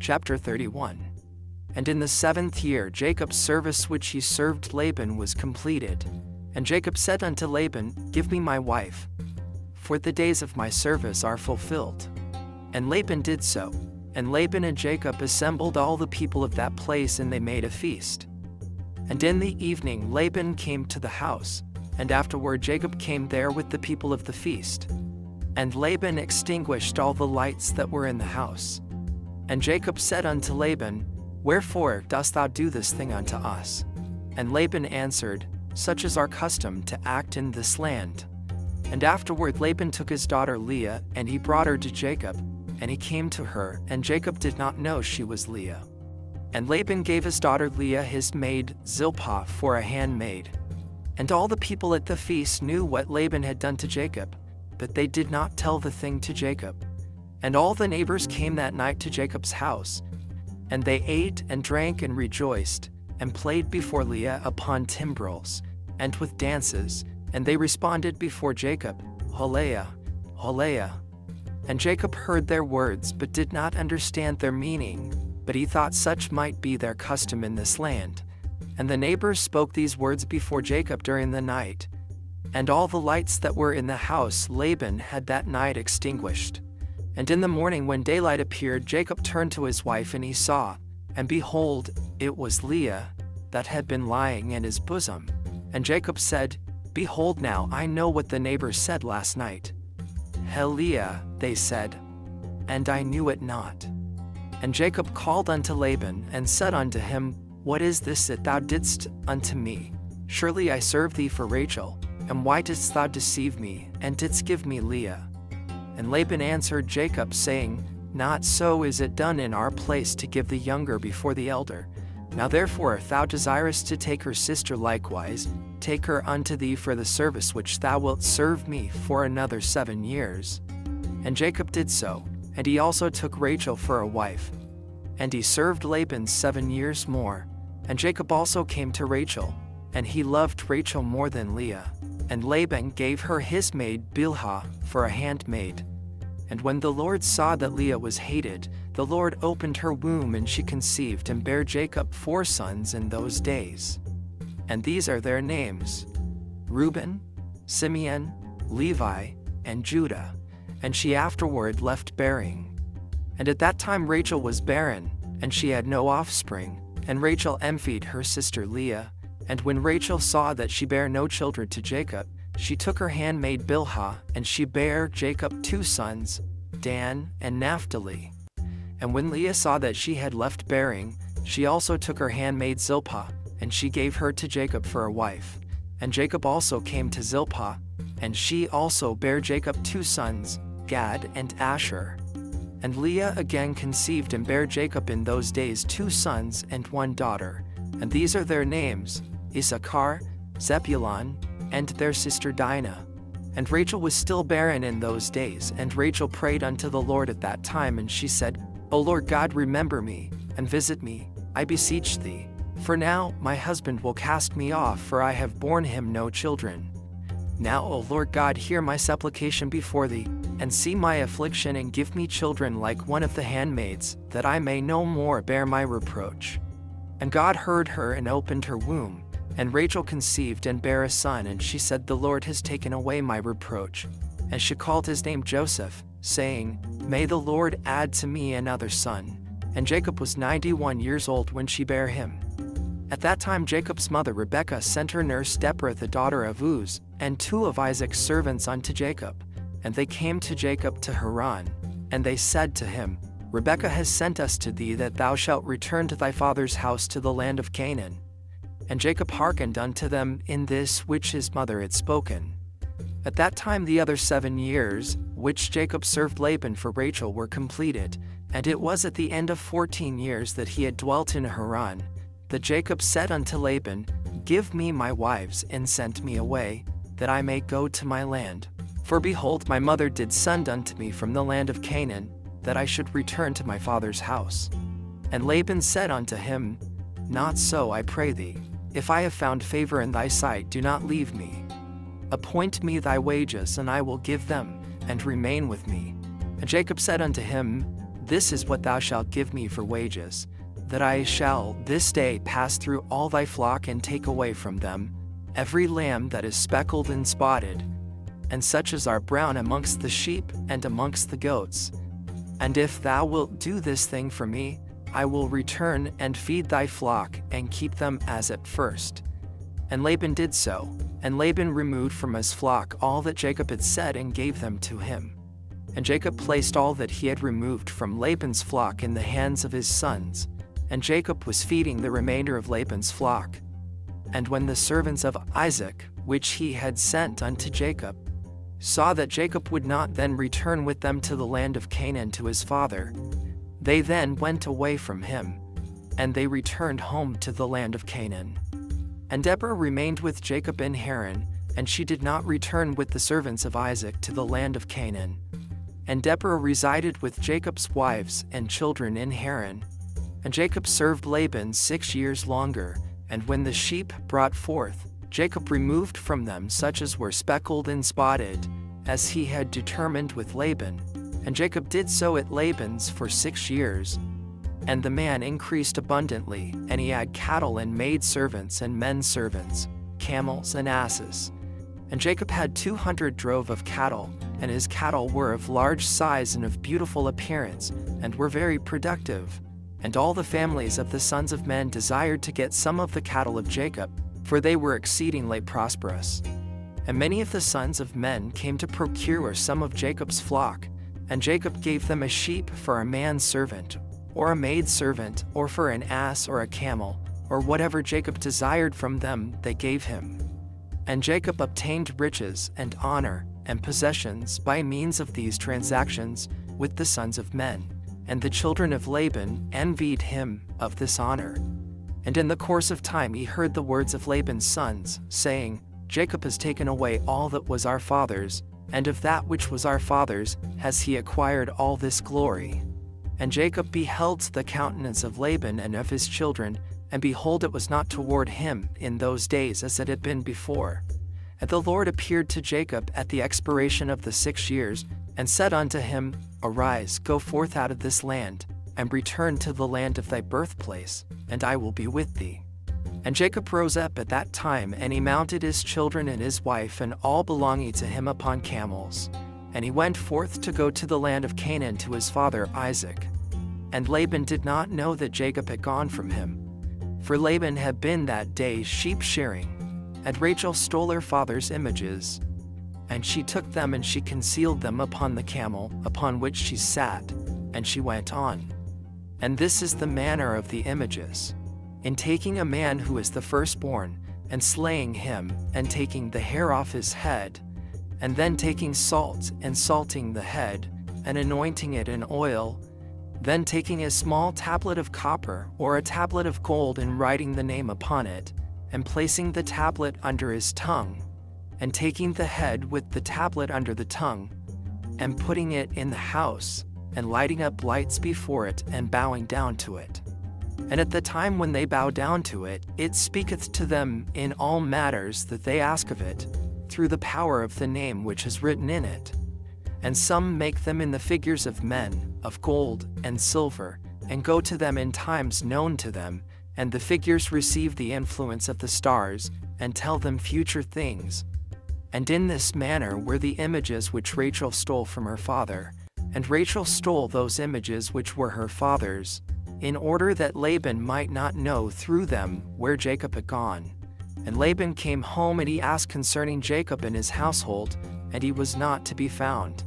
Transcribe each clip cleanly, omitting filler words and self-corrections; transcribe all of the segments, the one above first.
Chapter 31. And in the 7th year Jacob's service which he served Laban was completed. And Jacob said unto Laban, Give me my wife, for the days of my service are fulfilled. And Laban did so. And Laban and Jacob assembled all the people of that place, and they made a feast. And in the evening Laban came to the house, and afterward Jacob came there with the people of the feast. And Laban extinguished all the lights that were in the house. And Jacob said unto Laban, Wherefore dost thou do this thing unto us? And Laban answered, Such is our custom to act in this land. And afterward Laban took his daughter Leah, and he brought her to Jacob, and he came to her, and Jacob did not know she was Leah. And Laban gave his daughter Leah his maid Zilpah for a handmaid. And all the people at the feast knew what Laban had done to Jacob, but they did not tell the thing to Jacob. And all the neighbors came that night to Jacob's house. And they ate and drank and rejoiced, and played before Leah upon timbrels, and with dances, and they responded before Jacob, Holeah, Holeah. And Jacob heard their words, but did not understand their meaning, but he thought such might be their custom in this land. And the neighbors spoke these words before Jacob during the night. And all the lights that were in the house Laban had that night extinguished. And in the morning when daylight appeared, Jacob turned to his wife, and he saw, and behold, it was Leah that had been lying in his bosom. And Jacob said, Behold, now I know what the neighbors said last night. Leah, they said, and I knew it not. And Jacob called unto Laban, and said unto him, What is this that thou didst unto me? Surely I served thee for Rachel, and why didst thou deceive me, and didst give me Leah? And Laban answered Jacob, saying, Not so is it done in our place to give the younger before the elder. Now therefore, if thou desirest to take her sister likewise, take her unto thee for the service which thou wilt serve me for another 7 years. And Jacob did so, and he also took Rachel for a wife. And he served Laban 7 years more. And Jacob also came to Rachel, and he loved Rachel more than Leah. And Laban gave her his maid Bilhah for a handmaid. And when the Lord saw that Leah was hated, the Lord opened her womb, and she conceived and bare Jacob 4 sons in those days. And these are their names: Reuben, Simeon, Levi, and Judah. And she afterward left bearing. And at that time Rachel was barren, and she had no offspring, and Rachel envied her sister Leah. And when Rachel saw that she bare no children to Jacob, she took her handmaid Bilhah, and she bare Jacob 2 sons, Dan and Naphtali. And when Leah saw that she had left bearing, she also took her handmaid Zilpah, and she gave her to Jacob for a wife. And Jacob also came to Zilpah, and she also bare Jacob 2 sons, Gad and Asher. And Leah again conceived and bare Jacob in those days 2 sons and 1 daughter. And these are their names: Issachar, Zebulun, and their sister Dinah. And Rachel was still barren in those days, and Rachel prayed unto the Lord at that time, and she said, O Lord God, remember me, and visit me, I beseech thee. For now my husband will cast me off, for I have borne him no children. Now, O Lord God, hear my supplication before thee, and see my affliction, and give me children like one of the handmaids, that I may no more bear my reproach. And God heard her and opened her womb. And Rachel conceived and bare a son, and she said, The Lord has taken away my reproach. And she called his name Joseph, saying, May the Lord add to me another son. And Jacob was 91 years old when she bare him. At that time Jacob's mother Rebekah sent her nurse Deborah the daughter of Uz, and 2 of Isaac's servants unto Jacob. And they came to Jacob to Haran. And they said to him, Rebekah has sent us to thee, that thou shalt return to thy father's house to the land of Canaan. And Jacob hearkened unto them in this which his mother had spoken. At that time the other 7 years, which Jacob served Laban for Rachel, were completed, and it was at the end of 14 years that he had dwelt in Haran, that Jacob said unto Laban, Give me my wives, and send me away, that I may go to my land. For behold, my mother did send unto me from the land of Canaan, that I should return to my father's house. And Laban said unto him, Not so, I pray thee. If I have found favor in thy sight, do not leave me. Appoint me thy wages, and I will give them, and remain with me. And Jacob said unto him, This is what thou shalt give me for wages, that I shall this day pass through all thy flock and take away from them every lamb that is speckled and spotted, and such as are brown amongst the sheep and amongst the goats. And if thou wilt do this thing for me, I will return and feed thy flock and keep them as at first. And Laban did so, and Laban removed from his flock all that Jacob had said and gave them to him. And Jacob placed all that he had removed from Laban's flock in the hands of his sons, and Jacob was feeding the remainder of Laban's flock. And when the servants of Isaac, which he had sent unto Jacob, saw that Jacob would not then return with them to the land of Canaan to his father, they then went away from him, and they returned home to the land of Canaan. And Deborah remained with Jacob in Haran, and she did not return with the servants of Isaac to the land of Canaan. And Deborah resided with Jacob's wives and children in Haran. And Jacob served Laban 6 years longer, and when the sheep brought forth, Jacob removed from them such as were speckled and spotted, as he had determined with Laban. And Jacob did so at Laban's for 6 years. And the man increased abundantly, and he had cattle and maidservants and men servants, camels and asses. And Jacob had 200 drove of cattle, and his cattle were of large size and of beautiful appearance, and were very productive. And all the families of the sons of men desired to get some of the cattle of Jacob, for they were exceedingly prosperous. And many of the sons of men came to procure some of Jacob's flock, and Jacob gave them a sheep for a manservant, or a maidservant, or for an ass or a camel, or whatever Jacob desired from them they gave him. And Jacob obtained riches and honor and possessions by means of these transactions with the sons of men, and the children of Laban envied him of this honor. And in the course of time he heard the words of Laban's sons, saying, Jacob has taken away all that was our father's, and of that which was our father's has he acquired all this glory. And Jacob beheld the countenance of Laban and of his children, and behold, it was not toward him in those days as it had been before. And the Lord appeared to Jacob at the expiration of the 6 years, and said unto him, Arise, go forth out of this land, and return to the land of thy birthplace, and I will be with thee. And Jacob rose up at that time, and he mounted his children and his wife and all belonging to him upon camels. And he went forth to go to the land of Canaan to his father Isaac. And Laban did not know that Jacob had gone from him. For Laban had been that day sheep shearing, and Rachel stole her father's images. And she took them and she concealed them upon the camel upon which she sat, and she went on. And this is the manner of the images. In taking a man who is the firstborn, and slaying him, and taking the hair off his head, and then taking salt and salting the head, and anointing it in oil, then taking a small tablet of copper or a tablet of gold and writing the name upon it, and placing the tablet under his tongue, and taking the head with the tablet under the tongue, and putting it in the house, and lighting up lights before it, and bowing down to it. And at the time when they bow down to it, it speaketh to them in all matters that they ask of it, through the power of the name which is written in it. And some make them in the figures of men, of gold and silver, and go to them in times known to them, and the figures receive the influence of the stars, and tell them future things. And in this manner were the images which Rachel stole from her father, and Rachel stole those images which were her father's, in order that Laban might not know through them where Jacob had gone. And Laban came home, and he asked concerning Jacob and his household, and he was not to be found.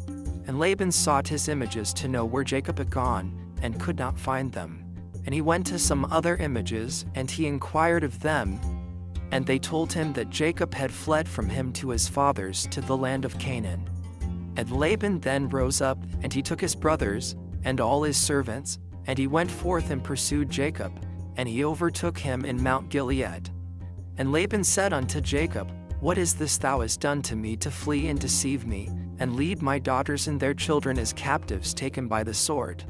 And Laban sought his images to know where Jacob had gone, and could not find them. And he went to some other images, and he inquired of them, and they told him that Jacob had fled from him to his fathers to the land of Canaan. And Laban then rose up, and he took his brothers, and all his servants, and he went forth and pursued Jacob, and he overtook him in Mount Gilead. And Laban said unto Jacob, What is this thou hast done to me to flee and deceive me, and lead my daughters and their children as captives taken by the sword?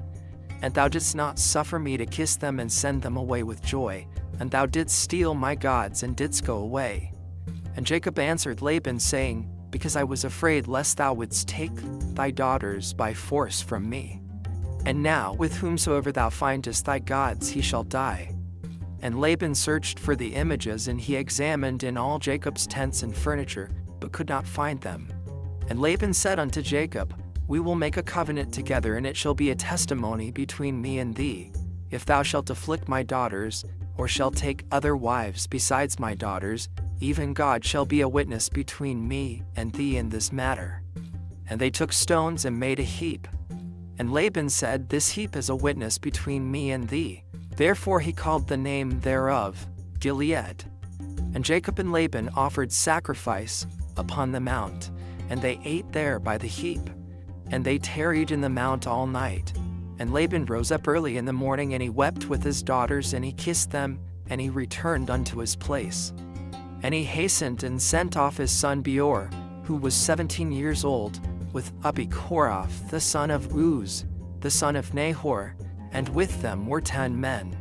And thou didst not suffer me to kiss them and send them away with joy, and thou didst steal my gods and didst go away. And Jacob answered Laban, saying, Because I was afraid lest thou wouldst take thy daughters by force from me. And now with whomsoever thou findest thy gods he shall die. And Laban searched for the images, and he examined in all Jacob's tents and furniture, but could not find them. And Laban said unto Jacob, We will make a covenant together, and it shall be a testimony between me and thee, if thou shalt afflict my daughters, or shalt take other wives besides my daughters, even God shall be a witness between me and thee in this matter. And they took stones and made a heap. And Laban said, This heap is a witness between me and thee. Therefore he called the name thereof Gilead. And Jacob and Laban offered sacrifice upon the mount, and they ate there by the heap. And they tarried in the mount all night. And Laban rose up early in the morning, and he wept with his daughters, and he kissed them, and he returned unto his place. And he hastened and sent off his son Beor, who was 17 years old, with Abichoroth the son of Uz, the son of Nahor, and with them were 10 men.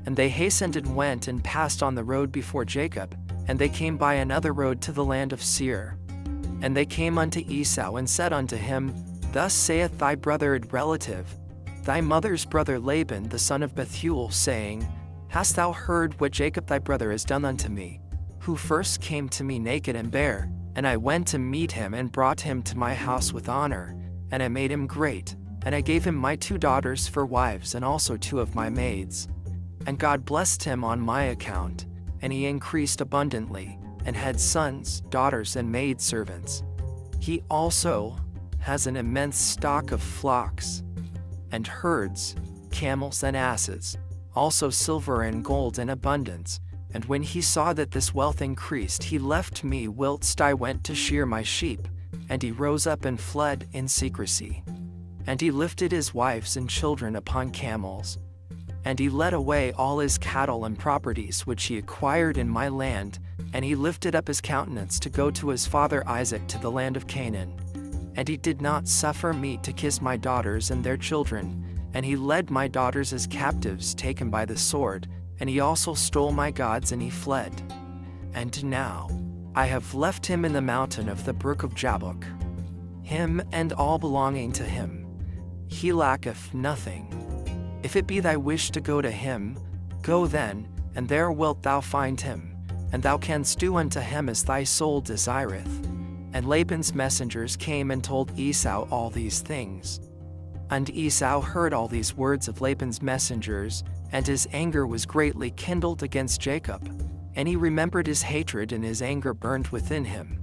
And they hastened and went and passed on the road before Jacob, and they came by another road to the land of Seir. And they came unto Esau, and said unto him, Thus saith thy brother and relative, thy mother's brother Laban the son of Bethuel, saying, Hast thou heard what Jacob thy brother has done unto me, who first came to me naked and bare? And I went to meet him, and brought him to my house with honor, and I made him great, and I gave him my 2 daughters for wives, and also 2 of my maids. And God blessed him on my account, and he increased abundantly, and had sons, daughters, and maidservants. He also has an immense stock of flocks, and herds, camels and asses, also silver and gold in abundance. And when he saw that this wealth increased, he left me whilst I went to shear my sheep, and he rose up and fled in secrecy. And he lifted his wives and children upon camels. And he led away all his cattle and properties which he acquired in my land, and he lifted up his countenance to go to his father Isaac to the land of Canaan. And he did not suffer me to kiss my daughters and their children, and he led my daughters as captives taken by the sword, and he also stole my gods, and he fled. And now I have left him in the mountain of the brook of Jabbok, him and all belonging to him. He lacketh nothing. If it be thy wish to go to him, go then, and there wilt thou find him, and thou canst do unto him as thy soul desireth. And Laban's messengers came and told Esau all these things. And Esau heard all these words of Laban's messengers, and his anger was greatly kindled against Jacob, and he remembered his hatred, and his anger burned within him.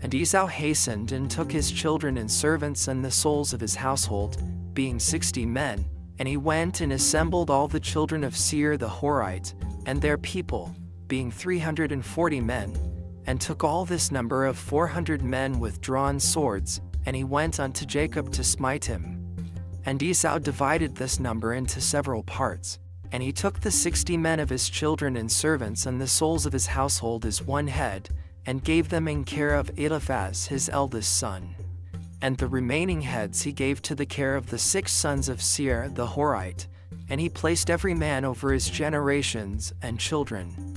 And Esau hastened and took his children and servants and the souls of his household, being 60 men, and he went and assembled all the children of Seir the Horite, and their people, being 340 men, and took all this number of 400 men with drawn swords, and he went unto Jacob to smite him. And Esau divided this number into several parts, and he took the 60 men of his children and servants and the souls of his household as one head, and gave them in care of Eliphaz his eldest son. And the remaining heads he gave to the care of the 6 sons of Seir the Horite, and he placed every man over his generations and children.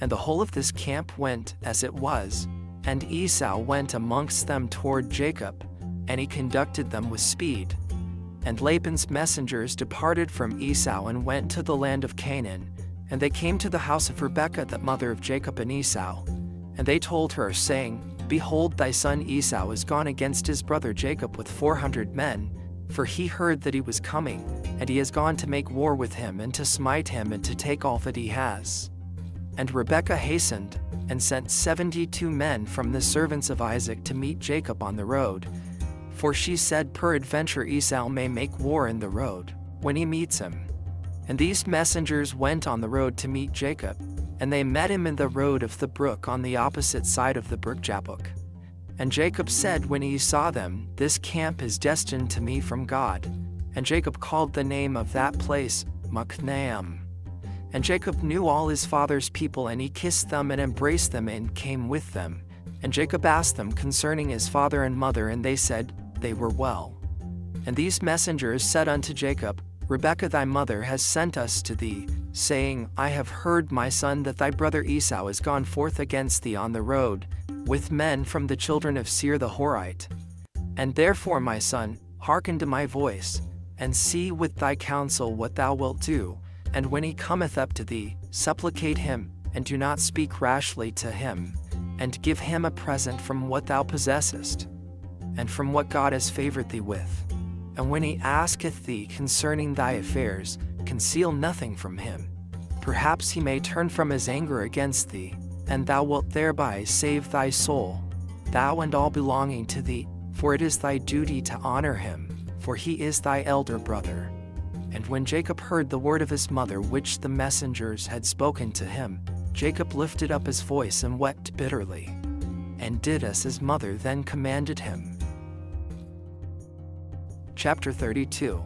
And the whole of this camp went as it was, and Esau went amongst them toward Jacob, and he conducted them with speed. And Laban's messengers departed from Esau and went to the land of Canaan, and they came to the house of Rebekah, the mother of Jacob and Esau. And they told her, saying, Behold, thy son Esau is gone against his brother Jacob with 400 men, for he heard that he was coming, and he has gone to make war with him, and to smite him, and to take all that he has. And Rebekah hastened, and sent 72 men from the servants of Isaac to meet Jacob on the road. For she said, Peradventure Esau may make war in the road, when he meets him. And these messengers went on the road to meet Jacob, and they met him in the road of the brook on the opposite side of the brook Jabbok. And Jacob said when he saw them, This camp is destined to me from God. And Jacob called the name of that place Machnaim. And Jacob knew all his father's people, and he kissed them and embraced them and came with them. And Jacob asked them concerning his father and mother, and they said, They were well. And these messengers said unto Jacob, Rebekah thy mother has sent us to thee, saying, I have heard, my son, that thy brother Esau is gone forth against thee on the road, with men from the children of Seir the Horite. And therefore, my son, hearken to my voice, and see with thy counsel what thou wilt do, and when he cometh up to thee, supplicate him, and do not speak rashly to him, and give him a present from what thou possessest, and from what God has favored thee with. And when he asketh thee concerning thy affairs, conceal nothing from him. Perhaps he may turn from his anger against thee, and thou wilt thereby save thy soul, thou and all belonging to thee, for it is thy duty to honor him, for he is thy elder brother. And when Jacob heard the word of his mother which the messengers had spoken to him, Jacob lifted up his voice and wept bitterly, and did as his mother then commanded him. Chapter 32.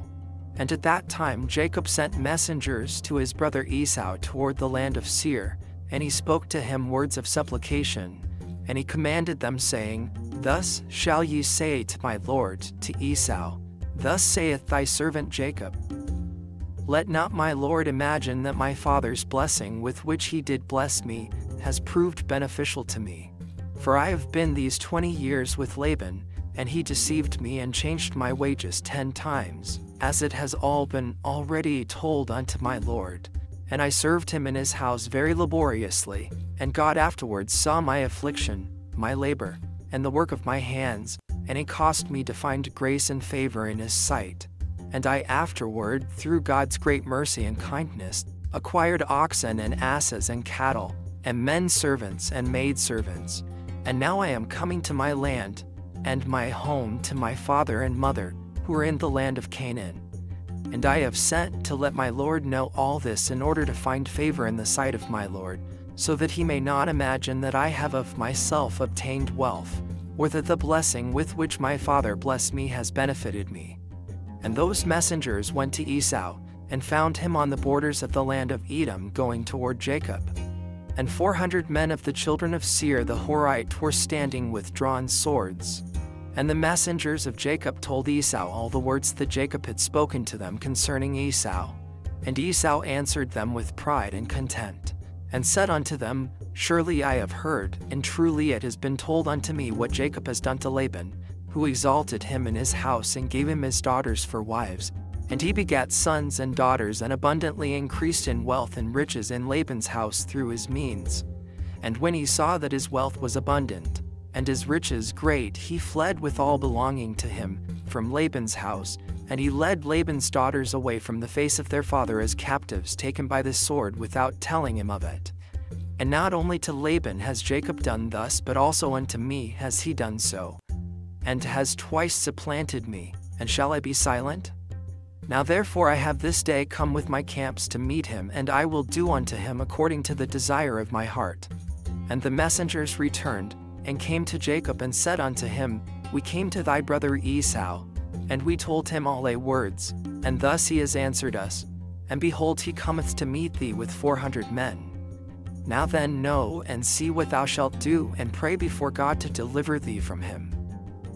And at that time Jacob sent messengers to his brother Esau toward the land of Seir, and he spoke to him words of supplication, and he commanded them, saying, Thus shall ye say to my lord, to Esau, Thus saith thy servant Jacob, Let not my lord imagine that my father's blessing with which he did bless me has proved beneficial to me. For I have been these 20 years with Laban, and he deceived me and changed my wages 10 times, as it has all been already told unto my lord. And I served him in his house very laboriously, and God afterwards saw my affliction, my labor, and the work of my hands, and he caused me to find grace and favor in his sight. And I afterward, through God's great mercy and kindness, acquired oxen and asses and cattle, and men servants and maidservants. And now I am coming to my land, and my home to my father and mother, who are in the land of Canaan. And I have sent to let my lord know all this in order to find favor in the sight of my lord, so that he may not imagine that I have of myself obtained wealth, or that the blessing with which my father blessed me has benefited me. And those messengers went to Esau, and found him on the borders of the land of Edom going toward Jacob. And 400 men of the children of Seir the Horite were standing with drawn swords. And the messengers of Jacob told Esau all the words that Jacob had spoken to them concerning Esau. And Esau answered them with pride and contempt, and said unto them, Surely I have heard, and truly it has been told unto me what Jacob has done to Laban, who exalted him in his house and gave him his daughters for wives. And he begat sons and daughters, and abundantly increased in wealth and riches in Laban's house through his means. And when he saw that his wealth was abundant, and his riches great, he fled with all belonging to him from Laban's house, and he led Laban's daughters away from the face of their father as captives taken by the sword without telling him of it. And not only to Laban has Jacob done thus, but also unto me has he done so, and has twice supplanted me, and shall I be silent? Now therefore I have this day come with my camps to meet him, and I will do unto him according to the desire of my heart. And the messengers returned, and came to Jacob and said unto him, We came to thy brother Esau, and we told him all thy words, and thus he has answered us. And behold, he cometh to meet thee with 400 men. Now then know and see what thou shalt do, and pray before God to deliver thee from him.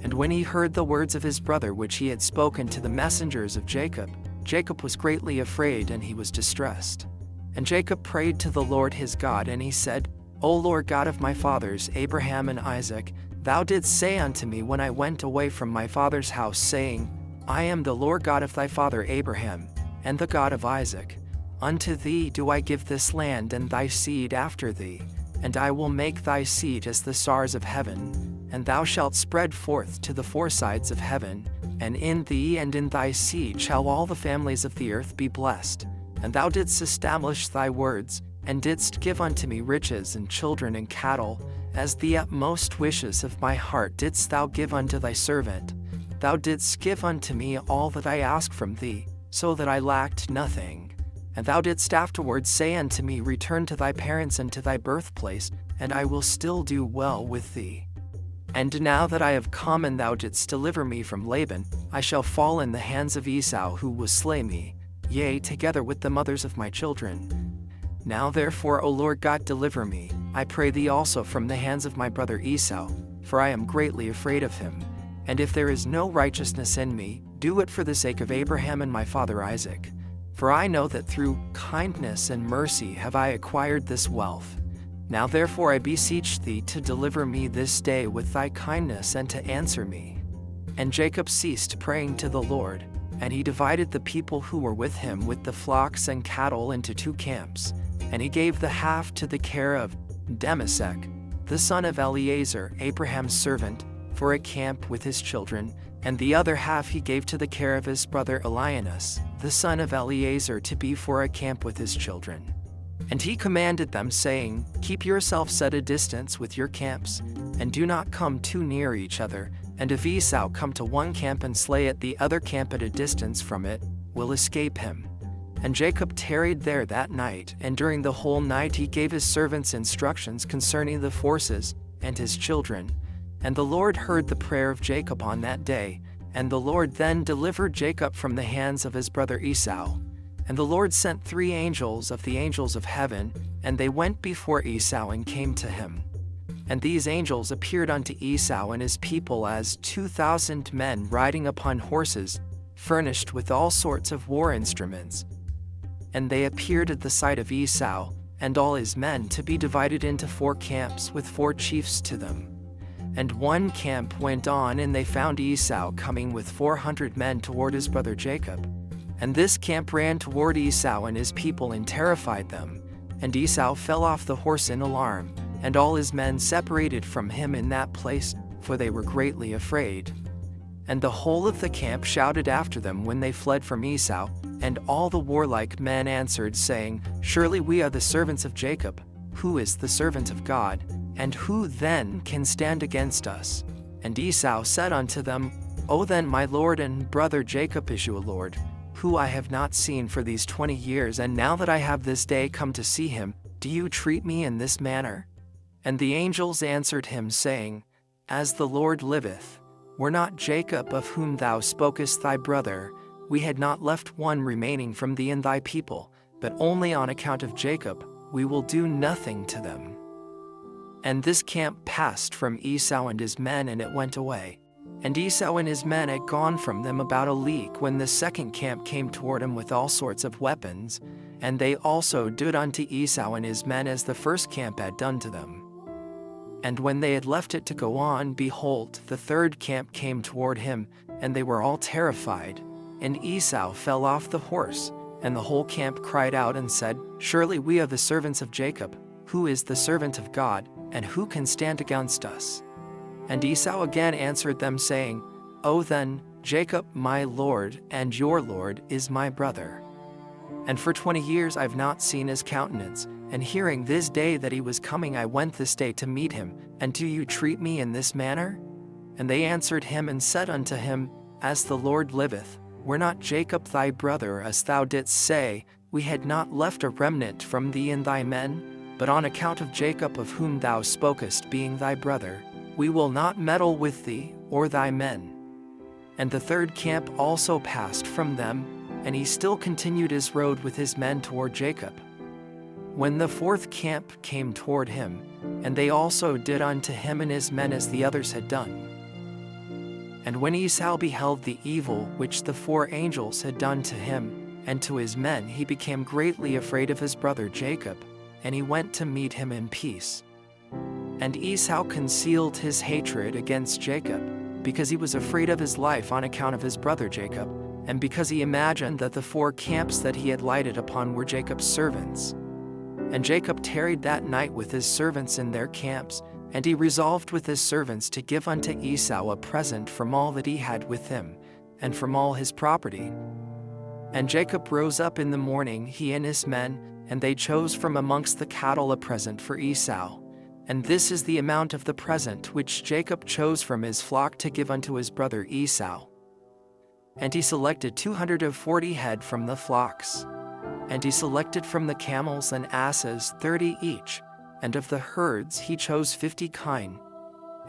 And when he heard the words of his brother which he had spoken to the messengers of Jacob, Jacob was greatly afraid, and he was distressed. And Jacob prayed to the Lord his God, and he said, O Lord God of my fathers Abraham and Isaac, thou didst say unto me when I went away from my father's house, saying, I am the Lord God of thy father Abraham, and the God of Isaac. Unto thee do I give this land and thy seed after thee, and I will make thy seed as the stars of heaven, and thou shalt spread forth to the four sides of heaven, and in thee and in thy seed shall all the families of the earth be blessed. And thou didst establish thy words, and didst give unto me riches and children and cattle, as the utmost wishes of my heart didst thou give unto thy servant. Thou didst give unto me all that I asked from thee, so that I lacked nothing. And thou didst afterwards say unto me, Return to thy parents and to thy birthplace, and I will still do well with thee. And now that I have come and thou didst deliver me from Laban, I shall fall in the hands of Esau, who will slay me, yea, together with the mothers of my children. Now therefore, O Lord God, deliver me, I pray thee also, from the hands of my brother Esau, for I am greatly afraid of him. And if there is no righteousness in me, do it for the sake of Abraham and my father Isaac. For I know that through kindness and mercy have I acquired this wealth. Now therefore I beseech thee to deliver me this day with thy kindness, and to answer me. And Jacob ceased praying to the Lord, And he divided the people who were with him with the flocks and cattle into 2 camps, and he gave the half to the care of Demasek, the son of Eleazar, Abraham's servant, for a camp with his children, and the other half he gave to the care of his brother Elianus, the son of Eleazar, to be for a camp with his children. And he commanded them, saying, Keep yourselves at a distance with your camps, and do not come too near each other, and if Esau come to one camp and slay at the other camp at a distance from it, will escape him. And Jacob tarried there that night, and during the whole night he gave his servants instructions concerning the forces, and his children. And the Lord heard the prayer of Jacob on that day, and the Lord then delivered Jacob from the hands of his brother Esau. And the Lord sent 3 angels of the angels of heaven, and they went before Esau and came to him. And these angels appeared unto Esau and his people as 2,000 men riding upon horses, furnished with all sorts of war instruments. And they appeared at the sight of Esau and all his men to be divided into 4 camps with 4 chiefs to them. And one camp went on, and they found Esau coming with 400 men toward his brother Jacob. And this camp ran toward Esau and his people and terrified them. And Esau fell off the horse in alarm, and all his men separated from him in that place, for they were greatly afraid. And the whole of the camp shouted after them when they fled from Esau, and all the warlike men answered, saying, Surely we are the servants of Jacob, who is the servant of God, and who then can stand against us? And Esau said unto them, O then my lord and brother Jacob is your lord, who I have not seen for these 20 years, and now that I have this day come to see him, do you treat me in this manner? And the angels answered him, saying, As the Lord liveth, were not Jacob of whom thou spokest thy brother, we had not left one remaining from thee and thy people, but only on account of Jacob, we will do nothing to them. And this camp passed from Esau and his men, and it went away. And Esau and his men had gone from them about a league, when the second camp came toward him with all sorts of weapons, and they also did unto Esau and his men as the first camp had done to them. And when they had left it to go on, behold, the third camp came toward him, and they were all terrified. And Esau fell off the horse, and the whole camp cried out and said, Surely we are the servants of Jacob, who is the servant of God, and who can stand against us? And Esau again answered them, saying, O then, Jacob my lord and your lord is my brother. And for 20 years I've not seen his countenance, and hearing this day that he was coming, I went this day to meet him, and do you treat me in this manner? And they answered him and said unto him, As the Lord liveth, were not Jacob thy brother, as thou didst say, we had not left a remnant from thee and thy men, but on account of Jacob of whom thou spokest being thy brother, we will not meddle with thee or thy men. And the third camp also passed from them, and he still continued his road with his men toward Jacob. When the fourth camp came toward him, and they also did unto him and his men as the others had done. And when Esau beheld the evil which the 4 angels had done to him and to his men, he became greatly afraid of his brother Jacob, and he went to meet him in peace. And Esau concealed his hatred against Jacob, because he was afraid of his life on account of his brother Jacob, and because he imagined that the 4 camps that he had lighted upon were Jacob's servants. And Jacob tarried that night with his servants in their camps, and he resolved with his servants to give unto Esau a present from all that he had with him, and from all his property. And Jacob rose up in the morning, he and his men, and they chose from amongst the cattle a present for Esau. And this is the amount of the present which Jacob chose from his flock to give unto his brother Esau. And he selected 240 head from the flocks. And he selected from the camels and asses 30 each, and of the herds he chose 50 kine.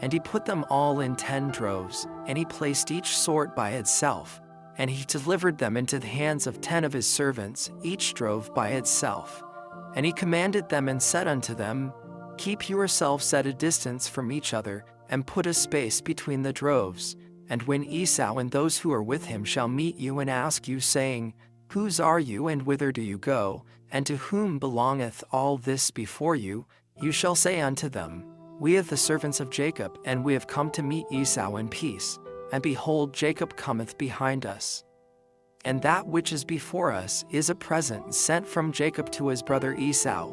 And he put them all in 10 droves, and he placed each sort by itself, and he delivered them into the hands of 10 of his servants, each drove by itself. And he commanded them and said unto them, Keep yourselves at a distance from each other, and put a space between the droves. And when Esau and those who are with him shall meet you and ask you, saying, Whose are you, and whither do you go, and to whom belongeth all this before you, you shall say unto them, We are the servants of Jacob, and we have come to meet Esau in peace. And behold, Jacob cometh behind us. and that which is before us is a present sent from Jacob to his brother Esau.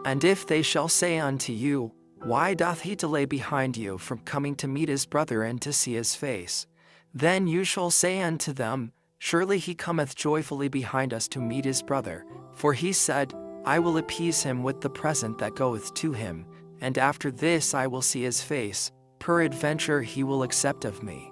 And if they shall say unto you, Why doth he delay behind you from coming to meet his brother and to see his face? Then you shall say unto them, Surely he cometh joyfully behind us to meet his brother, for he said, I will appease him with the present that goeth to him, and after this I will see his face, peradventure he will accept of me.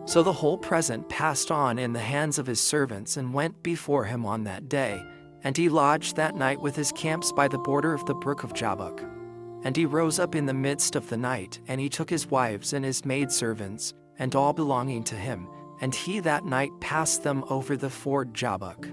So the whole present passed on in the hands of his servants and went before him on that day, and he lodged that night with his camps by the border of the brook of Jabbok. And he rose up in the midst of the night, and he took his wives and his maidservants, and all belonging to him, and he that night passed them over the ford Jabbok.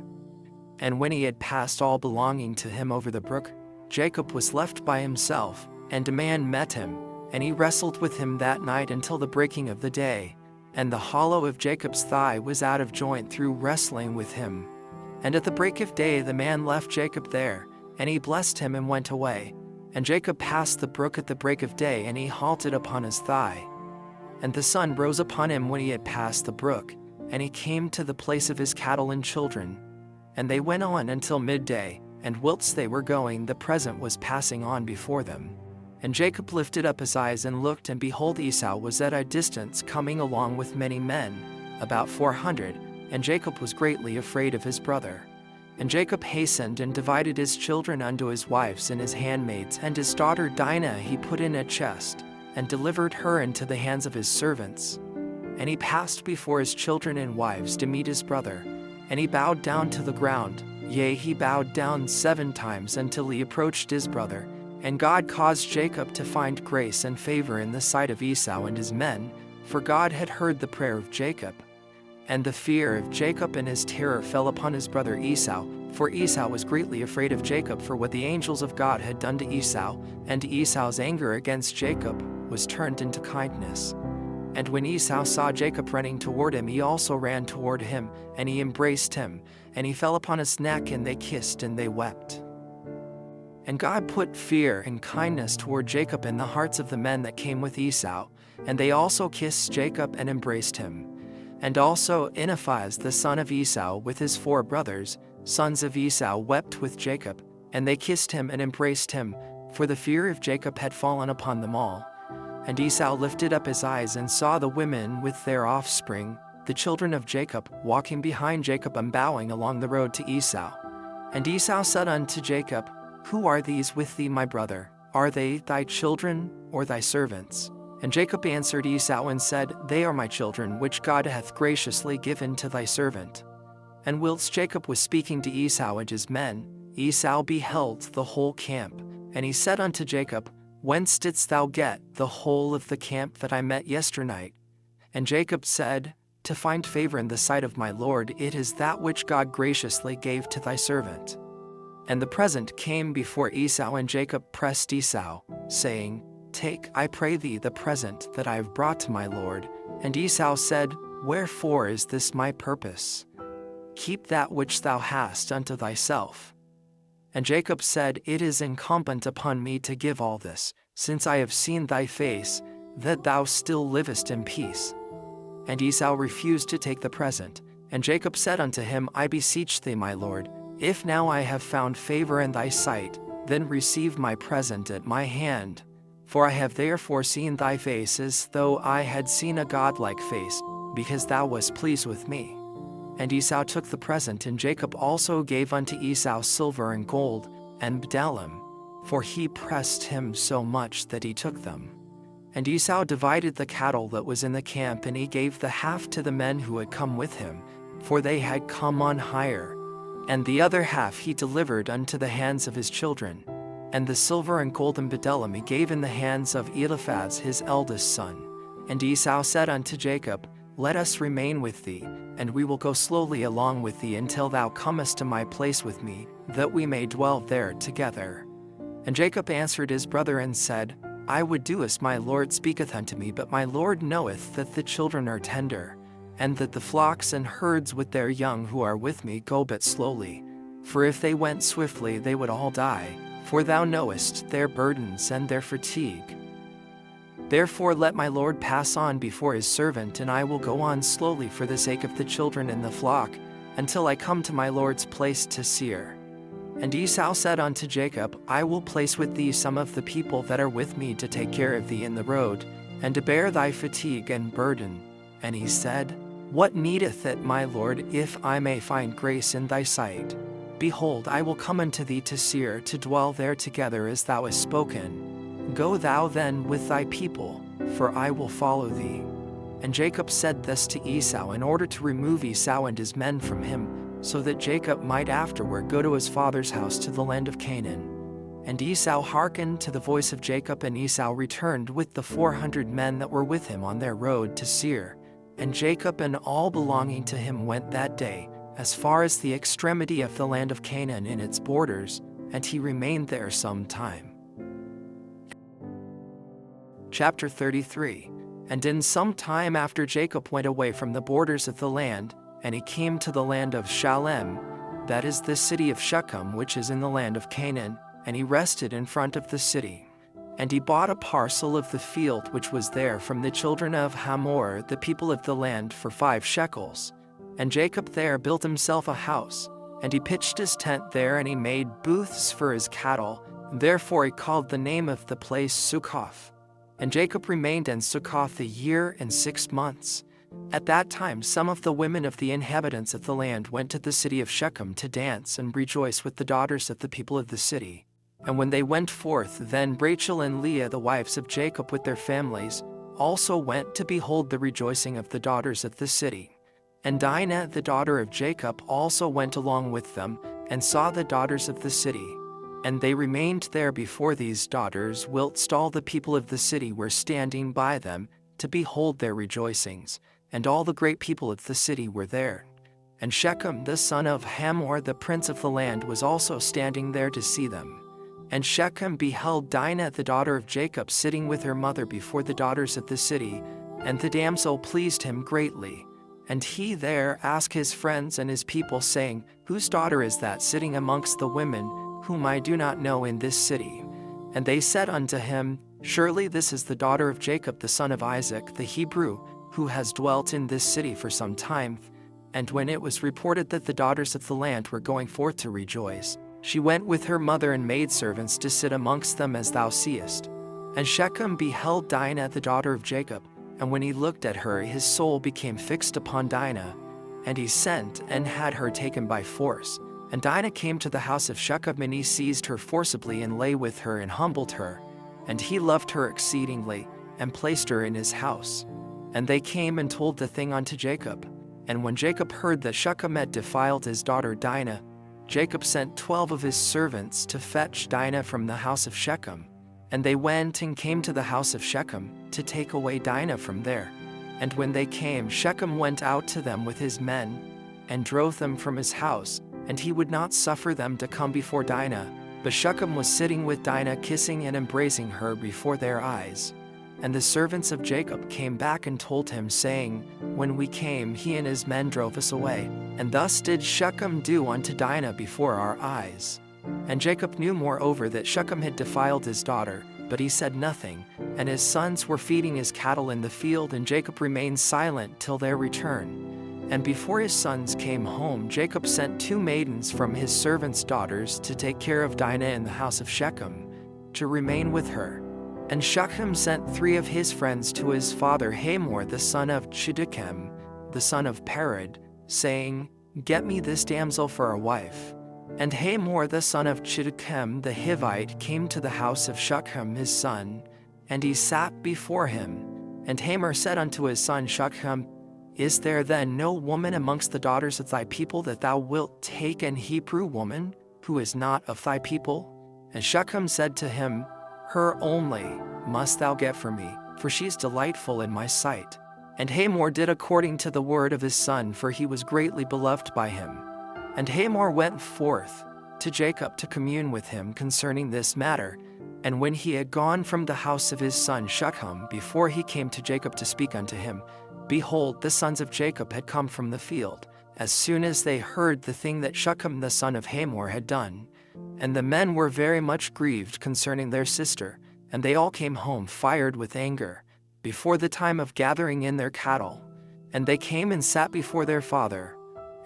And when he had passed all belonging to him over the brook, Jacob was left by himself, and a man met him, and he wrestled with him that night until the breaking of the day, and the hollow of Jacob's thigh was out of joint through wrestling with him. And at the break of day the man left Jacob there, and he blessed him and went away. And Jacob passed the brook at the break of day, and he halted upon his thigh. And the sun rose upon him when he had passed the brook, and he came to the place of his cattle and children. And they went on until midday, and whilst they were going, the present was passing on before them. And Jacob lifted up his eyes and looked, and behold, Esau was at a distance coming along with many men, about 400, and Jacob was greatly afraid of his brother. And Jacob hastened and divided his children unto his wives and his handmaids, and his daughter Dinah he put in a chest, and delivered her into the hands of his servants. And he passed before his children and wives to meet his brother, and he bowed down to the ground, yea, he bowed down 7 times until he approached his brother. And God caused Jacob to find grace and favor in the sight of Esau and his men, for God had heard the prayer of Jacob. And the fear of Jacob and his terror fell upon his brother Esau, for Esau was greatly afraid of Jacob for what the angels of God had done to Esau, and Esau's anger against Jacob was turned into kindness. And when Esau saw Jacob running toward him, he also ran toward him, and he embraced him, and he fell upon his neck, and they kissed and they wept. And God put fear and kindness toward Jacob in the hearts of the men that came with Esau, and they also kissed Jacob and embraced him. And also Eliphaz the son of Esau with his 4 brothers, sons of Esau, wept with Jacob, and they kissed him and embraced him, for the fear of Jacob had fallen upon them all. And Esau lifted up his eyes and saw the women with their offspring, the children of Jacob, walking behind Jacob and bowing along the road to Esau. And Esau said unto Jacob, Who are these with thee, my brother? Are they thy children or thy servants? And Jacob answered Esau and said, They are my children, which God hath graciously given to thy servant. And whilst Jacob was speaking to Esau and his men, Esau beheld the whole camp. And he said unto Jacob, Whence didst thou get the whole of the camp that I met yesternight? And Jacob said, To find favor in the sight of my Lord, it is that which God graciously gave to thy servant. And the present came before Esau, and Jacob pressed Esau, saying, Take, I pray thee, the present that I have brought to my Lord. And Esau said, Wherefore is this my purpose? Keep that which thou hast unto thyself. And Jacob said, It is incumbent upon me to give all this, since I have seen thy face, that thou still livest in peace. And Esau refused to take the present. And Jacob said unto him, I beseech thee, my Lord, if now I have found favor in thy sight, then receive my present at my hand. For I have therefore seen thy face as though I had seen a godlike face, because thou wast pleased with me. And Esau took the present, and Jacob also gave unto Esau silver and gold, and bdellium, for he pressed him so much that he took them. And Esau divided the cattle that was in the camp, and he gave the half to the men who had come with him, for they had come on hire, and the other half he delivered unto the hands of his children. And the silver and gold and bdellium he gave in the hands of Eliphaz his eldest son. And Esau said unto Jacob, Let us remain with thee, and we will go slowly along with thee until thou comest to my place with me, that we may dwell there together. And Jacob answered his brother and said, I would do as my Lord speaketh unto me, but my Lord knoweth that the children are tender, and that the flocks and herds with their young who are with me go but slowly. For if they went swiftly they would all die, for thou knowest their burdens and their fatigue. Therefore let my Lord pass on before his servant, and I will go on slowly for the sake of the children and the flock, until I come to my Lord's place to Seir. And Esau said unto Jacob, I will place with thee some of the people that are with me to take care of thee in the road, and to bear thy fatigue and burden. And he said, What needeth it, my Lord, if I may find grace in thy sight? Behold, I will come unto thee to Seir, to dwell there together as thou hast spoken. Go thou then with thy people, for I will follow thee. And Jacob said this to Esau in order to remove Esau and his men from him, so that Jacob might afterward go to his father's house to the land of Canaan. And Esau hearkened to the voice of Jacob, and Esau returned with the 400 men that were with him on their road to Seir. And Jacob and all belonging to him went that day, as far as the extremity of the land of Canaan in its borders, and he remained there some time. Chapter 33. And in some time after Jacob went away from the borders of the land, and he came to the land of Shalem, that is the city of Shechem, which is in the land of Canaan, and he rested in front of the city. And he bought a parcel of the field which was there from the children of Hamor, the people of the land, for 5 shekels. And Jacob there built himself a house, and he pitched his tent there, and he made booths for his cattle, and therefore he called the name of the place Succoth. And Jacob remained in Succoth 1 year and 6 months. At that time some of the women of the inhabitants of the land went to the city of Shechem to dance and rejoice with the daughters of the people of the city. And when they went forth, then Rachel and Leah, the wives of Jacob with their families, also went to behold the rejoicing of the daughters of the city. And Dinah, the daughter of Jacob, also went along with them, and saw the daughters of the city. And they remained there before these daughters, whilst all the people of the city were standing by them, to behold their rejoicings, and all the great people of the city were there. And Shechem the son of Hamor, the prince of the land, was also standing there to see them. And Shechem beheld Dinah the daughter of Jacob sitting with her mother before the daughters of the city, and the damsel pleased him greatly. And he there asked his friends and his people, saying, Whose daughter is that sitting amongst the women, whom I do not know in this city? And they said unto him, Surely this is the daughter of Jacob the son of Isaac the Hebrew, who has dwelt in this city for some time. And when it was reported that the daughters of the land were going forth to rejoice, she went with her mother and maidservants to sit amongst them, as thou seest. And Shechem beheld Dinah the daughter of Jacob, and when he looked at her, his soul became fixed upon Dinah, and he sent and had her taken by force. And Dinah came to the house of Shechem, and he seized her forcibly, and lay with her, and humbled her. And he loved her exceedingly, and placed her in his house. And they came and told the thing unto Jacob. And when Jacob heard that Shechem had defiled his daughter Dinah, Jacob sent 12 of his servants to fetch Dinah from the house of Shechem. And they went and came to the house of Shechem, to take away Dinah from there. And when they came, Shechem went out to them with his men, and drove them from his house, and he would not suffer them to come before Dinah. But Shechem was sitting with Dinah, kissing and embracing her before their eyes. And the servants of Jacob came back and told him, saying, When we came, he and his men drove us away. And thus did Shechem do unto Dinah before our eyes. And Jacob knew moreover that Shechem had defiled his daughter, but he said nothing. And his sons were feeding his cattle in the field, and Jacob remained silent till their return. And before his sons came home, Jacob sent 2 maidens from his servants' daughters to take care of Dinah in the house of Shechem, to remain with her. And Shechem sent 3 of his friends to his father Hamor the son of Chiddekem, the son of Pered, saying, Get me this damsel for a wife. And Hamor the son of Chiddekem the Hivite came to the house of Shechem his son, and he sat before him. And Hamor said unto his son Shechem, Is there then no woman amongst the daughters of thy people that thou wilt take an Hebrew woman, who is not of thy people? And Shechem said to him, Her only must thou get for me, for she is delightful in my sight. And Hamor did according to the word of his son, for he was greatly beloved by him. And Hamor went forth to Jacob to commune with him concerning this matter. And when he had gone from the house of his son Shechem, before he came to Jacob to speak unto him, behold, the sons of Jacob had come from the field, as soon as they heard the thing that Shechem the son of Hamor had done. And the men were very much grieved concerning their sister, and they all came home fired with anger, before the time of gathering in their cattle. And they came and sat before their father.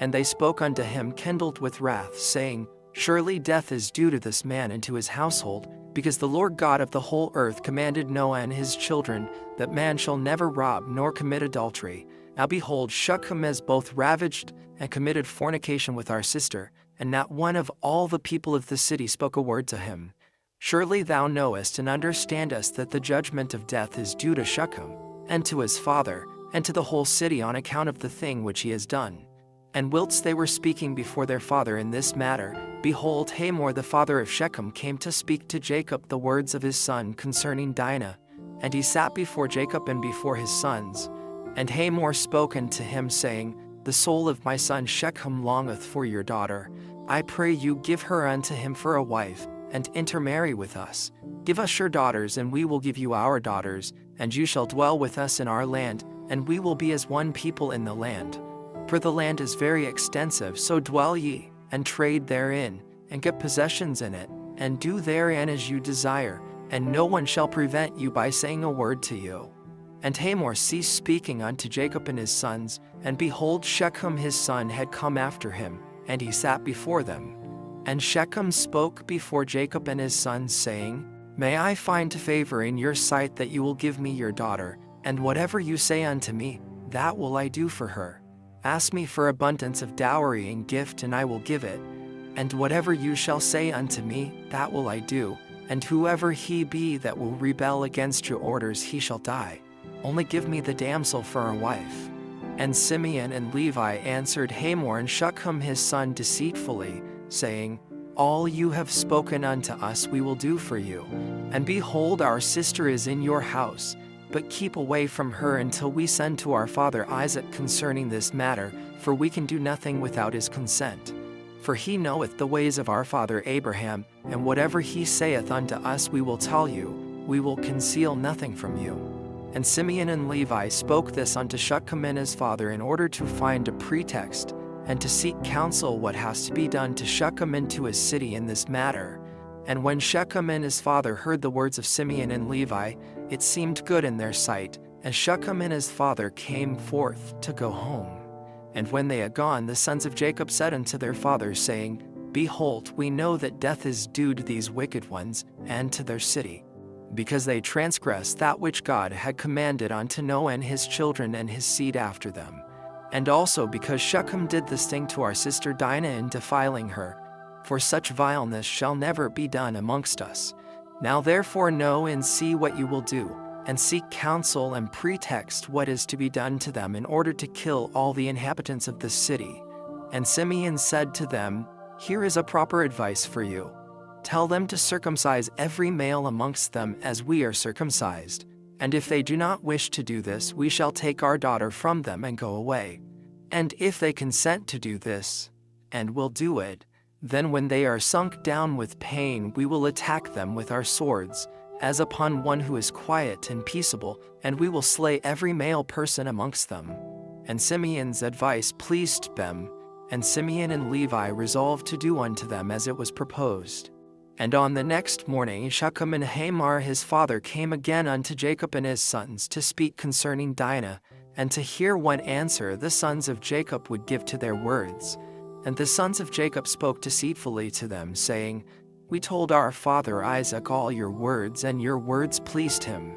And they spoke unto him kindled with wrath, saying, Surely death is due to this man and to his household, because the Lord God of the whole earth commanded Noah and his children, that man shall never rob nor commit adultery. Now behold, Shechem has both ravaged and committed fornication with our sister, and not one of all the people of the city spoke a word to him. Surely thou knowest and understandest that the judgment of death is due to Shechem, and to his father, and to the whole city on account of the thing which he has done. And whilst they were speaking before their father in this matter, behold, Hamor the father of Shechem came to speak to Jacob the words of his son concerning Dinah. And he sat before Jacob and before his sons. And Hamor spoke unto him, saying, The soul of my son Shechem longeth for your daughter. I pray you give her unto him for a wife, and intermarry with us. Give us your daughters, and we will give you our daughters, and you shall dwell with us in our land, and we will be as one people in the land. For the land is very extensive, so dwell ye, and trade therein, and get possessions in it, and do therein as you desire, and no one shall prevent you by saying a word to you. And Hamor ceased speaking unto Jacob and his sons, and behold, Shechem his son had come after him, and he sat before them. And Shechem spoke before Jacob and his sons, saying, May I find favor in your sight that you will give me your daughter, and whatever you say unto me, that will I do for her. Ask me for abundance of dowry and gift, and I will give it. And whatever you shall say unto me, that will I do. And whoever he be that will rebel against your orders, he shall die. Only give me the damsel for a wife. And Simeon and Levi answered Hamor and Shechem his son deceitfully, saying, All you have spoken unto us we will do for you. And behold, our sister is in your house. But keep away from her until we send to our father Isaac concerning this matter, for we can do nothing without his consent. For he knoweth the ways of our father Abraham, and whatever he saith unto us we will tell you, we will conceal nothing from you. And Simeon and Levi spoke this unto Shechem and his father in order to find a pretext, and to seek counsel what has to be done to Shechem and to his city in this matter. And when Shechem and his father heard the words of Simeon and Levi, it seemed good in their sight, and Shechem and his father came forth to go home. And when they had gone, the sons of Jacob said unto their father, saying, Behold, we know that death is due to these wicked ones, and to their city, because they transgressed that which God had commanded unto Noah and his children and his seed after them. And also because Shechem did this thing to our sister Dinah in defiling her. For such vileness shall never be done amongst us. Now therefore know and see what you will do, and seek counsel and pretext what is to be done to them in order to kill all the inhabitants of the city. And Simeon said to them, Here is a proper advice for you. Tell them to circumcise every male amongst them as we are circumcised. And if they do not wish to do this, we shall take our daughter from them and go away. And if they consent to do this, and will do it, then when they are sunk down with pain, we will attack them with our swords, as upon one who is quiet and peaceable, and we will slay every male person amongst them. And Simeon's advice pleased them, and Simeon and Levi resolved to do unto them as it was proposed. And on the next morning Shechem and Hamor his father came again unto Jacob and his sons to speak concerning Dinah, and to hear what answer the sons of Jacob would give to their words. And the sons of Jacob spoke deceitfully to them, saying, We told our father Isaac all your words, and your words pleased him.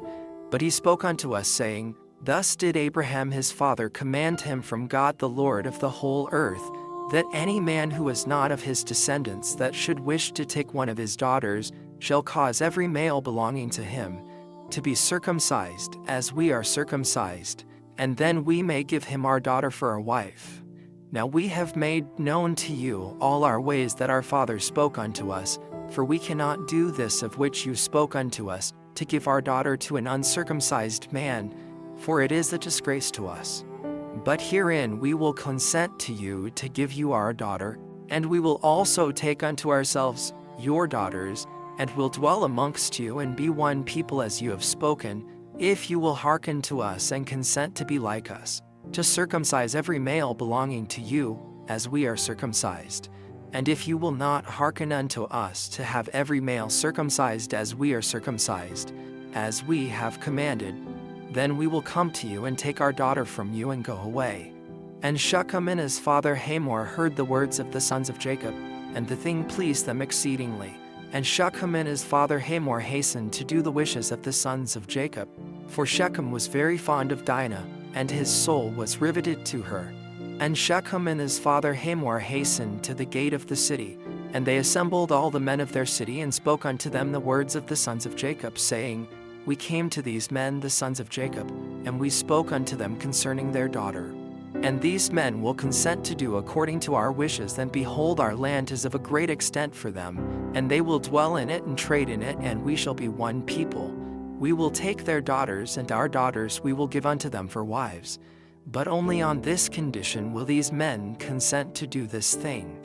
But he spoke unto us, saying, Thus did Abraham his father command him from God the Lord of the whole earth, that any man who is not of his descendants that should wish to take one of his daughters shall cause every male belonging to him to be circumcised as we are circumcised, and then we may give him our daughter for a wife. Now we have made known to you all our ways that our father spoke unto us, for we cannot do this of which you spoke unto us, to give our daughter to an uncircumcised man, for it is a disgrace to us. But herein we will consent to you to give you our daughter, and we will also take unto ourselves your daughters, and will dwell amongst you and be one people as you have spoken, if you will hearken to us and consent to be like us, to circumcise every male belonging to you, as we are circumcised. And if you will not hearken unto us to have every male circumcised as we are circumcised, as we have commanded, then we will come to you and take our daughter from you and go away. And Shechem and his father Hamor heard the words of the sons of Jacob, and the thing pleased them exceedingly. And Shechem and his father Hamor hastened to do the wishes of the sons of Jacob, for Shechem was very fond of Dinah, and his soul was riveted to her. And Shechem and his father Hamor hastened to the gate of the city, and they assembled all the men of their city and spoke unto them the words of the sons of Jacob, saying, We came to these men the sons of Jacob, and we spoke unto them concerning their daughter. And these men will consent to do according to our wishes, and behold, our land is of a great extent for them, and they will dwell in it and trade in it, and we shall be one people. We will take their daughters, and our daughters we will give unto them for wives. But only on this condition will these men consent to do this thing,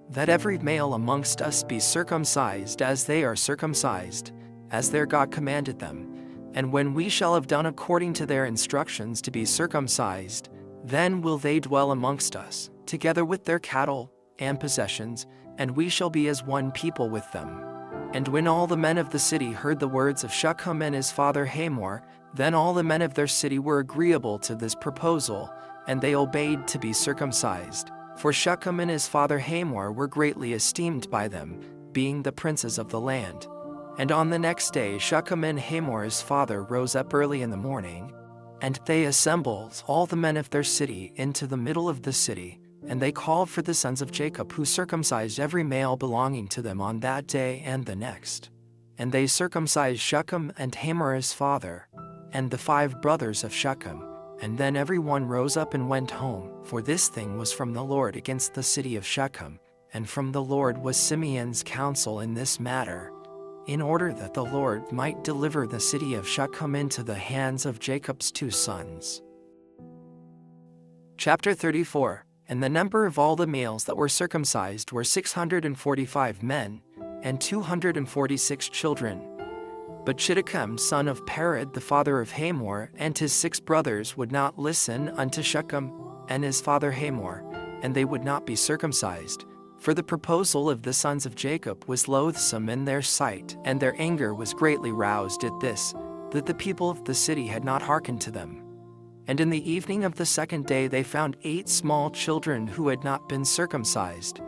that every male amongst us be circumcised as they are circumcised, as their God commanded them. And when we shall have done according to their instructions to be circumcised, then will they dwell amongst us, together with their cattle and possessions, and we shall be as one people with them. And when all the men of the city heard the words of Shechem and his father Hamor, then all the men of their city were agreeable to this proposal, and they obeyed to be circumcised. For Shechem and his father Hamor were greatly esteemed by them, being the princes of the land. And on the next day Shechem and Hamor his father rose up early in the morning, and they assembled all the men of their city into the middle of the city, and they called for the sons of Jacob, who circumcised every male belonging to them on that day and the next. And they circumcised Shechem and Hamor his father, and the 5 brothers of Shechem. And then every one rose up and went home, for this thing was from the Lord against the city of Shechem, and from the Lord was Simeon's counsel in this matter, in order that the Lord might deliver the city of Shechem into the hands of Jacob's 2 sons. Chapter 34. And the number of all the males that were circumcised were 645 men, and 246 children. But Shittim, son of Pered, the father of Hamor, and his 6 brothers would not listen unto Shechem and his father Hamor, and they would not be circumcised. For the proposal of the sons of Jacob was loathsome in their sight, and their anger was greatly roused at this, that the people of the city had not hearkened to them. And in the evening of the 2nd day they found 8 small children who had not been circumcised,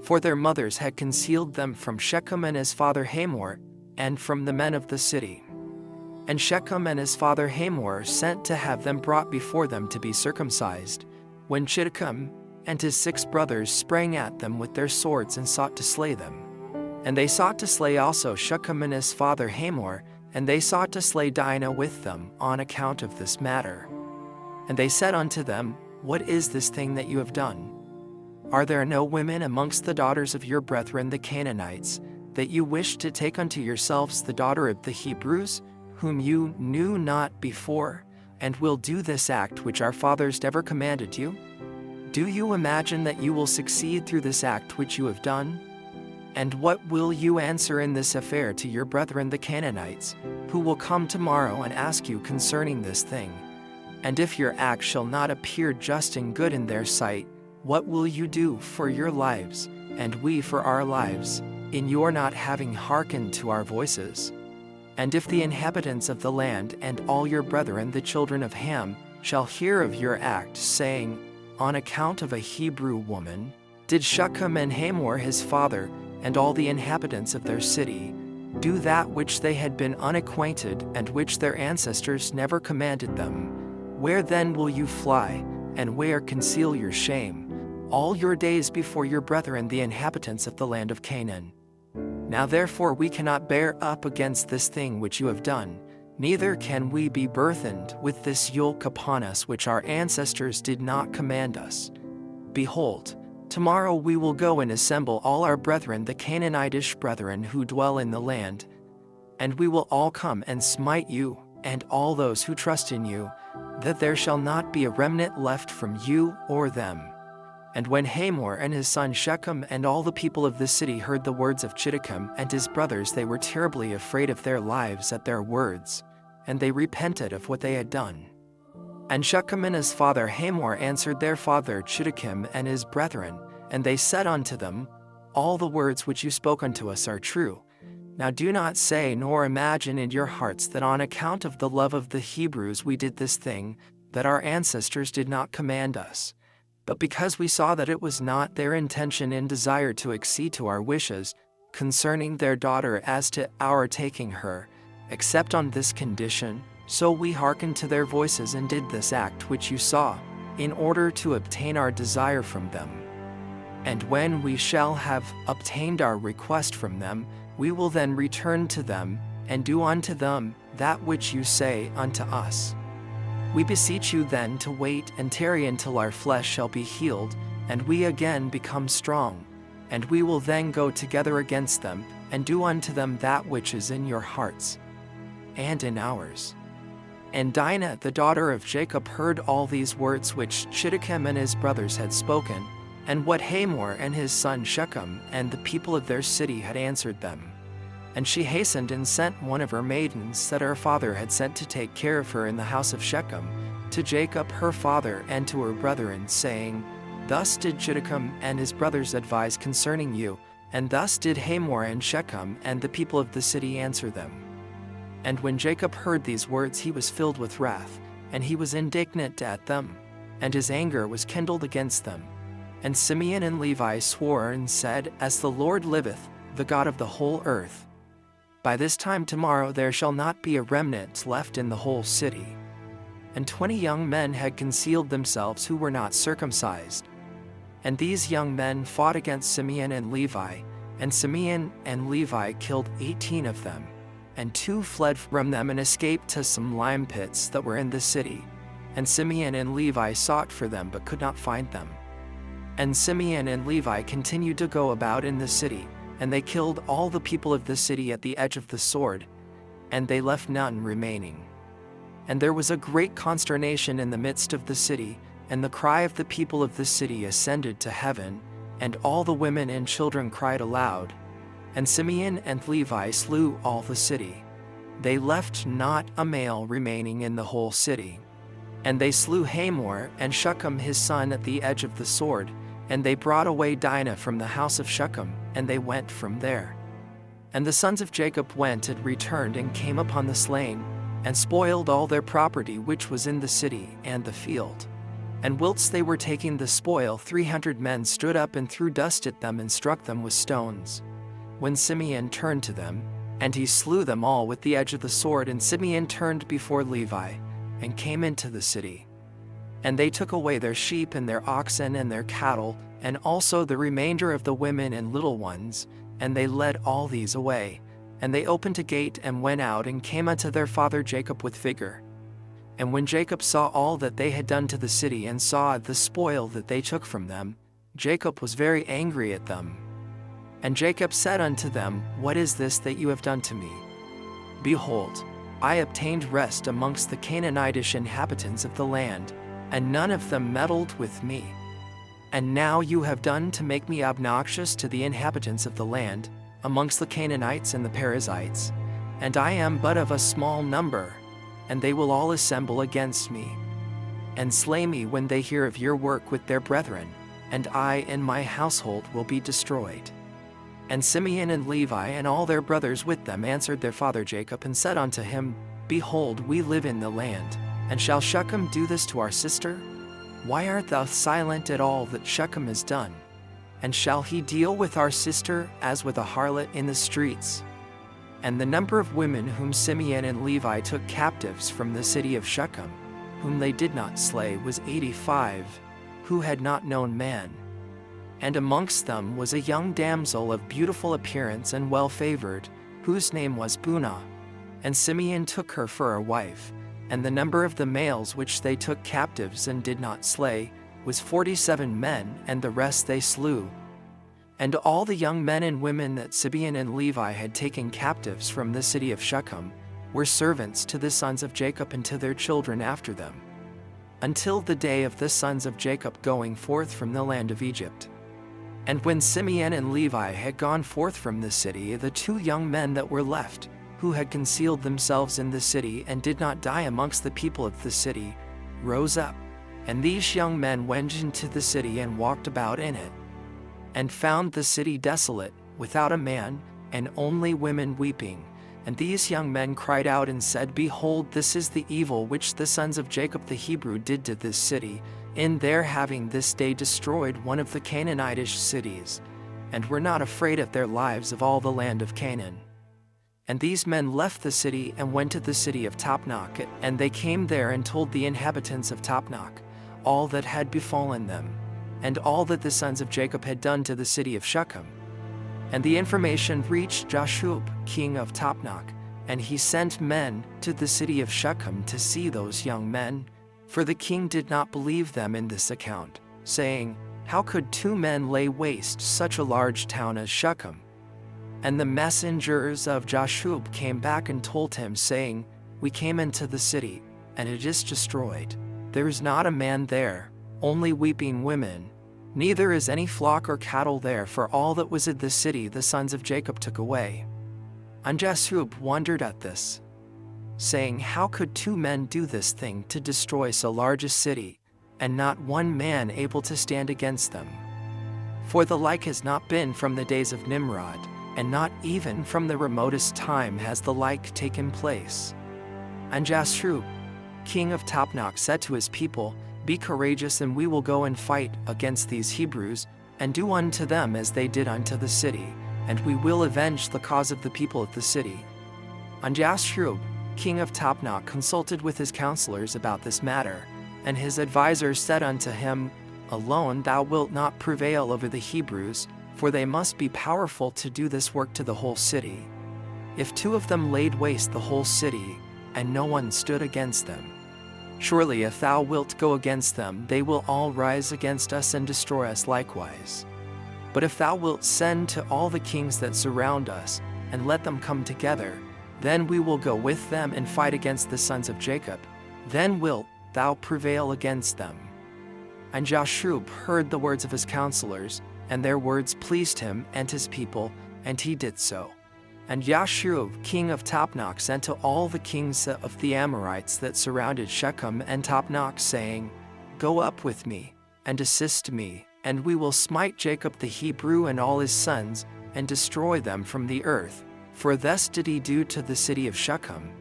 for their mothers had concealed them from Shechem and his father Hamor, and from the men of the city. And Shechem and his father Hamor sent to have them brought before them to be circumcised, when Shittim and his 6 brothers sprang at them with their swords and sought to slay them. And they sought to slay also Shechem and his father Hamor, and they sought to slay Dinah with them on account of this matter. And they said unto them, What is this thing that you have done? Are there no women amongst the daughters of your brethren the Canaanites, that you wish to take unto yourselves the daughter of the Hebrews, whom you knew not before, and will do this act which our fathers never commanded you? Do you imagine that you will succeed through this act which you have done? And what will you answer in this affair to your brethren the Canaanites, who will come tomorrow and ask you concerning this thing? And if your act shall not appear just and good in their sight, what will you do for your lives, and we for our lives, in your not having hearkened to our voices? And if the inhabitants of the land and all your brethren the children of Ham shall hear of your act, saying, On account of a Hebrew woman, did Shechem and Hamor his father, and all the inhabitants of their city, do that which they had been unacquainted and which their ancestors never commanded them, where then will you fly, and where conceal your shame, all your days before your brethren the inhabitants of the land of Canaan? Now therefore we cannot bear up against this thing which you have done, neither can we be burthened with this yoke upon us which our ancestors did not command us. Behold, tomorrow we will go and assemble all our brethren the Canaanitish brethren who dwell in the land, and we will all come and smite you, and all those who trust in you, that there shall not be a remnant left from you or them. And when Hamor and his son Shechem and all the people of the city heard the words of Shittim and his brothers, they were terribly afraid of their lives at their words, and they repented of what they had done. And Shechem and his father Hamor answered their father Shittim and his brethren, and they said unto them, All the words which you spoke unto us are true. Now do not say nor imagine in your hearts that on account of the love of the Hebrews we did this thing, that our ancestors did not command us. But because we saw that it was not their intention and desire to accede to our wishes concerning their daughter as to our taking her, except on this condition, so we hearkened to their voices and did this act which you saw, in order to obtain our desire from them. And when we shall have obtained our request from them, we will then return to them, and do unto them that which you say unto us. We beseech you then to wait and tarry until our flesh shall be healed, and we again become strong, and we will then go together against them, and do unto them that which is in your hearts, and in ours. And Dinah the daughter of Jacob heard all these words which Shittim and his brothers had spoken, and what Hamor and his son Shechem and the people of their city had answered them. And she hastened and sent one of her maidens that her father had sent to take care of her in the house of Shechem, to Jacob her father and to her brethren, saying, Thus did Shittim and his brothers advise concerning you, and thus did Hamor and Shechem and the people of the city answer them. And when Jacob heard these words, he was filled with wrath, and he was indignant at them, and his anger was kindled against them. And Simeon and Levi swore and said, As the Lord liveth, the God of the whole earth, by this time tomorrow there shall not be a remnant left in the whole city. And 20 young men had concealed themselves who were not circumcised. And these young men fought against Simeon and Levi, and Simeon and Levi killed 18 of them, and 2 fled from them and escaped to some lime pits that were in the city. And Simeon and Levi sought for them but could not find them. And Simeon and Levi continued to go about in the city, and they killed all the people of the city at the edge of the sword, and they left none remaining. And there was a great consternation in the midst of the city, and the cry of the people of the city ascended to heaven, and all the women and children cried aloud. And Simeon and Levi slew all the city. They left not a male remaining in the whole city. And they slew Hamor and Shechem his son at the edge of the sword, and they brought away Dinah from the house of Shechem, and they went from there. And the sons of Jacob went and returned and came upon the slain, and spoiled all their property which was in the city and the field. And whilst they were taking the spoil, 300 men stood up and threw dust at them and struck them with stones. When Simeon turned to them, and he slew them all with the edge of the sword, and Simeon turned before Levi, and came into the city. And they took away their sheep and their oxen and their cattle, and also the remainder of the women and little ones, and they led all these away. And they opened a gate and went out and came unto their father Jacob with vigor. And when Jacob saw all that they had done to the city and saw the spoil that they took from them, Jacob was very angry at them. And Jacob said unto them, What is this that you have done to me? Behold, I obtained rest amongst the Canaanitish inhabitants of the land, and none of them meddled with me. And now you have done to make me obnoxious to the inhabitants of the land, amongst the Canaanites and the Perizzites, and I am but of a small number, and they will all assemble against me, and slay me when they hear of your work with their brethren, and I and my household will be destroyed. And Simeon and Levi and all their brothers with them answered their father Jacob and said unto him, Behold, we live in the land, and shall Shechem do this to our sister? Why art thou silent at all that Shechem has done? And shall he deal with our sister as with a harlot in the streets? And the number of women whom Simeon and Levi took captives from the city of Shechem, whom they did not slay, was 85, who had not known man. And amongst them was a young damsel of beautiful appearance and well-favored, whose name was Bunah. And Simeon took her for a wife, and the number of the males which they took captives and did not slay was 47 men, and the rest they slew. And all the young men and women that Simeon and Levi had taken captives from the city of Shechem were servants to the sons of Jacob and to their children after them, until the day of the sons of Jacob going forth from the land of Egypt. And when Simeon and Levi had gone forth from the city, the 2 young men that were left, who had concealed themselves in the city and did not die amongst the people of the city, rose up. And these young men went into the city and walked about in it, and found the city desolate, without a man, and only women weeping. And these young men cried out and said, Behold, this is the evil which the sons of Jacob the Hebrew did to this city, in their having this day destroyed one of the Canaanitish cities, and were not afraid of their lives of all the land of Canaan. And these men left the city and went to the city of Tapnach, and they came there and told the inhabitants of Tapnach all that had befallen them, and all that the sons of Jacob had done to the city of Shechem. And the information reached Jashub, king of Tapnach, and he sent men to the city of Shechem to see those young men, for the king did not believe them in this account, saying, "How could 2 men lay waste such a large town as Shechem?" And the messengers of Jashub came back and told him, saying, "We came into the city, and it is destroyed. There is not a man there, only weeping women. Neither is any flock or cattle there, for all that was in the city the sons of Jacob took away." And Jashub wondered at this, saying, "How could 2 men do this thing to destroy so large a city, and not one man able to stand against them? For the like has not been from the days of Nimrod, and not even from the remotest time has the like taken place." And Jashub, king of Tapnach, said to his people, "Be courageous, and we will go and fight against these Hebrews, and do unto them as they did unto the city, and we will avenge the cause of the people of the city." And Jashub, king of Tapnach, consulted with his counselors about this matter, and his advisers said unto him, "Alone thou wilt not prevail over the Hebrews, for they must be powerful to do this work to the whole city. If 2 of them laid waste the whole city, and no one stood against them, surely if thou wilt go against them, they will all rise against us and destroy us likewise. But if thou wilt send to all the kings that surround us, and let them come together, then we will go with them and fight against the sons of Jacob. Then wilt thou prevail against them." And Jashub heard the words of his counselors, and their words pleased him and his people, and he did so. And Jashub, king of Tapnach, sent to all the kings of the Amorites that surrounded Shechem and Tapnach, saying, "Go up with me, and assist me, and we will smite Jacob the Hebrew and all his sons, and destroy them from the earth. For thus did he do to the city of Shechem,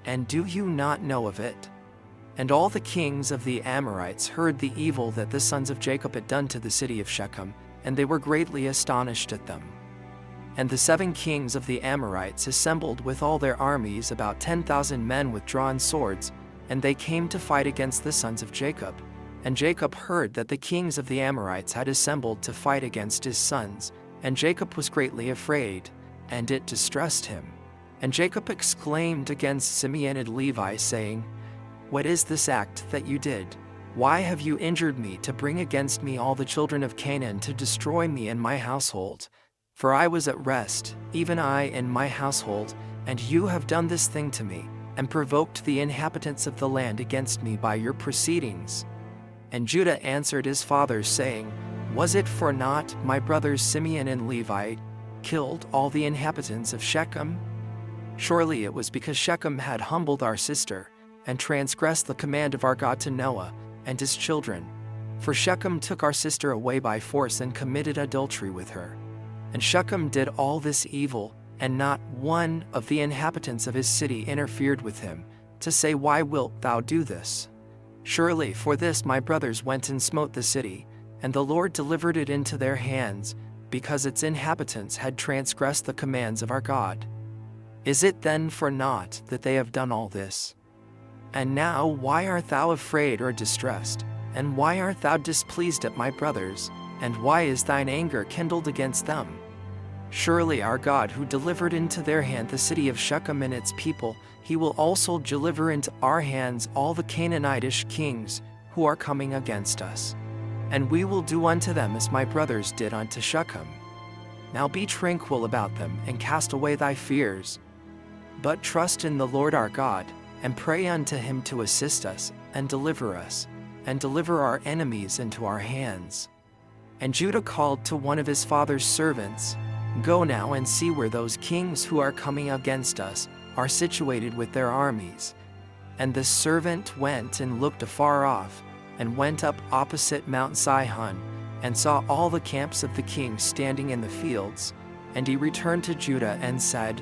and do you not know of it?" And all the kings of the Amorites heard the evil that the sons of Jacob had done to the city of Shechem, and they were greatly astonished at them. And the 7 kings of the Amorites assembled with all their armies, about 10,000 men with drawn swords, and they came to fight against the sons of Jacob. And Jacob heard that the kings of the Amorites had assembled to fight against his sons, and Jacob was greatly afraid, and it distressed him. And Jacob exclaimed against Simeon and Levi, saying, "What is this act that you did? Why have you injured me to bring against me all the children of Canaan to destroy me and my household? For I was at rest, even I and my household, and you have done this thing to me, and provoked the inhabitants of the land against me by your proceedings." And Judah answered his father, saying, "Was it for naught my brothers Simeon and Levi killed all the inhabitants of Shechem? Surely it was because Shechem had humbled our sister, and transgressed the command of our God to Noah and his children. For Shechem took our sister away by force and committed adultery with her. And Shechem did all this evil, and not one of the inhabitants of his city interfered with him, to say, 'Why wilt thou do this?' Surely for this my brothers went and smote the city, and the Lord delivered it into their hands, because its inhabitants had transgressed the commands of our God. Is it then for naught that they have done all this? And now why art thou afraid or distressed? And why art thou displeased at my brothers? And why is thine anger kindled against them? Surely our God, who delivered into their hand the city of Shechem and its people, he will also deliver into our hands all the Canaanitish kings who are coming against us. And we will do unto them as my brothers did unto Shechem. Now be tranquil about them, and cast away thy fears. But trust in the Lord our God, and pray unto him to assist us, and deliver our enemies into our hands." And Judah called to one of his father's servants, "Go now and see where those kings who are coming against us are situated with their armies." And the servant went and looked afar off, and went up opposite Mount Sihon, and saw all the camps of the kings standing in the fields. And he returned to Judah and said,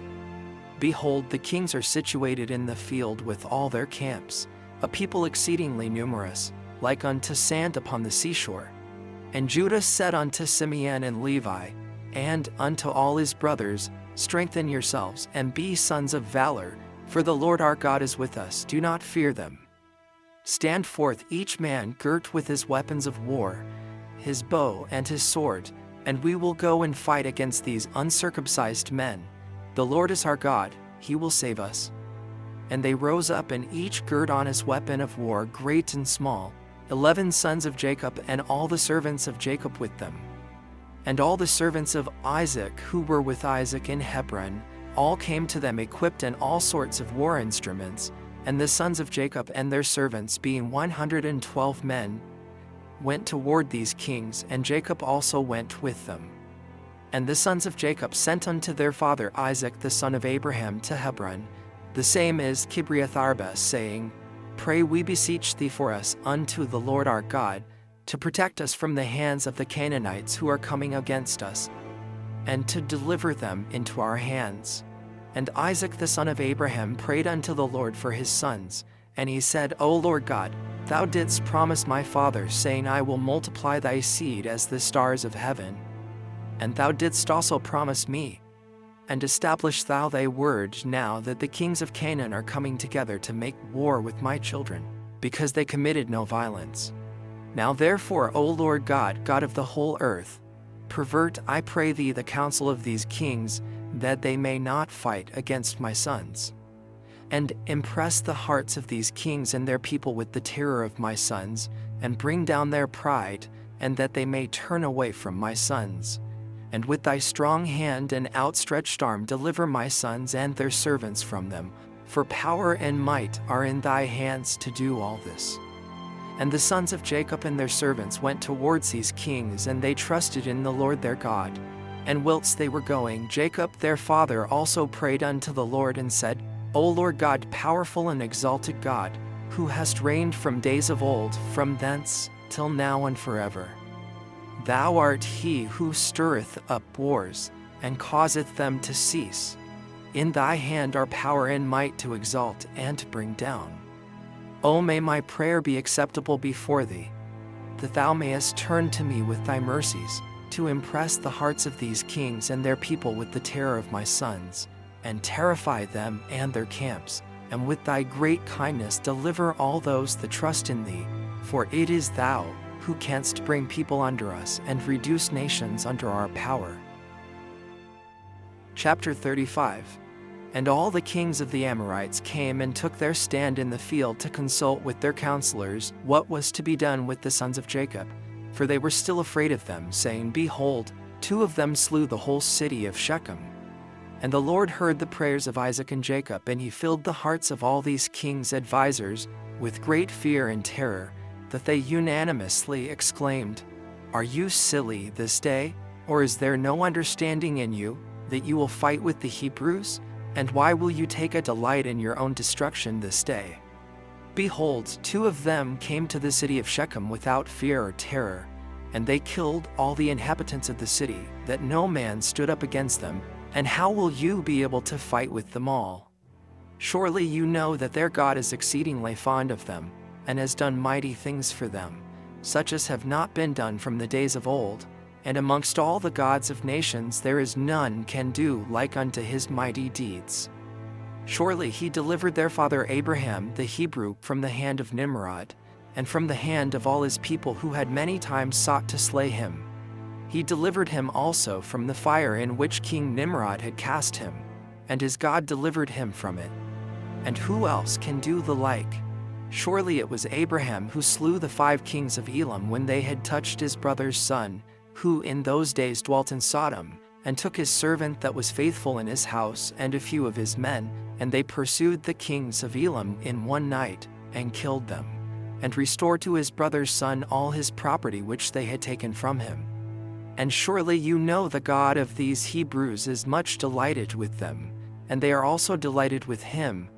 "Behold, the kings are situated in the field with all their camps, a people exceedingly numerous. like unto sand upon the seashore. And Judah said unto Simeon and Levi, and unto all his brothers, Strengthen yourselves, and be sons of valor, for the Lord our God is with us, do not fear them. Stand forth each man girt with his weapons of war, his bow and his sword, and we will go and fight against these uncircumcised men. The Lord is our God, he will save us. And they rose up and each girt on his weapon of war, great and small, 11 sons of Jacob and all the servants of Jacob with them. And all the servants of Isaac who were with Isaac in Hebron, all came to them equipped in all sorts of war instruments, and the sons of Jacob and their servants, being 112 men, went toward these kings, and Jacob also went with them. And the sons of Jacob sent unto their father Isaac the son of Abraham to Hebron, the same is Kibreath-arba, saying, Pray we beseech thee for us unto the Lord our God, to protect us from the hands of the Canaanites who are coming against us, and to deliver them into our hands. And Isaac the son of Abraham prayed unto the Lord for his sons, and he said, O Lord God, thou didst promise my father, saying, I will multiply thy seed as the stars of heaven. And thou didst also promise me, and establish thou thy word now that the kings of Canaan are coming together to make war with my children, because they committed no violence. Now therefore, O Lord God, God of the whole earth, pervert, I pray thee, the counsel of these kings, that they may not fight against my sons. And impress the hearts of these kings and their people with the terror of my sons, and bring down their pride, and that they may turn away from my sons. And with thy strong hand and outstretched arm deliver my sons and their servants from them, for power and might are in thy hands to do all this. And the sons of Jacob and their servants went towards these kings, and they trusted in the Lord their God. And whilst they were going, Jacob their father also prayed unto the Lord and said, O Lord God, powerful and exalted God, who hast reigned from days of old, from thence till now and forever. Thou art he who stirreth up wars, and causeth them to cease. In thy hand are power and might to exalt and to bring down. O may my prayer be acceptable before thee, that thou mayest turn to me with thy mercies, to impress the hearts of these kings and their people with the terror of my sons, and terrify them and their camps, and with thy great kindness deliver all those that trust in thee, for it is thou who canst bring people under us and reduce nations under our power. Chapter 35. And all the kings of the Amorites came and took their stand in the field to consult with their counselors what was to be done with the sons of Jacob, for they were still afraid of them, saying, Behold, 2 of them slew the whole city of Shechem. And the Lord heard the prayers of Isaac and Jacob, and he filled the hearts of all these kings' advisers with great fear and terror, that they unanimously exclaimed, Are you silly this day, or is there no understanding in you, that you will fight with the Hebrews? And why will you take a delight in your own destruction this day? Behold, 2 of them came to the city of Shechem without fear or terror, and they killed all the inhabitants of the city, that no man stood up against them. And how will you be able to fight with them all? Surely you know that their God is exceedingly fond of them, and has done mighty things for them, such as have not been done from the days of old. And amongst all the gods of nations there is none can do like unto his mighty deeds. Surely he delivered their father Abraham the Hebrew from the hand of Nimrod, and from the hand of all his people who had many times sought to slay him. He delivered him also from the fire in which King Nimrod had cast him, and his God delivered him from it. And who else can do the like? Surely it was Abraham who slew the 5 kings of Elam when they had touched his brother's son, who in those days dwelt in Sodom, and took his servant that was faithful in his house and a few of his men, and they pursued the kings of Elam in one night, and killed them, and restored to his brother's son all his property which they had taken from him. And surely you know the God of these Hebrews is much delighted with them, and they are also delighted with him,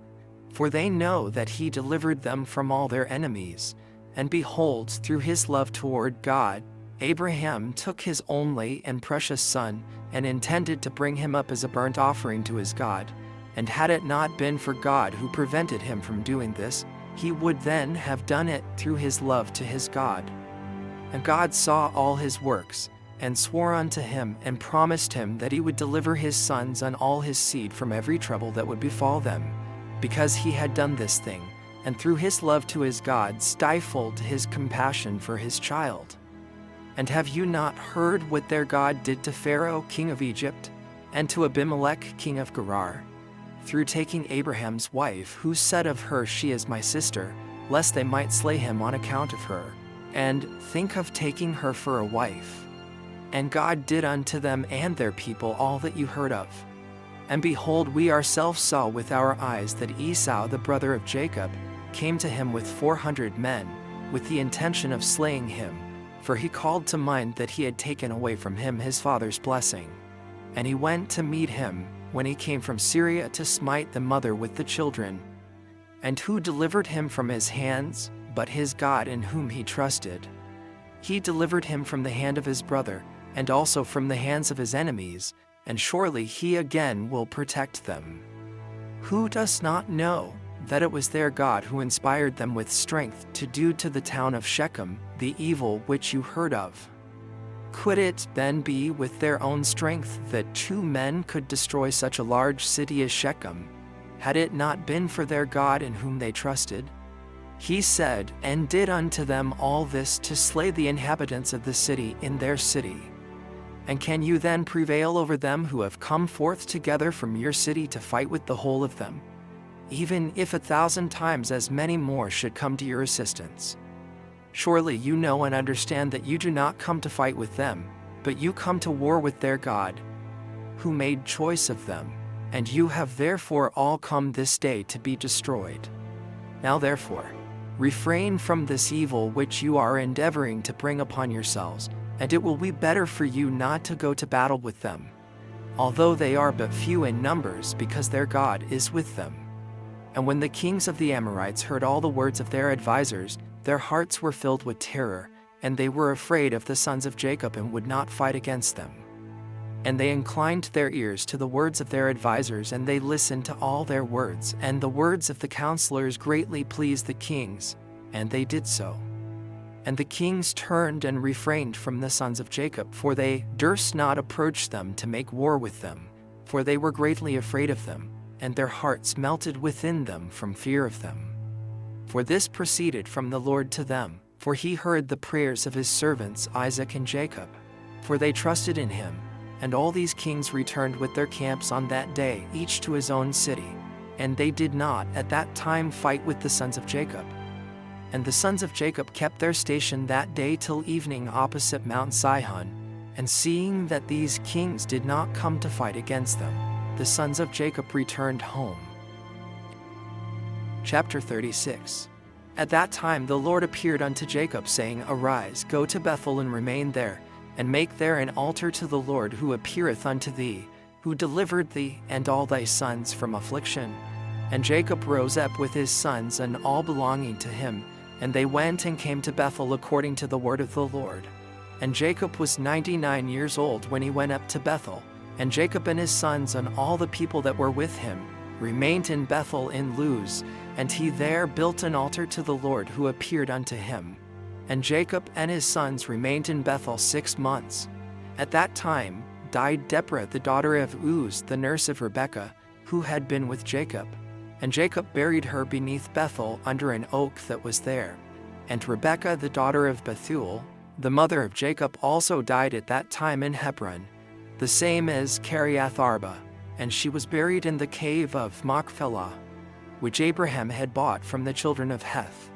for they know that he delivered them from all their enemies. And behold, through his love toward God, Abraham took his only and precious son, and intended to bring him up as a burnt offering to his God. And had it not been for God who prevented him from doing this, he would then have done it through his love to his God. And God saw all his works, and swore unto him, and promised him that he would deliver his sons and all his seed from every trouble that would befall them, because he had done this thing, and through his love to his God stifled his compassion for his child. And have you not heard what their God did to Pharaoh king of Egypt, and to Abimelech king of Gerar, through taking Abraham's wife, who said of her, She is my sister, lest they might slay him on account of her, and think of taking her for a wife? And God did unto them and their people all that you heard of. And behold, we ourselves saw with our eyes that Esau the brother of Jacob came to him with 400 men, with the intention of slaying him, for he called to mind that he had taken away from him his father's blessing. And he went to meet him, when he came from Syria, to smite the mother with the children. And who delivered him from his hands, but his God in whom he trusted? He delivered him from the hand of his brother, and also from the hands of his enemies, and surely he again will protect them. Who does not know that it was their God who inspired them with strength to do to the town of Shechem the evil which you heard of? Could it then be with their own strength that 2 men could destroy such a large city as Shechem, had it not been for their God in whom they trusted? He said and did unto them all this to slay the inhabitants of the city in their city. And can you then prevail over them who have come forth together from your city to fight with the whole of them, even if 1,000 times as many more should come to your assistance? Surely you know and understand that you do not come to fight with them, but you come to war with their God, who made choice of them, and you have therefore all come this day to be destroyed. Now therefore, refrain from this evil which you are endeavoring to bring upon yourselves, and it will be better for you not to go to battle with them, although they are but few in numbers, because their God is with them. And when the kings of the Amorites heard all the words of their advisers, their hearts were filled with terror, and they were afraid of the sons of Jacob and would not fight against them. And they inclined their ears to the words of their advisers, and they listened to all their words, and the words of the counselors greatly pleased the kings, and they did so. And the kings turned and refrained from the sons of Jacob, for they durst not approach them to make war with them, for they were greatly afraid of them, and their hearts melted within them from fear of them. For this proceeded from the Lord to them, for he heard the prayers of his servants Isaac and Jacob, for they trusted in him. And all these kings returned with their camps on that day, each to his own city, and they did not at that time fight with the sons of Jacob. And the sons of Jacob kept their station that day till evening opposite Mount Sihon, and seeing that these kings did not come to fight against them, the sons of Jacob returned home. Chapter 36. At that time the Lord appeared unto Jacob, saying, Arise, go to Bethel and remain there, and make there an altar to the Lord who appeareth unto thee, who delivered thee and all thy sons from affliction. And Jacob rose up with his sons and all belonging to him, and they went and came to Bethel according to the word of the Lord. And Jacob was 99 years old when he went up to Bethel, and Jacob and his sons and all the people that were with him remained in Bethel in Luz, and he there built an altar to the Lord who appeared unto him. And Jacob and his sons remained in Bethel 6 months. At that time died Deborah the daughter of Uz, the nurse of Rebekah, who had been with Jacob. And Jacob buried her beneath Bethel under an oak that was there. And Rebekah the daughter of Bethuel, the mother of Jacob, also died at that time in Hebron, the same as Kiriath Arba, and she was buried in the cave of Machpelah, which Abraham had bought from the children of Heth.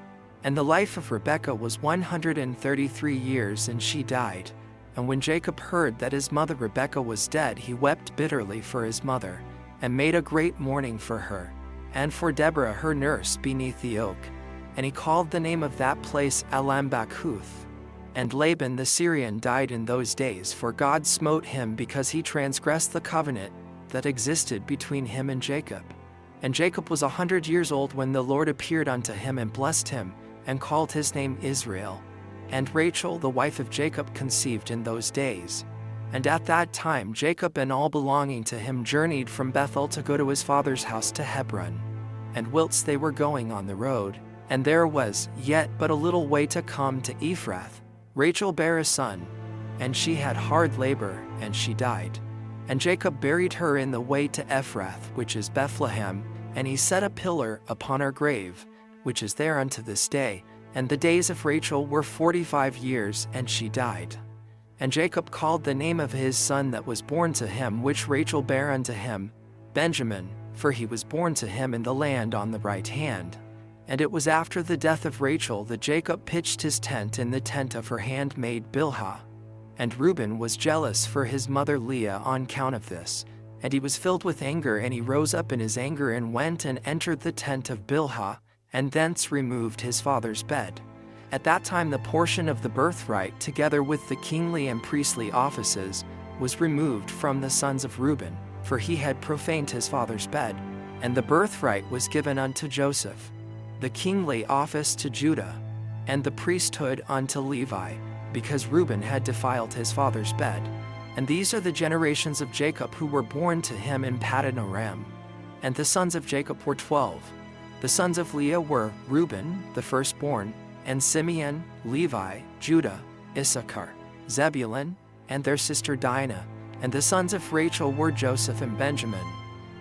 And the life of Rebekah was 133 years, and she died. And when Jacob heard that his mother Rebekah was dead, he wept bitterly for his mother, and made a great mourning for her, and for Deborah her nurse beneath the oak. And he called the name of that place Alambachuth. And Laban the Syrian died in those days, for God smote him because he transgressed the covenant that existed between him and Jacob. And Jacob was 100 years old when the Lord appeared unto him and blessed him, and called his name Israel. And Rachel the wife of Jacob conceived in those days. And at that time Jacob and all belonging to him journeyed from Bethel to go to his father's house to Hebron. And whilst they were going on the road, And there was yet but a little way to come to Ephrath. Rachel bare a son, and she had hard labor, and she died. And Jacob buried her in the way to Ephrath, which is Bethlehem, and he set a pillar upon her grave, which is there unto this day. And the days of Rachel were 45 years, and she died. And Jacob called the name of his son that was born to him, which Rachel bare unto him, Benjamin, for he was born to him in the land on the right hand. And it was after the death of Rachel that Jacob pitched his tent in the tent of her handmaid Bilhah. And Reuben was jealous for his mother Leah on account of this, and he was filled with anger, and he rose up in his anger and went and entered the tent of Bilhah, and thence removed his father's bed. At that time the portion of the birthright, together with the kingly and priestly offices, was removed from the sons of Reuben, for he had profaned his father's bed, and the birthright was given unto Joseph, the kingly office to Judah, and the priesthood unto Levi, because Reuben had defiled his father's bed. And these are the generations of Jacob who were born to him in Paddan Aram. And the sons of Jacob were 12. The sons of Leah were Reuben, the firstborn, and Simeon, Levi, Judah, Issachar, Zebulun, and their sister Dinah. And the sons of Rachel were Joseph and Benjamin.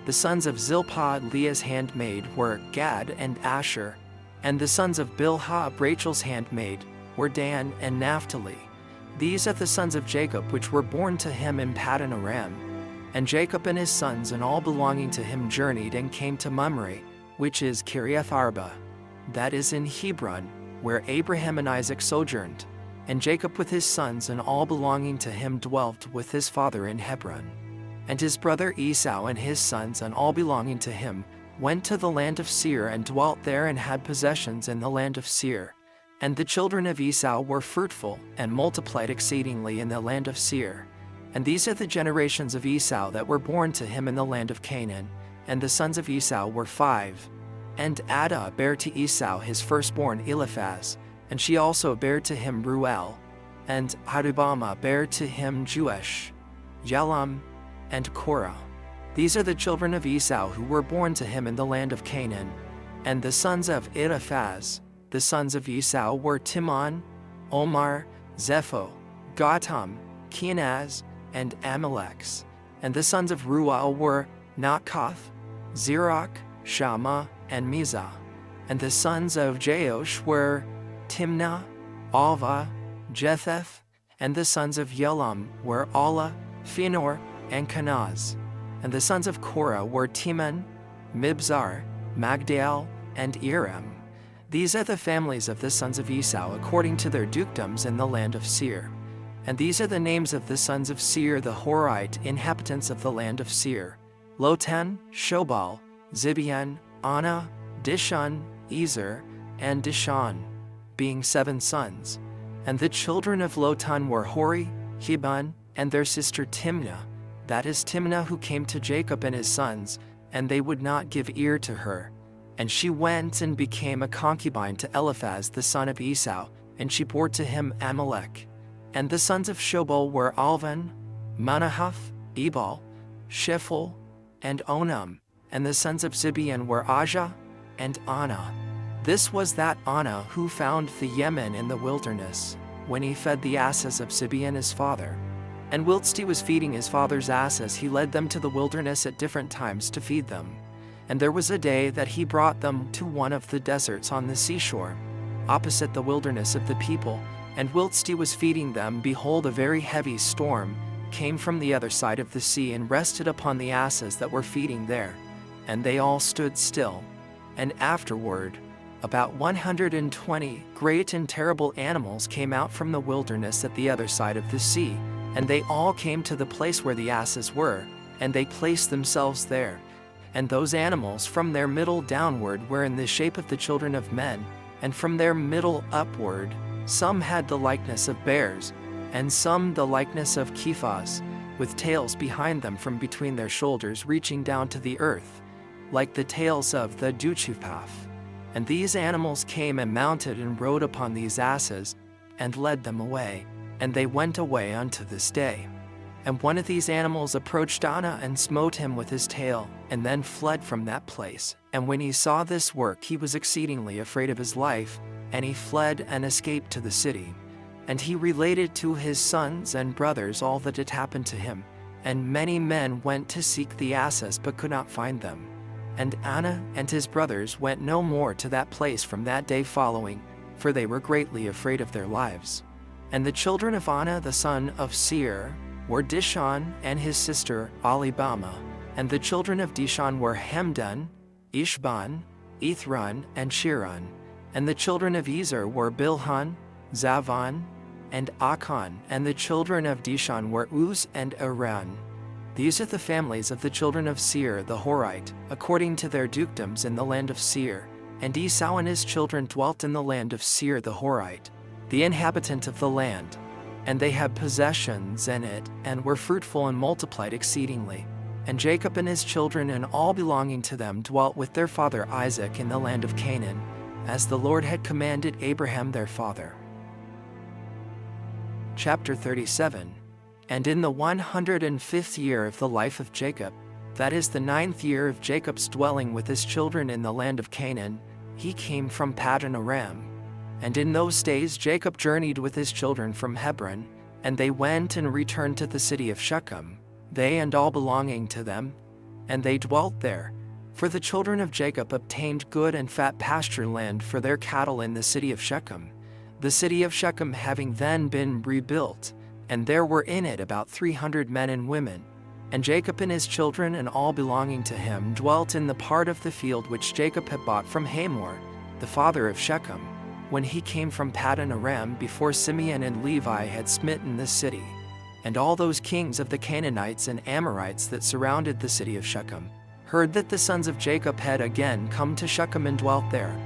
The sons of Zilpah, Leah's handmaid, were Gad and Asher. And the sons of Bilhah, Rachel's handmaid, were Dan and Naphtali. These are the sons of Jacob which were born to him in Paddan Aram. And Jacob and his sons and all belonging to him journeyed and came to Mamre, which is Kiriath Arba, that is in Hebron, where Abraham and Isaac sojourned. And Jacob with his sons and all belonging to him dwelt with his father in Hebron. And his brother Esau and his sons and all belonging to him went to the land of Seir and dwelt there and had possessions in the land of Seir. And the children of Esau were fruitful and multiplied exceedingly in the land of Seir. And these are the generations of Esau that were born to him in the land of Canaan. And the sons of Esau were 5. And Adah bare to Esau his firstborn Eliphaz, and she also bare to him Ruel. And Hadubama bare to him Juesh, Jalam, and Korah. These are the children of Esau who were born to him in the land of Canaan. And the sons of Eliphaz, the sons of Esau were Timon, Omar, Zepho, Gatam, Kenaz, and Amalex. And the sons of Ruel were Nakath, Zerach, Shammah, and Mizah. And the sons of Jaosh were Timnah, Alva, Jetheth. And the sons of Yelam were Allah, Phinor, and Kenaz. And the sons of Korah were Teman, Mibzar, Magdiel, and Iram. These are the families of the sons of Esau according to their dukedoms in the land of Seir. And these are the names of the sons of Seir the Horite, inhabitants of the land of Seir: Lotan, Shobal, Zibeon, Anna, Dishon, Ezer, and Dishon, being 7 sons. And the children of Lotan were Hori, Hebon, and their sister Timnah, that is Timnah who came to Jacob and his sons, and they would not give ear to her. And she went and became a concubine to Eliphaz the son of Esau, and she bore to him Amalek. And the sons of Shobal were Alvan, Manahath, Ebal, Shephel, and Onam. And the sons of Zibeon were Ajah and Anna. This was that Anna who found the Yemen in the wilderness, when he fed the asses of Zibeon his father. And whilst he was feeding his father's asses, he led them to the wilderness at different times to feed them. And there was a day that he brought them to one of the deserts on the seashore, opposite the wilderness of the people. And whilst he was feeding them, behold, a very heavy storm came from the other side of the sea and rested upon the asses that were feeding there. And they all stood still. And afterward, about 120 great and terrible animals came out from the wilderness at the other side of the sea. And they all came to the place where the asses were, and they placed themselves there. And those animals from their middle downward were in the shape of the children of men, and from their middle upward, some had the likeness of bears, and some the likeness of kephas, with tails behind them from between their shoulders reaching down to the earth, like the tails of the duchupaf. And these animals came and mounted and rode upon these asses, and led them away, and they went away unto this day. And one of these animals approached Anna and smote him with his tail, and then fled from that place. And when he saw this work, he was exceedingly afraid of his life, and he fled and escaped to the city. And he related to his sons and brothers all that had happened to him. And many men went to seek the asses but could not find them. And Anna and his brothers went no more to that place from that day following, for they were greatly afraid of their lives. And the children of Anna the son of Seir were Dishon and his sister Ahlibama. And the children of Dishon were Hemdan, Ishban, Ithran, and Shiran. And the children of Ezer were Bilhan, Zavan, and Achan. And the children of Dishon were Uz and Aran. These are the families of the children of Seir the Horite, according to their dukedoms in the land of Seir. And Esau and his children dwelt in the land of Seir the Horite, the inhabitant of the land. And they had possessions in it, and were fruitful and multiplied exceedingly. And Jacob and his children and all belonging to them dwelt with their father Isaac in the land of Canaan, as the Lord had commanded Abraham their father. Chapter 37. And in the 105th year of the life of Jacob, that is the 9th year of Jacob's dwelling with his children in the land of Canaan, he came from Paddan Aram. And in those days Jacob journeyed with his children from Hebron, and they went and returned to the city of Shechem, they and all belonging to them, and they dwelt there. For the children of Jacob obtained good and fat pasture land for their cattle in the city of Shechem, the city of Shechem having then been rebuilt, and there were in it about 300 men and women. And Jacob and his children and all belonging to him dwelt in the part of the field which Jacob had bought from Hamor, the father of Shechem, when he came from Paddan Aram before Simeon and Levi had smitten the city. And all those kings of the Canaanites and Amorites that surrounded the city of Shechem heard that the sons of Jacob had again come to Shechem and dwelt there.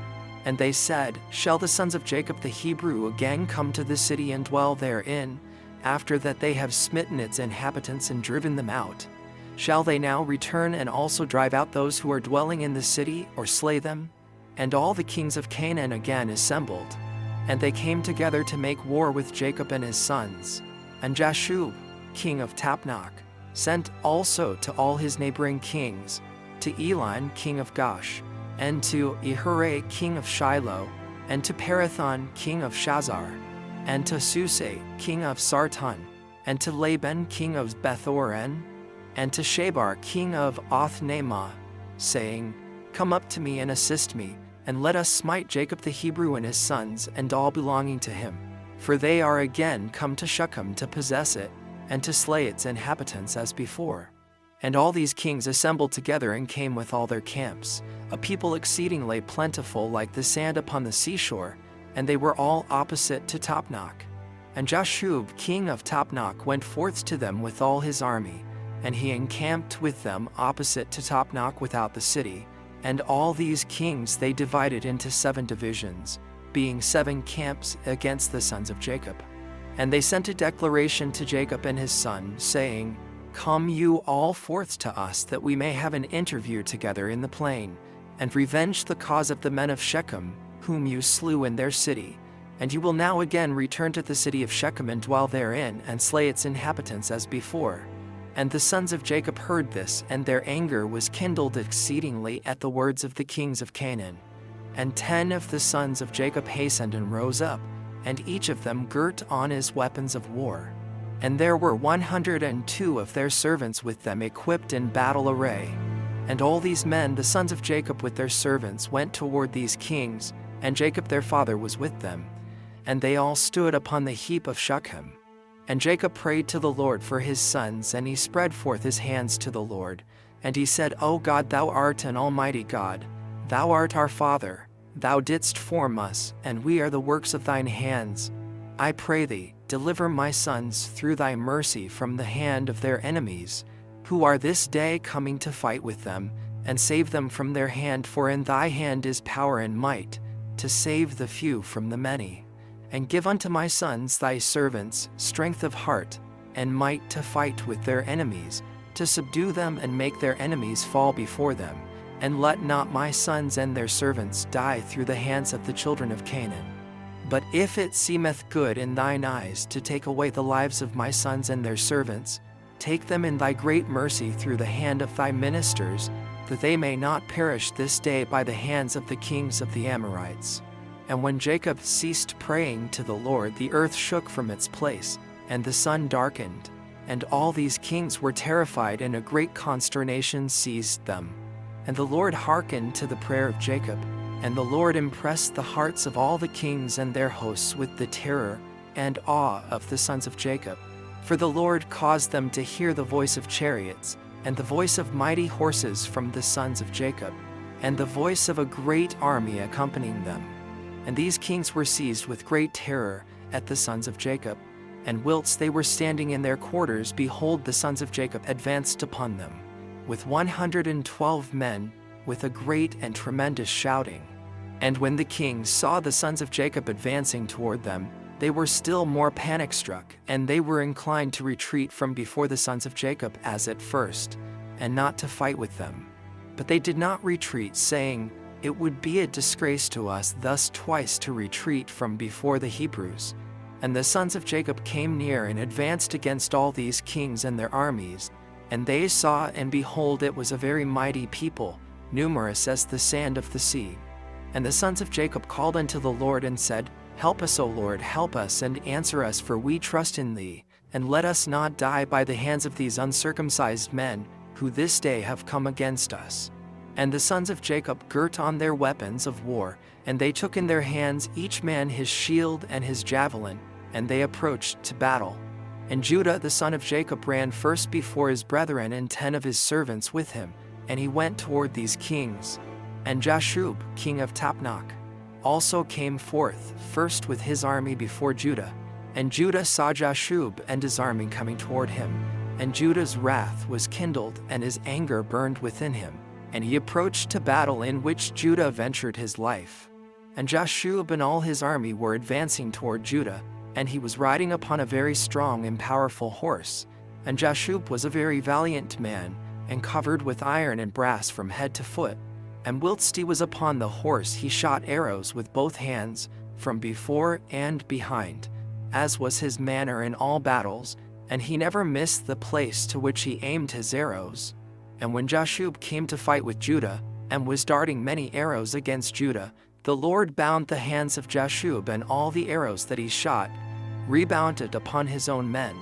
And they said, Shall the sons of Jacob the Hebrew again come to the city and dwell therein, after that they have smitten its inhabitants and driven them out? Shall they now return and also drive out those who are dwelling in the city, or slay them? And all the kings of Canaan again assembled, and they came together to make war with Jacob and his sons. And Jashub, king of Tapnach, sent also to all his neighboring kings, to Elon, king of Gash, and to Ehurei, king of Shiloh, and to Parathon, king of Shazar, and to Susai, king of Sarton, and to Laban, king of Bethoren, and to Shabar, king of Othnamah, saying, Come up to me and assist me, and let us smite Jacob the Hebrew and his sons and all belonging to him. For they are again come to Shechem to possess it, and to slay its inhabitants as before. And all these kings assembled together and came with all their camps, a people exceedingly plentiful like the sand upon the seashore, and they were all opposite to Tapnach. And Jashub, king of Tapnach, went forth to them with all his army, and he encamped with them opposite to Tapnach without the city. And all these kings they divided into 7 divisions, being 7 camps against the sons of Jacob. And they sent a declaration to Jacob and his son, saying, Come you all forth to us, that we may have an interview together in the plain, and revenge the cause of the men of Shechem, whom you slew in their city. And you will now again return to the city of Shechem and dwell therein, and slay its inhabitants as before. And the sons of Jacob heard this, and their anger was kindled exceedingly at the words of the kings of Canaan. And 10 of the sons of Jacob hastened and rose up, and each of them girt on his weapons of war. And there were 102 of their servants with them equipped in battle array. And all these men, the sons of Jacob with their servants, went toward these kings, and Jacob their father was with them. And they all stood upon the heap of Shechem. And Jacob prayed to the Lord for his sons, and he spread forth his hands to the Lord. And he said, O God, thou art an almighty God. Thou art our Father. Thou didst form us, and we are the works of thine hands. I pray thee, deliver my sons through thy mercy from the hand of their enemies, who are this day coming to fight with them, and save them from their hand, for in thy hand is power and might, to save the few from the many. And give unto my sons thy servants strength of heart, and might to fight with their enemies, to subdue them and make their enemies fall before them. And let not my sons and their servants die through the hands of the children of Canaan. But if it seemeth good in thine eyes to take away the lives of my sons and their servants, take them in thy great mercy through the hand of thy ministers, that they may not perish this day by the hands of the kings of the Amorites. And when Jacob ceased praying to the Lord, the earth shook from its place, and the sun darkened, and all these kings were terrified, and a great consternation seized them. And the Lord hearkened to the prayer of Jacob, and the Lord impressed the hearts of all the kings and their hosts with the terror and awe of the sons of Jacob. For the Lord caused them to hear the voice of chariots, and the voice of mighty horses from the sons of Jacob, and the voice of a great army accompanying them. And these kings were seized with great terror at the sons of Jacob. And whilst they were standing in their quarters, behold, the sons of Jacob advanced upon them, with 112 men, with a great and tremendous shouting. And when the kings saw the sons of Jacob advancing toward them, they were still more panic-struck, and they were inclined to retreat from before the sons of Jacob as at first, and not to fight with them. But they did not retreat, saying, "It would be a disgrace to us thus twice to retreat from before the Hebrews." And the sons of Jacob came near and advanced against all these kings and their armies. And they saw, and behold, it was a very mighty people, numerous as the sand of the sea. And the sons of Jacob called unto the Lord and said, "Help us, O Lord, help us, and answer us, for we trust in thee. And let us not die by the hands of these uncircumcised men, who this day have come against us." And the sons of Jacob girt on their weapons of war, and they took in their hands each man his shield and his javelin, and they approached to battle. And Judah the son of Jacob ran first before his brethren, and 10 of his servants with him, and he went toward these kings. And Jashub, king of Tapnach, also came forth first with his army before Judah. And Judah saw Jashub and his army coming toward him, and Judah's wrath was kindled, and his anger burned within him. And he approached to battle, in which Judah ventured his life. And Jashub and all his army were advancing toward Judah, and he was riding upon a very strong and powerful horse. And Jashub was a very valiant man, and covered with iron and brass from head to foot. And whilst he was upon the horse, he shot arrows with both hands, from before and behind, as was his manner in all battles, and he never missed the place to which he aimed his arrows. And when Jashub came to fight with Judah, and was darting many arrows against Judah, the Lord bound the hands of Jashub, and all the arrows that he shot rebounded upon his own men.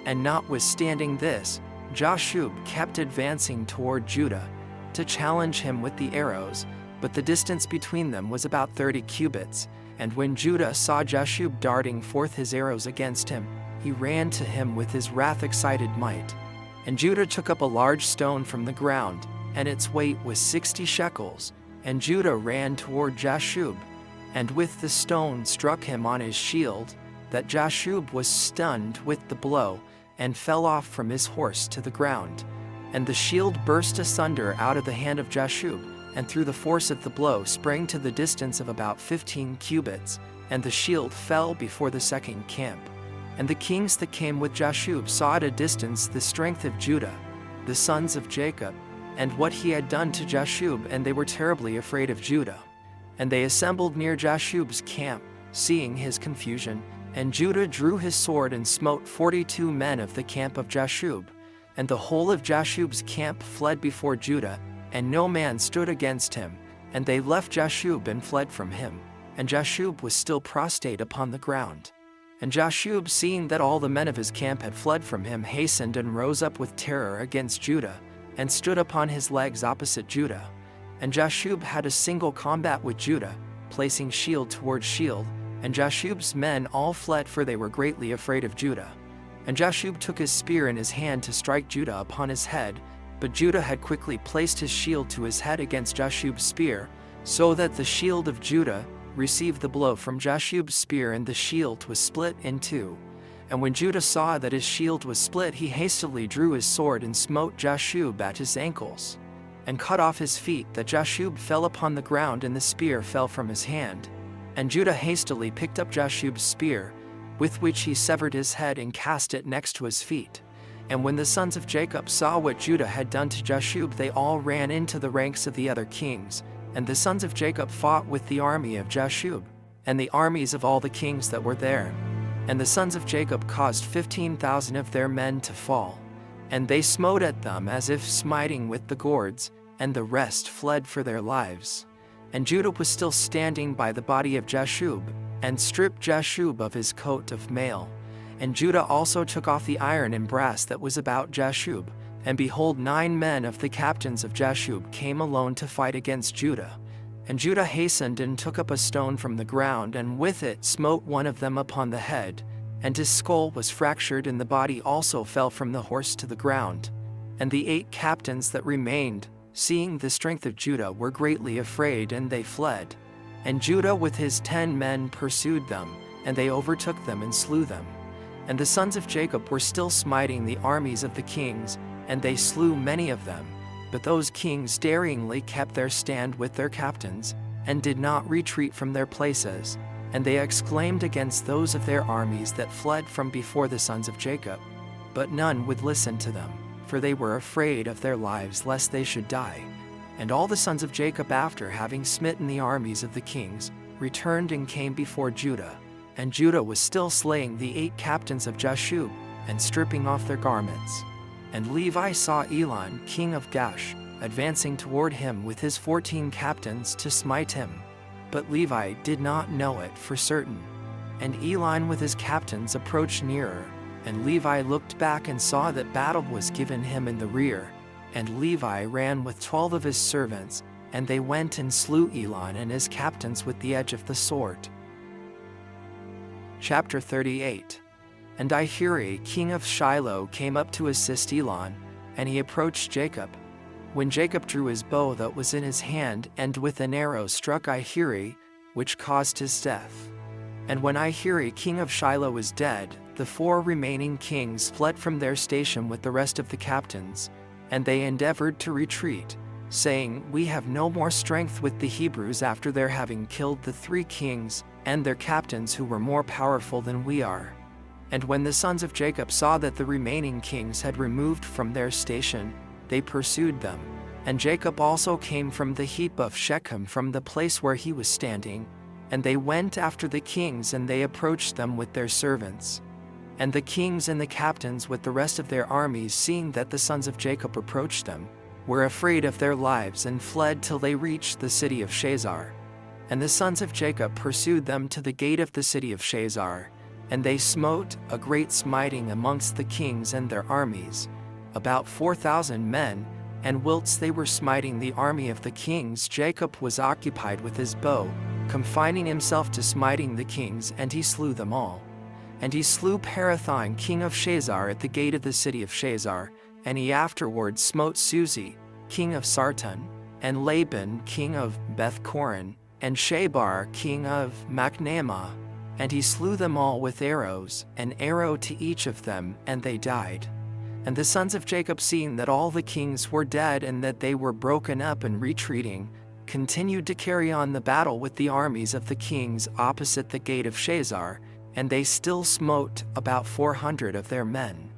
And notwithstanding this, Jashub kept advancing toward Judah, to challenge him with the arrows, but the distance between them was about 30 cubits. And when Judah saw Jashub darting forth his arrows against him, he ran to him with his wrath-excited might. And Judah took up a large stone from the ground, and its weight was 60 shekels. And Judah ran toward Jashub, and with the stone struck him on his shield, that Jashub was stunned with the blow, and fell off from his horse to the ground. And the shield burst asunder out of the hand of Jashub, and through the force of the blow sprang to the distance of about 15 cubits, and the shield fell before the second camp. And the kings that came with Jashub saw at a distance the strength of Judah, the sons of Jacob, and what he had done to Jashub, and they were terribly afraid of Judah. And they assembled near Jashub's camp, seeing his confusion. And Judah drew his sword and smote 42 men of the camp of Jashub. And the whole of Jashub's camp fled before Judah, and no man stood against him. And they left Jashub and fled from him. And Jashub was still prostrate upon the ground. And Jashub, seeing that all the men of his camp had fled from him, hastened and rose up with terror against Judah, and stood upon his legs opposite Judah. And Jashub had a single combat with Judah, placing shield toward shield, and Jashub's men all fled, for they were greatly afraid of Judah. And Jashub took his spear in his hand to strike Judah upon his head, but Judah had quickly placed his shield to his head against Jashub's spear, so that the shield of Judah received the blow from Jashub's spear, and the shield was split in two. And when Judah saw that his shield was split, he hastily drew his sword and smote Jashub at his ankles, and cut off his feet, that Jashub fell upon the ground, and the spear fell from his hand. And Judah hastily picked up Jashub's spear, with which he severed his head, and cast it next to his feet. And when the sons of Jacob saw what Judah had done to Jashub, they all ran into the ranks of the other kings. And the sons of Jacob fought with the army of Jashub, and the armies of all the kings that were there. And the sons of Jacob caused 15,000 of their men to fall. And they smote at them as if smiting with the gourds, and the rest fled for their lives. And Judah was still standing by the body of Jashub, and stripped Jashub of his coat of mail. And Judah also took off the iron and brass that was about Jashub. And behold, 9 men of the captains of Jashub came alone to fight against Judah. And Judah hastened and took up a stone from the ground, and with it smote one of them upon the head, and his skull was fractured, and the body also fell from the horse to the ground. And the 8 captains that remained, seeing the strength of Judah, were greatly afraid, and they fled. And Judah with his 10 men pursued them, and they overtook them and slew them. And the sons of Jacob were still smiting the armies of the kings, and they slew many of them. But those kings daringly kept their stand with their captains, and did not retreat from their places. And they exclaimed against those of their armies that fled from before the sons of Jacob. But none would listen to them, for they were afraid of their lives lest they should die. And all the sons of Jacob, after having smitten the armies of the kings, returned and came before Judah. And Judah was still slaying the 8 captains of Jashub, and stripping off their garments. And Levi saw Elon, king of Gash, advancing toward him with his 14 captains to smite him. But Levi did not know it for certain. And Elon with his captains approached nearer, and Levi looked back and saw that battle was given him in the rear. And Levi ran with 12 of his servants, and they went and slew Elon and his captains with the edge of the sword. Chapter 38. And Ahiri, king of Shiloh, came up to assist Elon, and he approached Jacob. When Jacob drew his bow that was in his hand, and with an arrow struck Ahiri, which caused his death. And when Ahiri, king of Shiloh, was dead, the 4 remaining kings fled from their station with the rest of the captains, and they endeavored to retreat, saying, "We have no more strength with the Hebrews after their having killed the 3 kings and their captains who were more powerful than we are." And when the sons of Jacob saw that the remaining kings had removed from their station, they pursued them. And Jacob also came from the heap of Shechem, from the place where he was standing, and they went after the kings, and they approached them with their servants. And the kings and the captains with the rest of their armies, seeing that the sons of Jacob approached them, were afraid of their lives, and fled till they reached the city of Shazar. And the sons of Jacob pursued them to the gate of the city of Shazar, and they smote a great smiting amongst the kings and their armies, about 4,000 men. And whilst they were smiting the army of the kings, Jacob was occupied with his bow, confining himself to smiting the kings, and he slew them all. And he slew Parathon, king of Shazar, at the gate of the city of Shazar, and he afterwards smote Suzi, king of Sarton, and Laban, king of Beth-Coron, and Shabar, king of Machnamah. And he slew them all with arrows, an arrow to each of them, and they died. And the sons of Jacob, seeing that all the kings were dead and that they were broken up and retreating, continued to carry on the battle with the armies of the kings opposite the gate of Shazar, and they still smote about 400 of their men.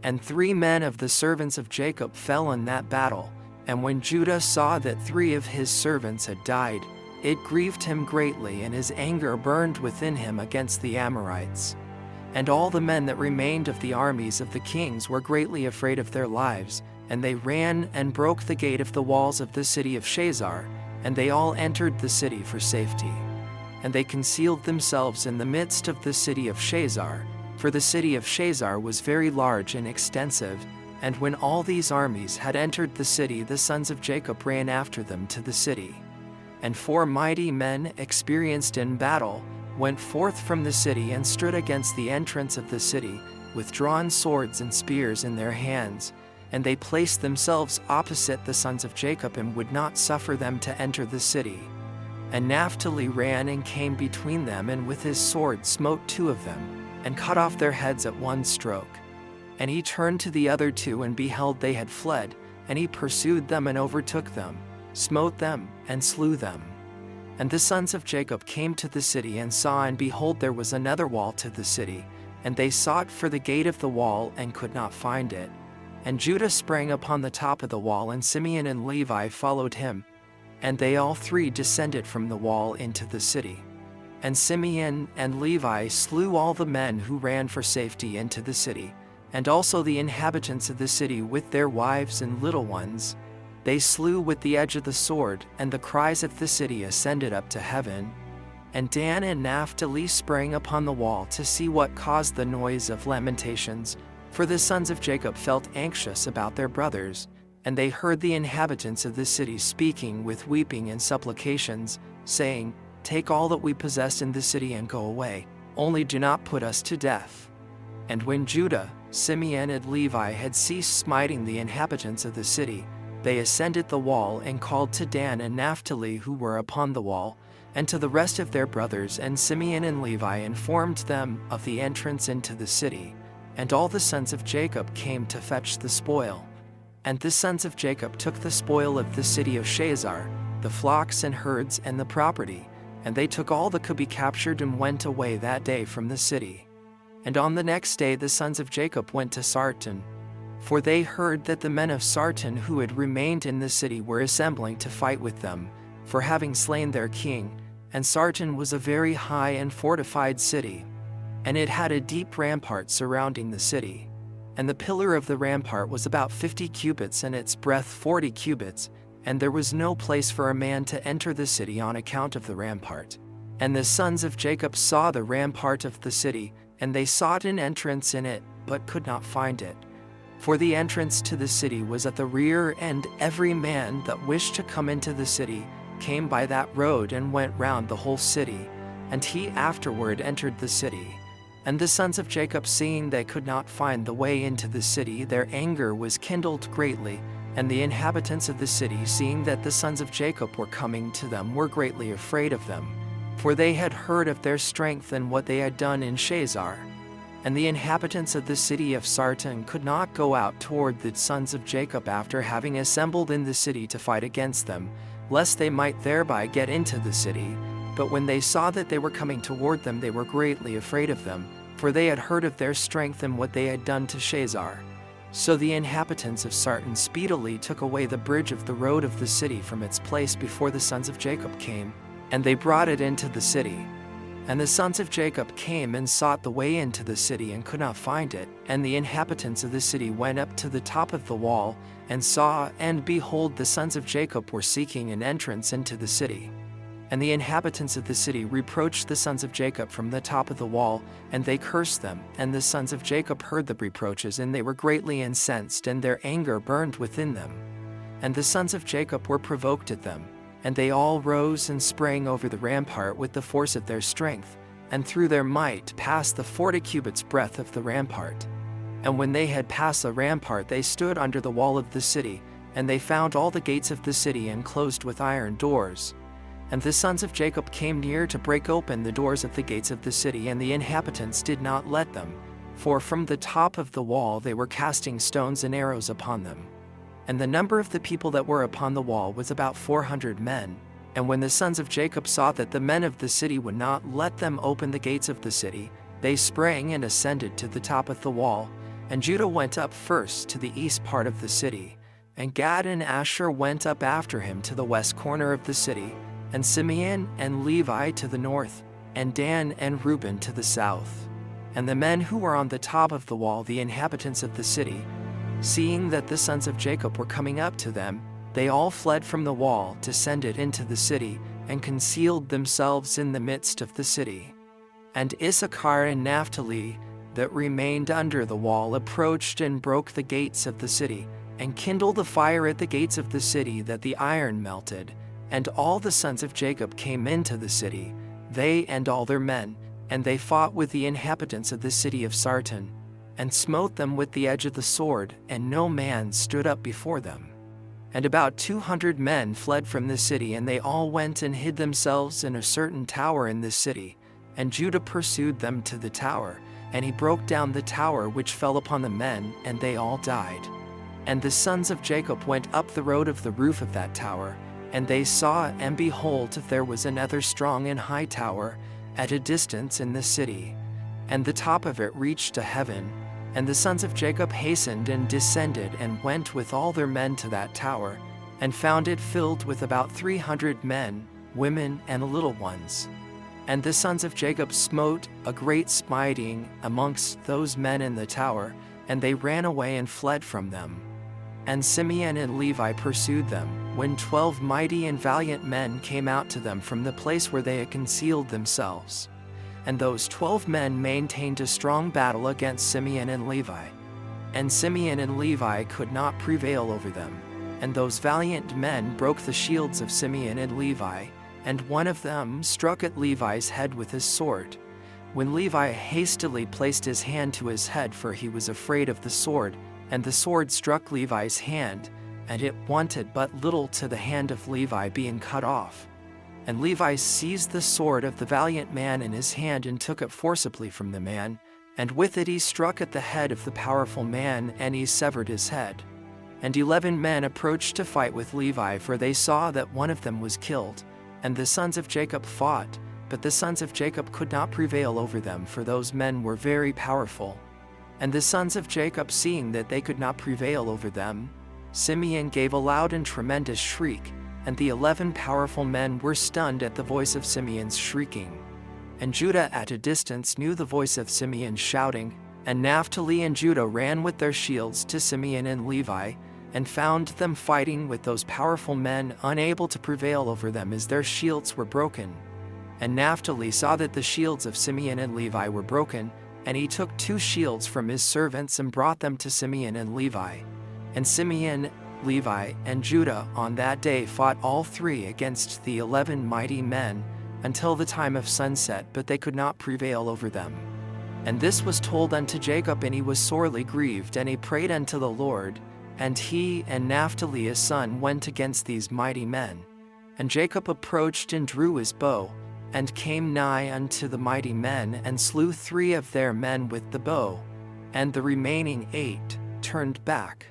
And 3 men of the servants of Jacob fell in that battle. And when Judah saw that 3 of his servants had died, it grieved him greatly, and his anger burned within him against the Amorites. And all the men that remained of the armies of the kings were greatly afraid of their lives, and they ran and broke the gate of the walls of the city of Shazar, and they all entered the city for safety. And they concealed themselves in the midst of the city of Shazar, for the city of Shazar was very large and extensive. And when all these armies had entered the city, the sons of Jacob ran after them to the city. And 4 mighty men, experienced in battle, went forth from the city and stood against the entrance of the city, with drawn swords and spears in their hands. And they placed themselves opposite the sons of Jacob, and would not suffer them to enter the city. And Naphtali ran and came between them, and with his sword smote 2 of them, and cut off their heads at one stroke. And he turned to the other 2, and beheld they had fled, and he pursued them and overtook them, smote them, and slew them. And the sons of Jacob came to the city, and saw, and behold, there was another wall to the city. And they sought for the gate of the wall, and could not find it. And Judah sprang upon the top of the wall, and Simeon and Levi followed him. And they all 3 descended from the wall into the city. And Simeon and Levi slew all the men who ran for safety into the city. and also the inhabitants of the city with their wives and little ones, they slew with the edge of the sword, and the cries of the city ascended up to heaven. And Dan and Naphtali sprang upon the wall to see what caused the noise of lamentations, for the sons of Jacob felt anxious about their brothers, and they heard the inhabitants of the city speaking with weeping and supplications, saying, "Take all that we possess in the city and go away, only do not put us to death." And when Judah, Simeon, and Levi had ceased smiting the inhabitants of the city, they ascended the wall and called to Dan and Naphtali who were upon the wall, and to the rest of their brothers, and Simeon and Levi informed them of the entrance into the city. And all the sons of Jacob came to fetch the spoil. And the sons of Jacob took the spoil of the city of Shazar, the flocks and herds and the property, and they took all that could be captured and went away that day from the city. And on the next day the sons of Jacob went to Sarton, for they heard that the men of Sarton who had remained in the city were assembling to fight with them, for having slain their king. And Sarton was a very high and fortified city, and it had a deep rampart surrounding the city. And the pillar of the rampart was about 50 cubits, and its breadth 40 cubits, and there was no place for a man to enter the city on account of the rampart. And the sons of Jacob saw the rampart of the city, and they sought an entrance in it, but could not find it. For the entrance to the city was at the rear, and every man that wished to come into the city came by that road and went round the whole city, and he afterward entered the city. And the sons of Jacob, seeing they could not find the way into the city, their anger was kindled greatly, and the inhabitants of the city, seeing that the sons of Jacob were coming to them, were greatly afraid of them, for they had heard of their strength and what they had done in Shazar. And the inhabitants of the city of Sarton could not go out toward the sons of Jacob after having assembled in the city to fight against them, lest they might thereby get into the city. But when they saw that they were coming toward them, they were greatly afraid of them, for they had heard of their strength and what they had done to Shazar. So the inhabitants of Sarton speedily took away the bridge of the road of the city from its place before the sons of Jacob came, and they brought it into the city. And the sons of Jacob came and sought the way into the city and could not find it. And the inhabitants of the city went up to the top of the wall and saw, and behold, the sons of Jacob were seeking an entrance into the city. And the inhabitants of the city reproached the sons of Jacob from the top of the wall, and they cursed them. And the sons of Jacob heard the reproaches, and they were greatly incensed, and their anger burned within them. And the sons of Jacob were provoked at them, and they all rose and sprang over the rampart with the force of their strength, and through their might passed the 40 cubits breadth of the rampart. And when they had passed the rampart, they stood under the wall of the city, and they found all the gates of the city enclosed with iron doors. And the sons of Jacob came near to break open the doors of the gates of the city, and the inhabitants did not let them, for from the top of the wall they were casting stones and arrows upon them. And the number of the people that were upon the wall was about 400 men. And when the sons of Jacob saw that the men of the city would not let them open the gates of the city, they sprang and ascended to the top of the wall. And Judah went up first to the east part of the city, and Gad and Asher went up after him to the west corner of the city, and Simeon and Levi to the north, and Dan and Reuben to the south. And the men who were on the top of the wall, the inhabitants of the city, seeing that the sons of Jacob were coming up to them, they all fled from the wall, descended into the city, and concealed themselves in the midst of the city. And Issachar and Naphtali, that remained under the wall, approached and broke the gates of the city, and kindled a fire at the gates of the city, that the iron melted. And all the sons of Jacob came into the city, they and all their men, and they fought with the inhabitants of the city of Sarton, and smote them with the edge of the sword, and no man stood up before them. And about 200 men fled from the city, and they all went and hid themselves in a certain tower in the city. And Judah pursued them to the tower, and he broke down the tower, which fell upon the men, and they all died. And the sons of Jacob went up the road of the roof of that tower, and they saw, and behold, there was another strong and high tower, at a distance in the city, and the top of it reached to heaven. And the sons of Jacob hastened and descended, and went with all their men to that tower, and found it filled with about 300 men, women, and little ones. And the sons of Jacob smote a great smiting amongst those men in the tower, and they ran away and fled from them. And Simeon and Levi pursued them, when 12 mighty and valiant men came out to them from the place where they had concealed themselves. And those 12 men maintained a strong battle against Simeon and Levi. And Simeon and Levi could not prevail over them. And those valiant men broke the shields of Simeon and Levi, and one of them struck at Levi's head with his sword. When Levi hastily placed his hand to his head, for he was afraid of the sword, and the sword struck Levi's hand, and it wanted but little to the hand of Levi being cut off. And Levi seized the sword of the valiant man in his hand and took it forcibly from the man, and with it he struck at the head of the powerful man, and he severed his head. And 11 men approached to fight with Levi, for they saw that one of them was killed. And the sons of Jacob fought, but the sons of Jacob could not prevail over them, for those men were very powerful. And the sons of Jacob, seeing that they could not prevail over them, Simeon gave a loud and tremendous shriek, and the 11 powerful men were stunned at the voice of Simeon's shrieking. And Judah at a distance knew the voice of Simeon's shouting, and Naphtali and Judah ran with their shields to Simeon and Levi, and found them fighting with those powerful men, unable to prevail over them, as their shields were broken. And Naphtali saw that the shields of Simeon and Levi were broken, and he took 2 shields from his servants and brought them to Simeon and Levi. And Simeon, Levi, and Judah on that day fought all 3 against the 11 mighty men, until the time of sunset, but they could not prevail over them. And this was told unto Jacob, and he was sorely grieved, and he prayed unto the Lord. And he and Naphtali his son went against these mighty men. And Jacob approached and drew his bow, and came nigh unto the mighty men, and slew 3 of their men with the bow, and the remaining 8 turned back.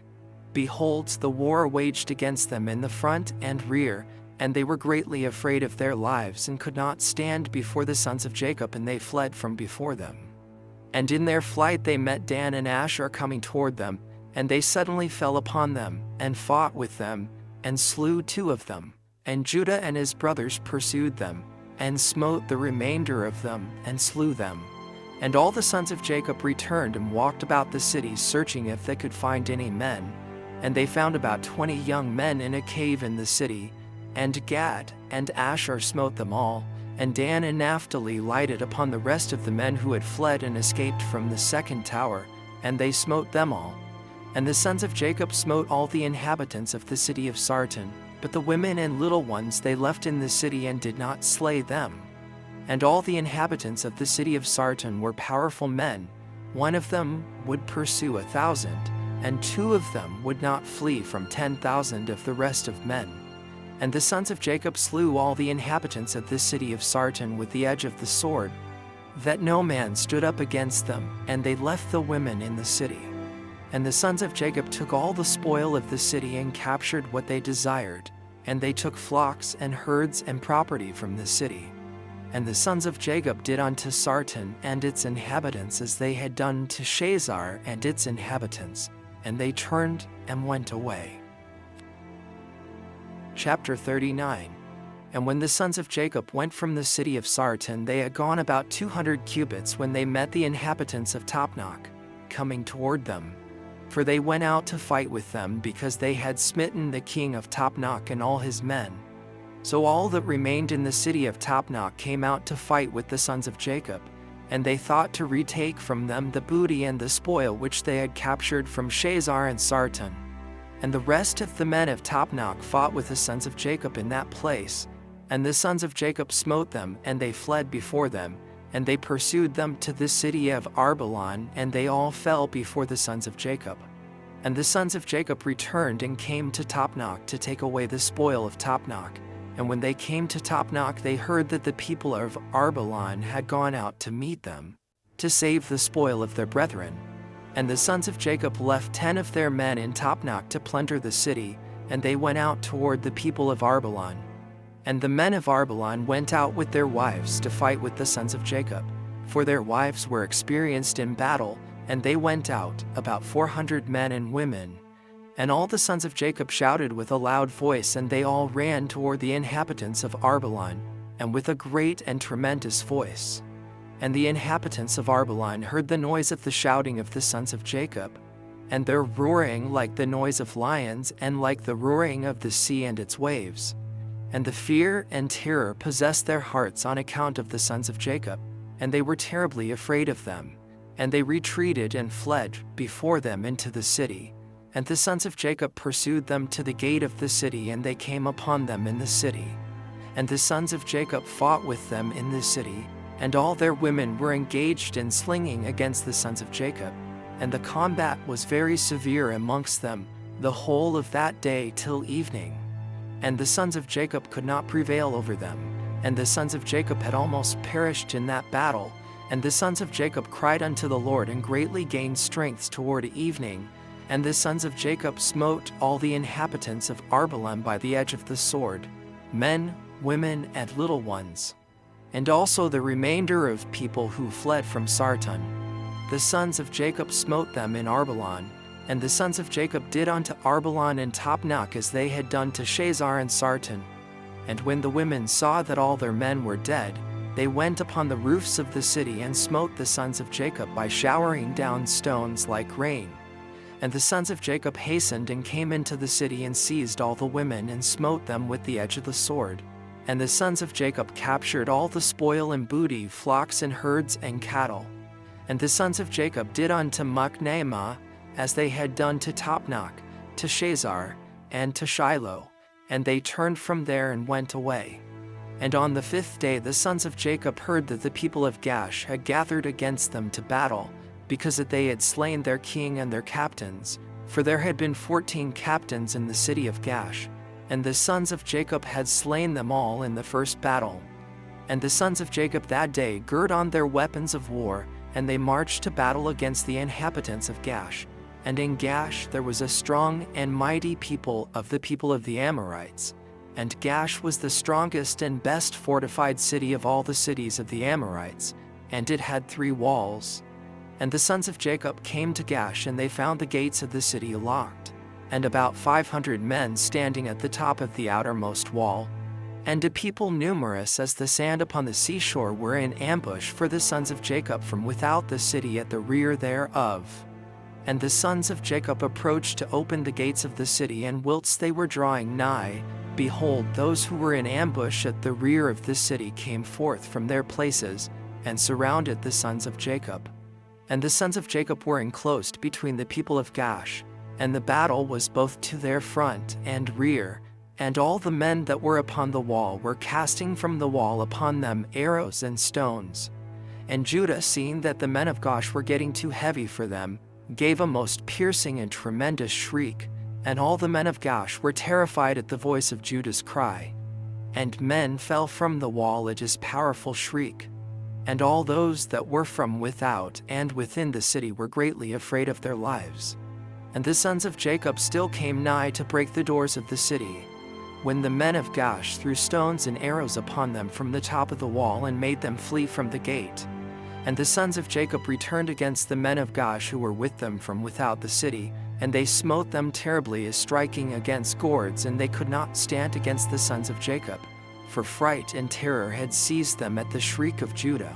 Behold, the war waged against them in the front and rear, and they were greatly afraid of their lives, and could not stand before the sons of Jacob, and they fled from before them. And in their flight they met Dan and Asher coming toward them, and they suddenly fell upon them, and fought with them, and slew 2 of them. And Judah and his brothers pursued them, and smote the remainder of them, and slew them. And all the sons of Jacob returned and walked about the city, searching if they could find any men. And they found about 20 young men in a cave in the city. And Gad and Asher smote them all, and Dan and Naphtali lighted upon the rest of the men who had fled and escaped from the second tower, and they smote them all. And the sons of Jacob smote all the inhabitants of the city of Sarton, but the women and little ones they left in the city, and did not slay them. And all the inhabitants of the city of Sarton were powerful men. One of them would pursue 1,000, and 2 of them would not flee from 10,000 of the rest of men. And the sons of Jacob slew all the inhabitants of the city of Sarton with the edge of the sword, that no man stood up against them, and they left the women in the city. And the sons of Jacob took all the spoil of the city, and captured what they desired, and they took flocks and herds and property from the city. And the sons of Jacob did unto Sarton and its inhabitants as they had done to Shazar and its inhabitants, and they turned and went away. Chapter 39. And when the sons of Jacob went from the city of Sarton, they had gone about 200 cubits when they met the inhabitants of Tapnach, coming toward them. For they went out to fight with them, because they had smitten the king of Tapnach and all his men. So all that remained in the city of Tapnach came out to fight with the sons of Jacob, and they thought to retake from them the booty and the spoil which they had captured from Shazar and Sarton. And the rest of the men of Tapnach fought with the sons of Jacob in that place, and the sons of Jacob smote them, and they fled before them, and they pursued them to the city of Arbalon, and they all fell before the sons of Jacob. And the sons of Jacob returned and came to Tapnach to take away the spoil of Tapnach. And when they came to Tapnach, they heard that the people of Arbalon had gone out to meet them, to save the spoil of their brethren. And the sons of Jacob left 10 of their men in Tapnach to plunder the city, and they went out toward the people of Arbalon. And the men of Arbalon went out with their wives to fight with the sons of Jacob, for their wives were experienced in battle, and they went out, about 400 men and women. And all the sons of Jacob shouted with a loud voice, and they all ran toward the inhabitants of Arbalon, and with a great and tremendous voice. And the inhabitants of Arbalon heard the noise of the shouting of the sons of Jacob, and their roaring like the noise of lions and like the roaring of the sea and its waves. And the fear and terror possessed their hearts on account of the sons of Jacob, and they were terribly afraid of them. And they retreated and fled before them into the city. And the sons of Jacob pursued them to the gate of the city, and they came upon them in the city. And the sons of Jacob fought with them in the city, and all their women were engaged in slinging against the sons of Jacob. And the combat was very severe amongst them, the whole of that day till evening. And the sons of Jacob could not prevail over them, and the sons of Jacob had almost perished in that battle. And the sons of Jacob cried unto the Lord, and greatly gained strength toward evening. And the sons of Jacob smote all the inhabitants of Arbelan by the edge of the sword, men, women, and little ones, and also the remainder of people who fled from Sarton. The sons of Jacob smote them in Arbelan, and the sons of Jacob did unto Arbelan and Tapnach as they had done to Shazar and Sarton. And when the women saw that all their men were dead, they went upon the roofs of the city and smote the sons of Jacob by showering down stones like rain. And the sons of Jacob hastened and came into the city and seized all the women and smote them with the edge of the sword. And the sons of Jacob captured all the spoil and booty, flocks and herds and cattle. And the sons of Jacob did unto Machnaimah as they had done to Tapnach, to Shazar, and to Shiloh, and they turned from there and went away. And on the 5th day the sons of Jacob heard that the people of Gash had gathered against them to battle, because that they had slain their king and their captains, for there had been 14 captains in the city of Gash, and the sons of Jacob had slain them all in the first battle. And the sons of Jacob that day girt on their weapons of war, and they marched to battle against the inhabitants of Gash. And in Gash there was a strong and mighty people of the people of the Amorites. And Gash was the strongest and best fortified city of all the cities of the Amorites, and it had 3 walls. And the sons of Jacob came to Gash, and they found the gates of the city locked, and about 500 men standing at the top of the outermost wall. And a people numerous as the sand upon the seashore were in ambush for the sons of Jacob from without the city at the rear thereof. And the sons of Jacob approached to open the gates of the city, and whilst they were drawing nigh, behold, those who were in ambush at the rear of the city came forth from their places, and surrounded the sons of Jacob. And the sons of Jacob were enclosed between the people of Gash, and the battle was both to their front and rear, and all the men that were upon the wall were casting from the wall upon them arrows and stones. And Judah, seeing that the men of Gash were getting too heavy for them, gave a most piercing and tremendous shriek, and all the men of Gash were terrified at the voice of Judah's cry. And men fell from the wall at his powerful shriek. And all those that were from without and within the city were greatly afraid of their lives. And the sons of Jacob still came nigh to break the doors of the city, when the men of Gash threw stones and arrows upon them from the top of the wall, and made them flee from the gate. And the sons of Jacob returned against the men of Gash who were with them from without the city, and they smote them terribly as striking against gourds, and they could not stand against the sons of Jacob, for fright and terror had seized them at the shriek of Judah.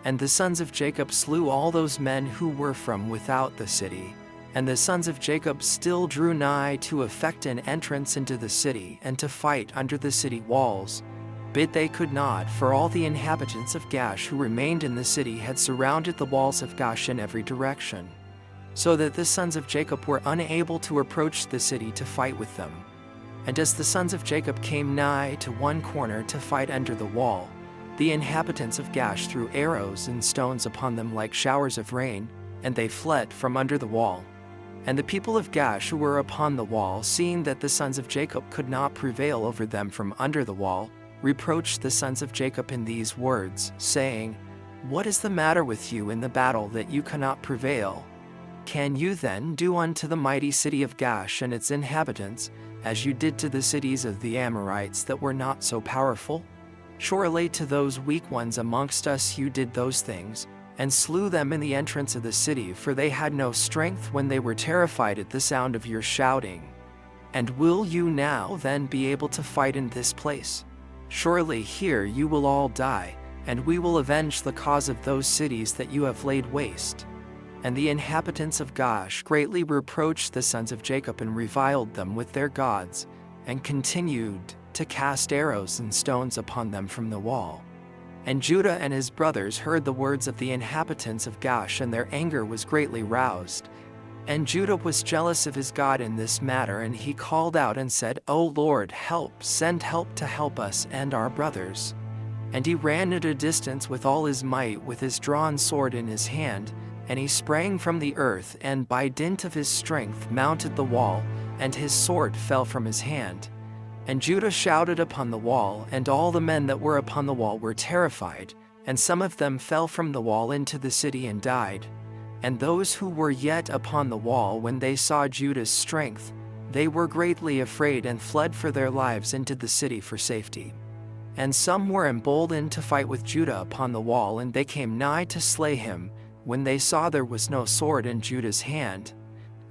And the sons of Jacob slew all those men who were from without the city. And the sons of Jacob still drew nigh to effect an entrance into the city, and to fight under the city walls. But they could not, for all the inhabitants of Gash who remained in the city had surrounded the walls of Gash in every direction, so that the sons of Jacob were unable to approach the city to fight with them. And as the sons of Jacob came nigh to one corner to fight under the wall, the inhabitants of Gash threw arrows and stones upon them like showers of rain, and they fled from under the wall. And the people of Gash who were upon the wall, seeing that the sons of Jacob could not prevail over them from under the wall, reproached the sons of Jacob in these words, saying, What is the matter with you in the battle that you cannot prevail? Can you then do unto the mighty city of Gash and its inhabitants, as you did to the cities of the Amorites that were not so powerful? Surely to those weak ones amongst us you did those things, and slew them in the entrance of the city, for they had no strength when they were terrified at the sound of your shouting. And will you now then be able to fight in this place? Surely here you will all die, and we will avenge the cause of those cities that you have laid waste. And the inhabitants of Gaash greatly reproached the sons of Jacob and reviled them with their gods, and continued to cast arrows and stones upon them from the wall. And Judah and his brothers heard the words of the inhabitants of Gaash, and their anger was greatly roused. And Judah was jealous of his God in this matter, and he called out and said, O Lord, help, send help to help us and our brothers. And he ran at a distance with all his might, with his drawn sword in his hand, and he sprang from the earth, and by dint of his strength mounted the wall, and his sword fell from his hand. And Judah shouted upon the wall, and all the men that were upon the wall were terrified, and some of them fell from the wall into the city and died. And those who were yet upon the wall, when they saw Judah's strength, they were greatly afraid and fled for their lives into the city for safety. And some were emboldened to fight with Judah upon the wall, and they came nigh to slay him, when they saw there was no sword in Judah's hand.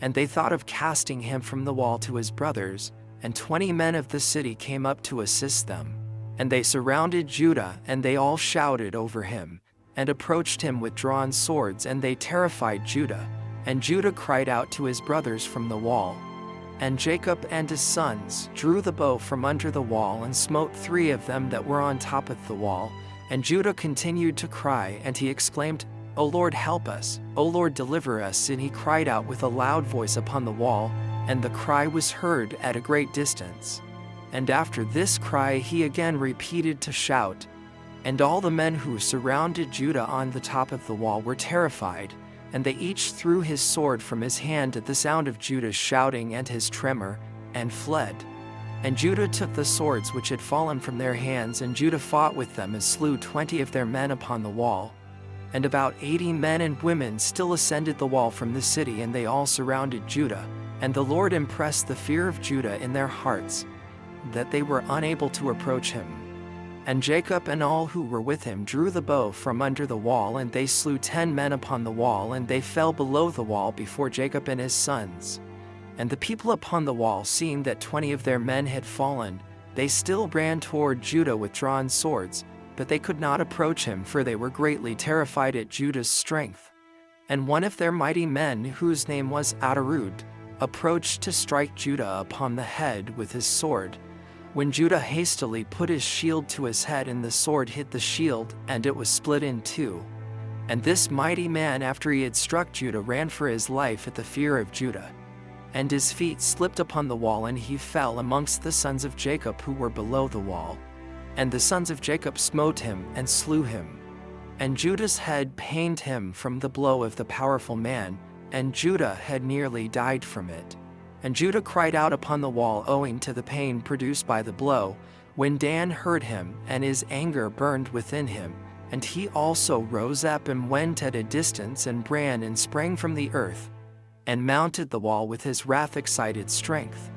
And they thought of casting him from the wall to his brothers, and 20 men of the city came up to assist them. And they surrounded Judah, and they all shouted over him, and approached him with drawn swords, and they terrified Judah. And Judah cried out to his brothers from the wall. And Jacob and his sons drew the bow from under the wall, and smote 3 of them that were on top of the wall. And Judah continued to cry, and he exclaimed, O Lord, help us, O Lord, deliver us. And he cried out with a loud voice upon the wall, and the cry was heard at a great distance. And after this cry he again repeated to shout. And all the men who surrounded Judah on the top of the wall were terrified, and they each threw his sword from his hand at the sound of Judah's shouting and his tremor, and fled. And Judah took the swords which had fallen from their hands, and Judah fought with them, and slew 20 of their men upon the wall. And about 80 men and women still ascended the wall from the city, and they all surrounded Judah. And the Lord impressed the fear of Judah in their hearts, that they were unable to approach him. And Jacob and all who were with him drew the bow from under the wall, and they slew 10 men upon the wall, and they fell below the wall before Jacob and his sons. And the people upon the wall, seeing that 20 of their men had fallen, they still ran toward Judah with drawn swords, but they could not approach him, for they were greatly terrified at Judah's strength. And one of their mighty men, whose name was Adarud, approached to strike Judah upon the head with his sword, when Judah hastily put his shield to his head, and the sword hit the shield, and it was split in 2. And this mighty man, after he had struck Judah, ran for his life at the fear of Judah. And his feet slipped upon the wall, and he fell amongst the sons of Jacob who were below the wall. And the sons of Jacob smote him and slew him. And Judah's head pained him from the blow of the powerful man, and Judah had nearly died from it. And Judah cried out upon the wall, owing to the pain produced by the blow, when Dan heard him, and his anger burned within him. And he also rose up and went at a distance, and ran and sprang from the earth, and mounted the wall with his wrath-excited strength.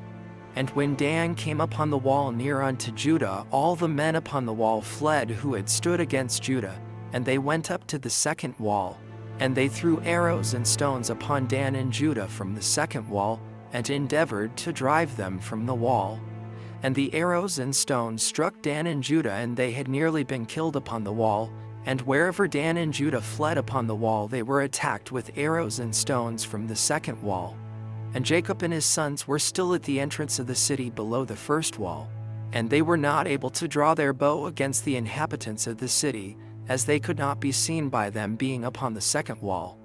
And when Dan came upon the wall near unto Judah, all the men upon the wall fled who had stood against Judah, and they went up to the second wall, and they threw arrows and stones upon Dan and Judah from the second wall, and endeavored to drive them from the wall. And the arrows and stones struck Dan and Judah, and they had nearly been killed upon the wall. And wherever Dan and Judah fled upon the wall, they were attacked with arrows and stones from the second wall. And Jacob and his sons were still at the entrance of the city below the first wall, and they were not able to draw their bow against the inhabitants of the city, as they could not be seen by them being upon the second wall.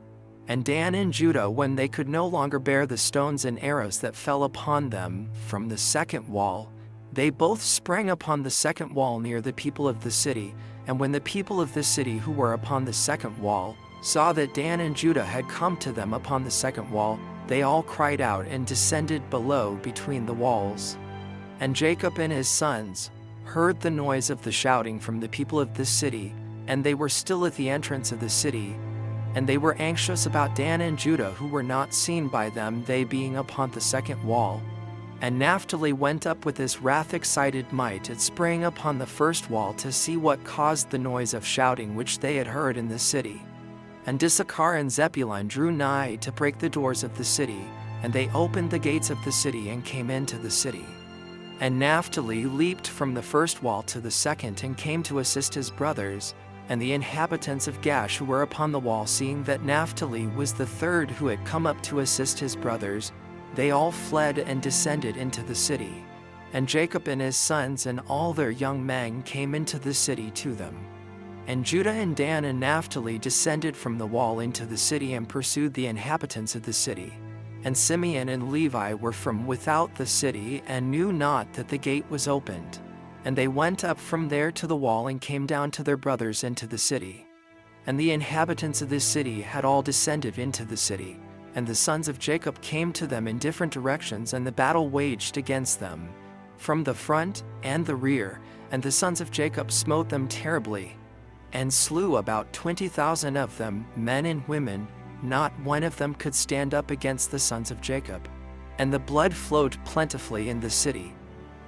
And Dan and Judah, when they could no longer bear the stones and arrows that fell upon them from the second wall, they both sprang upon the second wall near the people of the city. And when the people of the city who were upon the second wall saw that Dan and Judah had come to them upon the second wall, they all cried out and descended below between the walls. And Jacob and his sons heard the noise of the shouting from the people of the city, and they were still at the entrance of the city. And they were anxious about Dan and Judah, who were not seen by them, they being upon the second wall. And Naphtali went up with his wrath-excited might, and sprang upon the first wall to see what caused the noise of shouting which they had heard in the city. And Issachar and Zebulun drew nigh to break the doors of the city, and they opened the gates of the city and came into the city. And Naphtali leaped from the first wall to the second, and came to assist his brothers, And the inhabitants of Gash who were upon the wall, seeing that Naphtali was the third who had come up to assist his brothers, they all fled and descended into the city. And Jacob and his sons and all their young men came into the city to them. And Judah and Dan and Naphtali descended from the wall into the city and pursued the inhabitants of the city. And Simeon and Levi were from without the city and knew not that the gate was opened. And they went up from there to the wall and came down to their brothers into the city. And the inhabitants of this city had all descended into the city. And the sons of Jacob came to them in different directions, and the battle waged against them, from the front and the rear. And the sons of Jacob smote them terribly, and slew about 20,000 of them, men and women. Not one of them could stand up against the sons of Jacob. And the blood flowed plentifully in the city,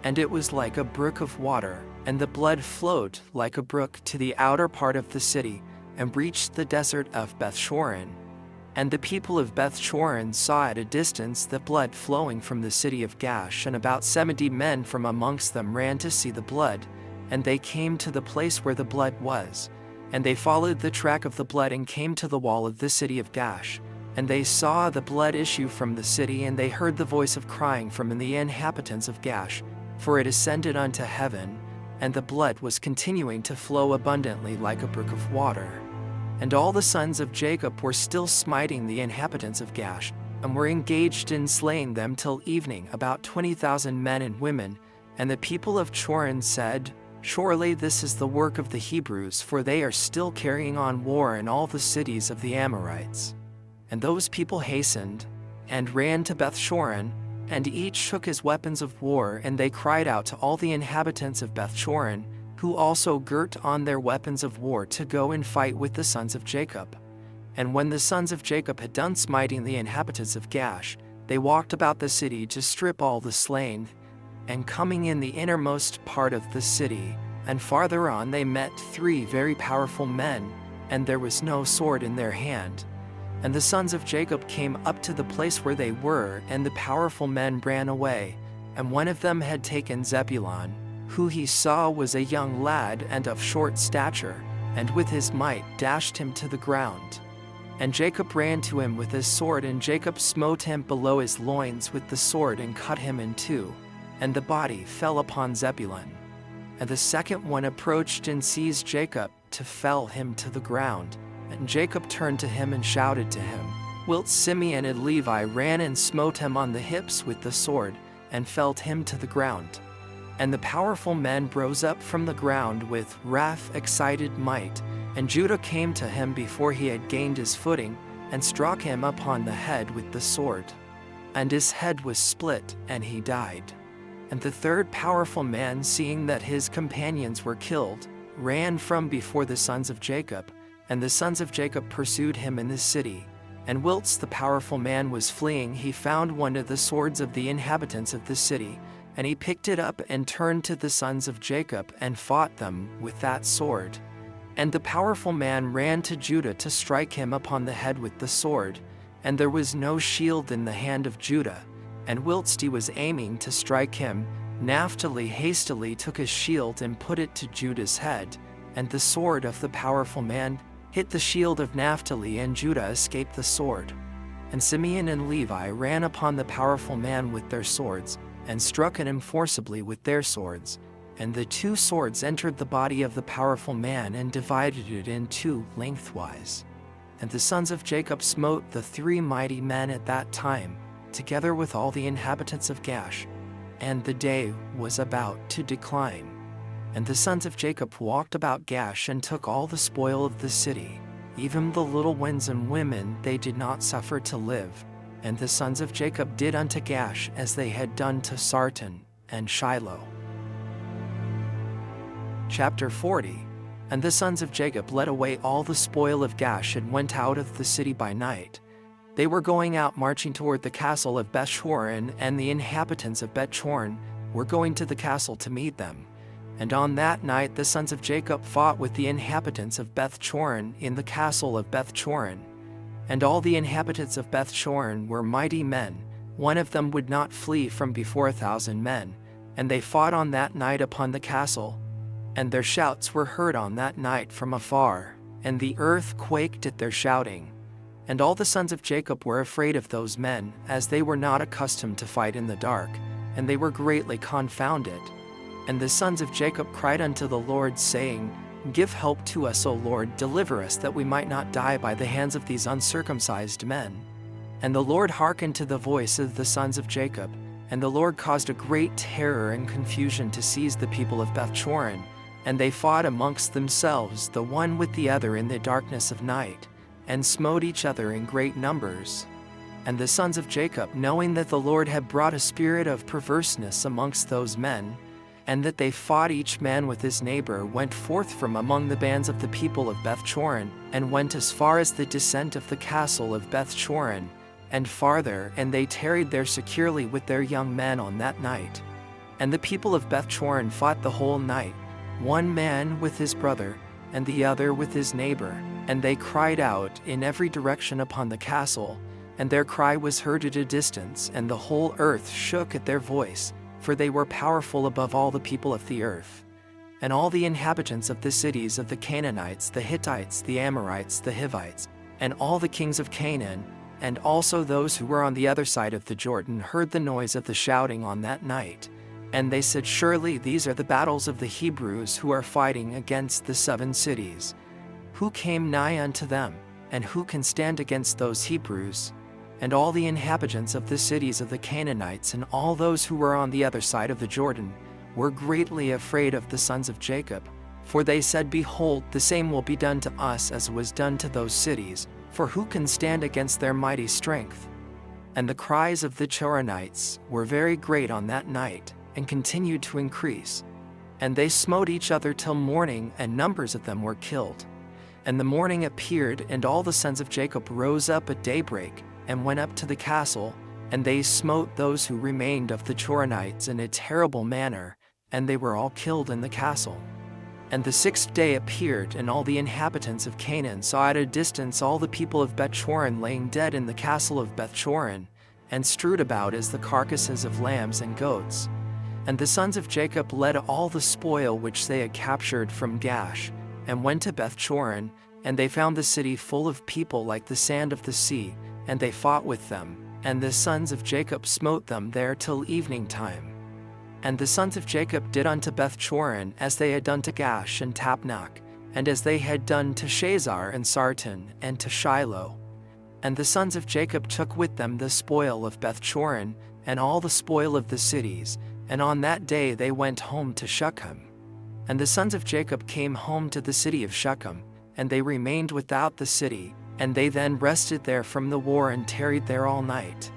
and it was like a brook of water, and the blood flowed like a brook to the outer part of the city, and reached the desert of Bethshoron. And the people of Bethshoron saw at a distance the blood flowing from the city of Gash, and about 70 men from amongst them ran to see the blood, and they came to the place where the blood was. And they followed the track of the blood and came to the wall of the city of Gash. And they saw the blood issue from the city, and they heard the voice of crying from the inhabitants of Gash, for it ascended unto heaven, and the blood was continuing to flow abundantly like a brook of water. And all the sons of Jacob were still smiting the inhabitants of Gash, and were engaged in slaying them till evening, about 20,000 men and women. And the people of Chorin said, Surely this is the work of the Hebrews, for they are still carrying on war in all the cities of the Amorites. And those people hastened, and ran to Bethshoron, and each took his weapons of war, and they cried out to all the inhabitants of Bethshoron, who also girt on their weapons of war to go and fight with the sons of Jacob. And when the sons of Jacob had done smiting the inhabitants of Gash, they walked about the city to strip all the slain. And coming in the innermost part of the city, and farther on, they met 3 very powerful men, and there was no sword in their hand. And the sons of Jacob came up to the place where they were, and the powerful men ran away. And one of them had taken Zebulun, who he saw was a young lad and of short stature, and with his might dashed him to the ground. And Jacob ran to him with his sword, and Jacob smote him below his loins with the sword, and cut him in two, and the body fell upon Zebulun. And the second one approached and seized Jacob to fell him to the ground. And Jacob turned to him and shouted to him, whilst Simeon and Levi ran and smote him on the hips with the sword, and felled him to the ground. And the powerful men rose up from the ground with wrath-excited might, and Judah came to him before he had gained his footing, and struck him upon the head with the sword. And his head was split, and he died. And the third powerful man, seeing that his companions were killed, ran from before the sons of Jacob, and the sons of Jacob pursued him in the city. And whilst the powerful man was fleeing, he found one of the swords of the inhabitants of the city, and he picked it up and turned to the sons of Jacob and fought them with that sword. And the powerful man ran to Judah to strike him upon the head with the sword, and there was no shield in the hand of Judah. And whilst he was aiming to strike him, Naphtali hastily took his shield and put it to Judah's head, and the sword of the powerful man hit the shield of Naphtali, and Judah escaped the sword. And Simeon and Levi ran upon the powerful man with their swords, and struck at him forcibly with their swords. And the two swords entered the body of the powerful man and divided it in two lengthwise. And the sons of Jacob smote the 3 mighty men at that time, together with all the inhabitants of Gash. And the day was about to decline. And the sons of Jacob walked about Gash and took all the spoil of the city, even the little ones and women they did not suffer to live. And the sons of Jacob did unto Gash as they had done to Sarton and Shiloh. Chapter 40. And the sons of Jacob led away all the spoil of Gash and went out of the city by night. They were going out marching toward the castle of Bethshoron, and the inhabitants of Bethshoron were going to the castle to meet them. And on that night the sons of Jacob fought with the inhabitants of Bethshoron in the castle of Bethshoron. And all the inhabitants of Bethshoron were mighty men, one of them would not flee from before 1,000 men, and they fought on that night upon the castle. and their shouts were heard on that night from afar, and the earth quaked at their shouting. And all the sons of Jacob were afraid of those men, as they were not accustomed to fight in the dark, and they were greatly confounded. And the sons of Jacob cried unto the Lord, saying, Give help to us, O Lord, deliver us, that we might not die by the hands of these uncircumcised men. And the Lord hearkened to the voice of the sons of Jacob, and the Lord caused a great terror and confusion to seize the people of Bethchorin, and they fought amongst themselves the one with the other in the darkness of night, and smote each other in great numbers. And the sons of Jacob, knowing that the Lord had brought a spirit of perverseness amongst those men, and that they fought each man with his neighbor, went forth from among the bands of the people of Bethchorin, and went as far as the descent of the castle of Bethchorin, and farther, and they tarried there securely with their young men on that night. And the people of Bethchorin fought the whole night, one man with his brother, and the other with his neighbor, and they cried out in every direction upon the castle, and their cry was heard at a distance, and the whole earth shook at their voice, for they were powerful above all the people of the earth. And all the inhabitants of the cities of the Canaanites, the Hittites, the Amorites, the Hivites, and all the kings of Canaan, and also those who were on the other side of the Jordan, heard the noise of the shouting on that night. And they said, Surely these are the battles of the Hebrews who are fighting against the 7 cities. Who came nigh unto them, and who can stand against those Hebrews? And all the inhabitants of the cities of the Canaanites, and all those who were on the other side of the Jordan, were greatly afraid of the sons of Jacob. For they said, Behold, the same will be done to us as was done to those cities, for who can stand against their mighty strength? And the cries of the Choranites were very great on that night, and continued to increase. And they smote each other till morning, and numbers of them were killed. And the morning appeared, and all the sons of Jacob rose up at daybreak, and went up to the castle, and they smote those who remained of the Choranites in a terrible manner, and they were all killed in the castle. And the 6th day appeared, and all the inhabitants of Canaan saw at a distance all the people of Bethchorin laying dead in the castle of Bethchorin, and strewed about as the carcasses of lambs and goats. And the sons of Jacob led all the spoil which they had captured from Gash, and went to Bethchorin, and they found the city full of people like the sand of the sea, and they fought with them, and the sons of Jacob smote them there till evening time. And the sons of Jacob did unto Bethchorin as they had done to Gash and Tapnach, and as they had done to Shazar and Sartan, and to Shiloh. And the sons of Jacob took with them the spoil of Bethchorin, and all the spoil of the cities, and on that day they went home to Shechem. And the sons of Jacob came home to the city of Shechem, and they remained without the city, and they then rested there from the war and tarried there all night.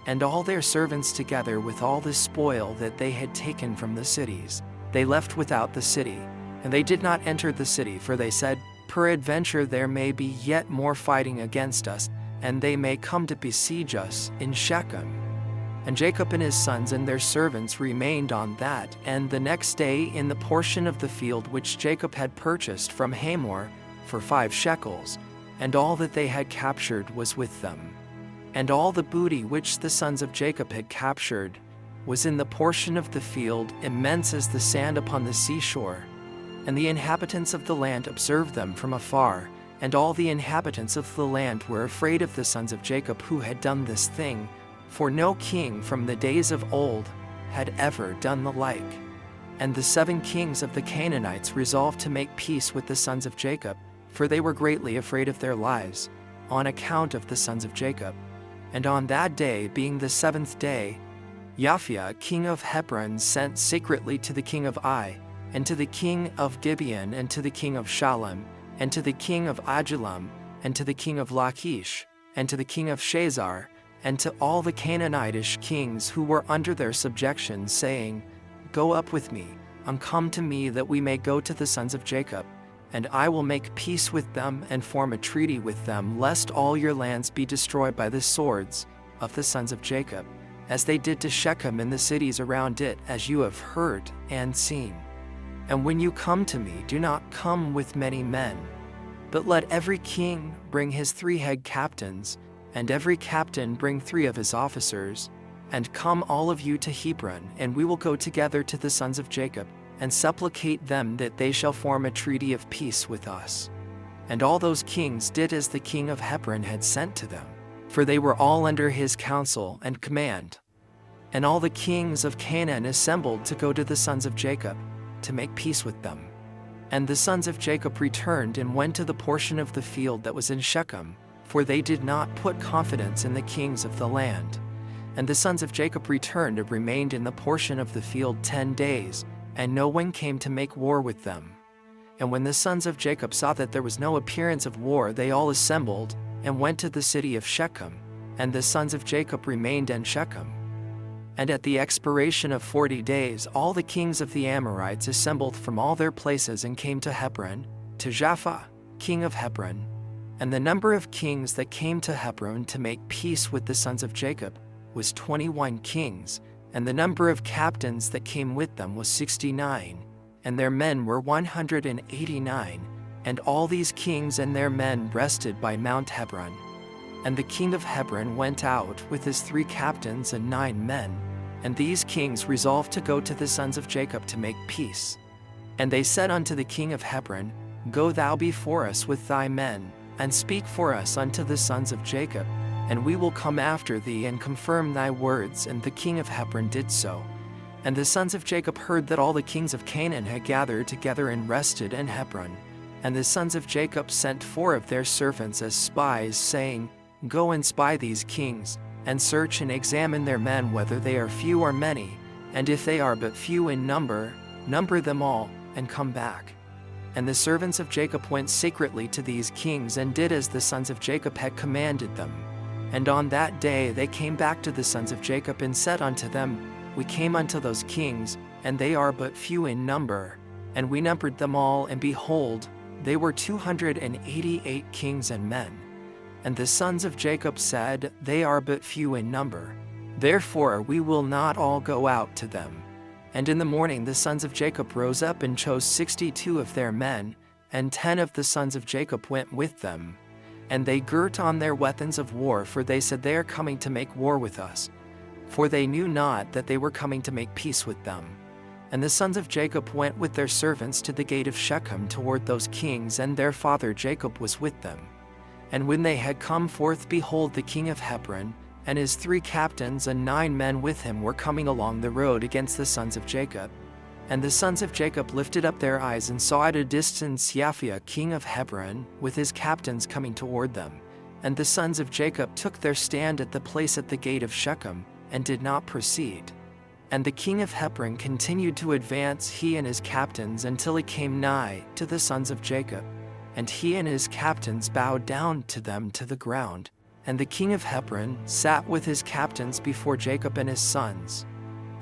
And all their servants together with all the spoil that they had taken from the cities, they left without the city, and they did not enter the city, for they said, Peradventure there may be yet more fighting against us, and they may come to besiege us in Shechem. And Jacob and his sons and their servants remained on that, and the next day in the portion of the field which Jacob had purchased from Hamor for 5 shekels, and all that they had captured was with them. And all the booty which the sons of Jacob had captured was in the portion of the field, immense as the sand upon the seashore. And the inhabitants of the land observed them from afar, and all the inhabitants of the land were afraid of the sons of Jacob who had done this thing, for no king from the days of old had ever done the like. And the 7 kings of the Canaanites resolved to make peace with the sons of Jacob, for they were greatly afraid of their lives, on account of the sons of Jacob. And on that day, being the 7th day, Japhia, king of Hebron, sent secretly to the king of Ai, and to the king of Gibeon, and to the king of Shalem, and to the king of Adullam, and to the king of Lachish, and to the king of Shazar, and to all the Canaanitish kings who were under their subjection, saying, Go up with me, and come to me, that we may go to the sons of Jacob, and I will make peace with them and form a treaty with them, lest all your lands be destroyed by the swords of the sons of Jacob, as they did to Shechem and the cities around it, as you have heard and seen. And when you come to me, do not come with many men, but let every king bring his 3 head captains, and every captain bring 3 of his officers, and come all of you to Hebron, and we will go together to the sons of Jacob, and supplicate them that they shall form a treaty of peace with us. And all those kings did as the king of Hebron had sent to them, for they were all under his counsel and command. And all the kings of Canaan assembled to go to the sons of Jacob, to make peace with them. And the sons of Jacob returned and went to the portion of the field that was in Shechem, for they did not put confidence in the kings of the land. And the sons of Jacob returned and remained in the portion of the field 10 days, and no one came to make war with them. And when the sons of Jacob saw that there was no appearance of war, they all assembled, and went to the city of Shechem, and the sons of Jacob remained in Shechem. And at the expiration of 40 days all the kings of the Amorites assembled from all their places and came to Hebron, to Japha, king of Hebron. And the number of kings that came to Hebron to make peace with the sons of Jacob was 21 kings, and the number of captains that came with them was 69, and their men were 189, and all these kings and their men rested by Mount Hebron. And the king of Hebron went out with his 3 captains and 9 men, and these kings resolved to go to the sons of Jacob to make peace. And they said unto the king of Hebron, Go thou before us with thy men, and speak for us unto the sons of Jacob, and we will come after thee and confirm thy words. And the king of Hebron did so. And the sons of Jacob heard that all the kings of Canaan had gathered together and rested in Hebron. And the sons of Jacob sent 4 of their servants as spies, saying, Go and spy these kings, and search and examine their men whether they are few or many, and if they are but few in number, number them all, and come back. And the servants of Jacob went secretly to these kings and did as the sons of Jacob had commanded them. And on that day they came back to the sons of Jacob and said unto them, We came unto those kings, and they are but few in number. And we numbered them all, and behold, they were 288 kings and men. And the sons of Jacob said, They are but few in number. Therefore we will not all go out to them. And in the morning the sons of Jacob rose up and chose 62 of their men, and 10 of the sons of Jacob went with them. And they girt on their weapons of war, for they said, They are coming to make war with us. For they knew not that they were coming to make peace with them. And the sons of Jacob went with their servants to the gate of Shechem toward those kings, and their father Jacob was with them. And when they had come forth, behold, the king of Hebron, and his 3 captains and 9 men with him were coming along the road against the sons of Jacob. And the sons of Jacob lifted up their eyes and saw at a distance Japhia, king of Hebron, with his captains coming toward them. And the sons of Jacob took their stand at the place at the gate of Shechem, and did not proceed. And the king of Hebron continued to advance, he and his captains, until he came nigh to the sons of Jacob. And he and his captains bowed down to them to the ground. And the king of Hebron sat with his captains before Jacob and his sons.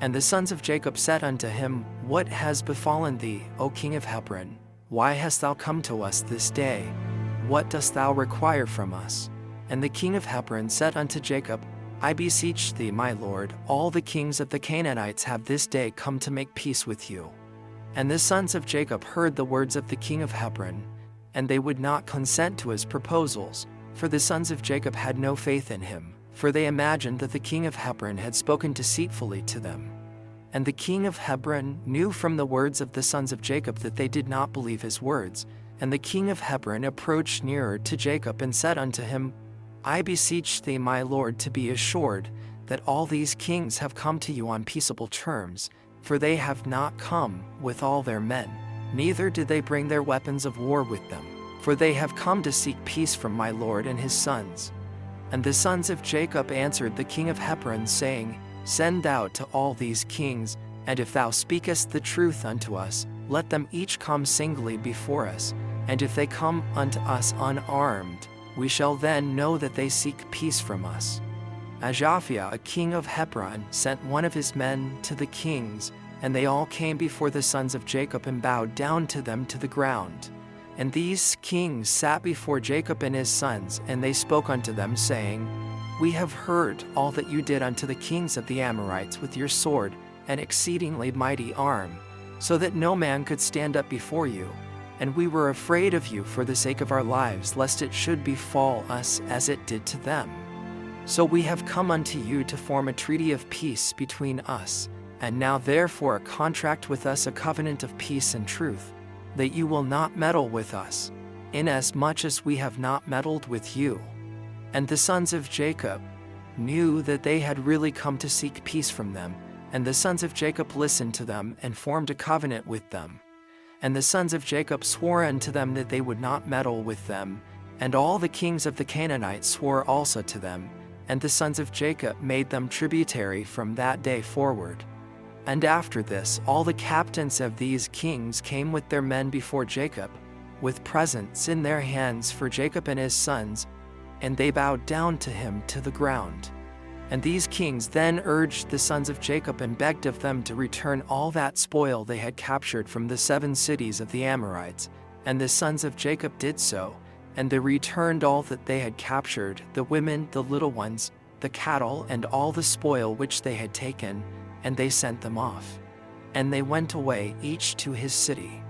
And the sons of Jacob said unto him, What has befallen thee, O king of Hebron? Why hast thou come to us this day? What dost thou require from us? And the king of Hebron said unto Jacob, I beseech thee, my lord, all the kings of the Canaanites have this day come to make peace with you. And the sons of Jacob heard the words of the king of Hebron, and they would not consent to his proposals, for the sons of Jacob had no faith in him, for they imagined that the king of Hebron had spoken deceitfully to them. And the king of Hebron knew from the words of the sons of Jacob that they did not believe his words. And the king of Hebron approached nearer to Jacob and said unto him, I beseech thee, my lord, to be assured that all these kings have come to you on peaceable terms, for they have not come with all their men, neither did they bring their weapons of war with them, for they have come to seek peace from my lord and his sons. And the sons of Jacob answered the king of Hebron, saying, Send thou to all these kings, and if thou speakest the truth unto us, let them each come singly before us, and if they come unto us unarmed, we shall then know that they seek peace from us. Japhia, a king of Hebron, sent one of his men to the kings, and they all came before the sons of Jacob and bowed down to them to the ground. And these kings sat before Jacob and his sons, and they spoke unto them, saying, We have heard all that you did unto the kings of the Amorites with your sword and exceedingly mighty arm, so that no man could stand up before you. And we were afraid of you for the sake of our lives, lest it should befall us as it did to them. So we have come unto you to form a treaty of peace between us And now therefore contract with us a covenant of peace and truth, that you will not meddle with us, inasmuch as we have not meddled with you. And the sons of Jacob knew that they had really come to seek peace from them, and the sons of Jacob listened to them and formed a covenant with them. And the sons of Jacob swore unto them that they would not meddle with them, and all the kings of the Canaanites swore also to them, and the sons of Jacob made them tributary from that day forward. And after this all the captains of these kings came with their men before Jacob, with presents in their hands for Jacob and his sons, and they bowed down to him to the ground. And these kings then urged the sons of Jacob and begged of them to return all that spoil they had captured from the 7 cities of the Amorites. And the sons of Jacob did so, and they returned all that they had captured, the women, the little ones, the cattle, and all the spoil which they had taken, and they sent them off. And they went away each to his city.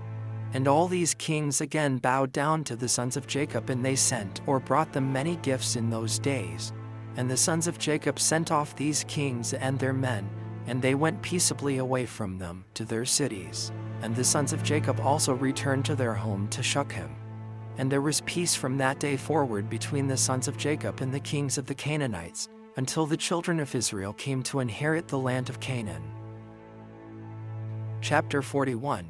And all these kings again bowed down to the sons of Jacob, and they sent or brought them many gifts in those days. And the sons of Jacob sent off these kings and their men, and they went peaceably away from them to their cities. And the sons of Jacob also returned to their home to Shechem. And there was peace from that day forward between the sons of Jacob and the kings of the Canaanites, until the children of Israel came to inherit the land of Canaan. Chapter 41.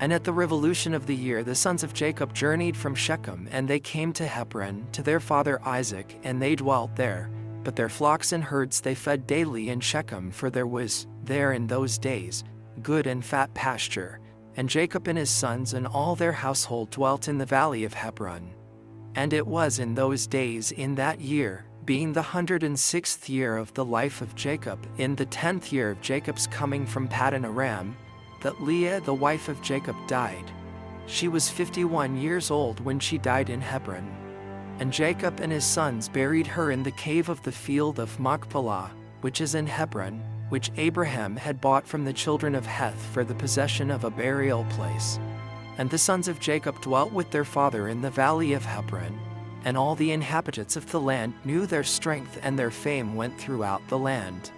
And at the revolution of the year the sons of Jacob journeyed from Shechem, and they came to Hebron to their father Isaac, and they dwelt there. But their flocks and herds they fed daily in Shechem, for there was there in those days good and fat pasture. And Jacob and his sons and all their household dwelt in the valley of Hebron. And it was in those days in that year, being the 106th year of the life of Jacob, in the 10th year of Jacob's coming from Paddan Aram, that Leah the wife of Jacob died. She was 51 years old when she died in Hebron. And Jacob and his sons buried her in the cave of the field of Machpelah, which is in Hebron, which Abraham had bought from the children of Heth for the possession of a burial place. And the sons of Jacob dwelt with their father in the valley of Hebron, and all the inhabitants of the land knew their strength, and their fame went throughout the land.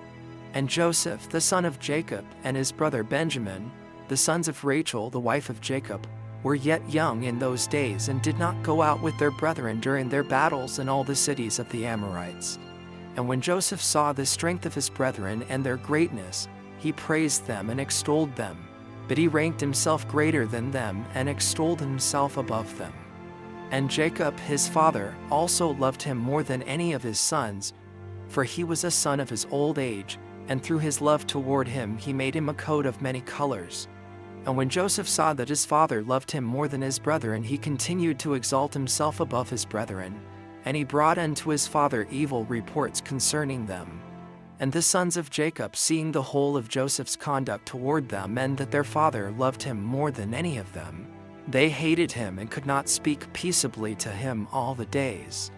And Joseph the son of Jacob and his brother Benjamin, the sons of Rachel the wife of Jacob, were yet young in those days, and did not go out with their brethren during their battles in all the cities of the Amorites. And when Joseph saw the strength of his brethren and their greatness, he praised them and extolled them. But he ranked himself greater than them, and extolled himself above them. And Jacob his father also loved him more than any of his sons, for he was a son of his old age, and through his love toward him he made him a coat of many colors. And when Joseph saw that his father loved him more than his brethren, he continued to exalt himself above his brethren, and he brought unto his father evil reports concerning them. And the sons of Jacob, seeing the whole of Joseph's conduct toward them, and that their father loved him more than any of them, they hated him and could not speak peaceably to him all the days.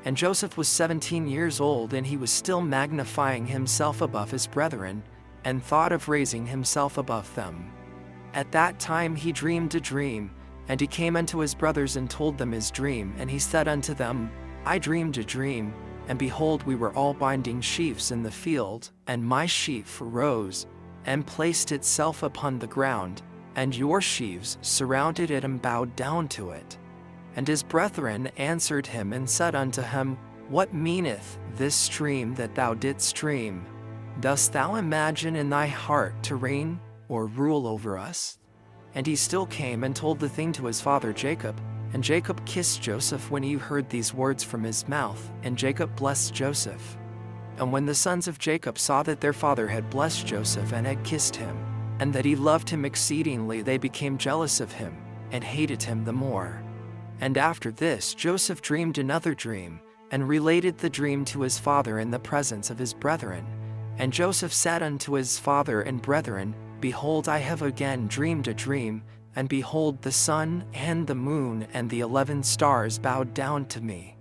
And Joseph was 17 years old, and he was still magnifying himself above his brethren, and thought of raising himself above them. At that time he dreamed a dream, and he came unto his brothers and told them his dream. And he said unto them, I dreamed a dream, and behold, we were all binding sheaves in the field, and my sheaf rose, and placed itself upon the ground, and your sheaves surrounded it and bowed down to it. And his brethren answered him and said unto him, What meaneth this dream that thou didst dream? Dost thou imagine in thy heart to reign or rule over us? And he still came and told the thing to his father Jacob. And Jacob kissed Joseph when he heard these words from his mouth, and Jacob blessed Joseph. And when the sons of Jacob saw that their father had blessed Joseph and had kissed him, and that he loved him exceedingly, they became jealous of him, and hated him the more. And after this Joseph dreamed another dream, and related the dream to his father in the presence of his brethren. And Joseph said unto his father and brethren, Behold, I have again dreamed a dream, and behold, the sun and the moon and the 11 stars bowed down to me.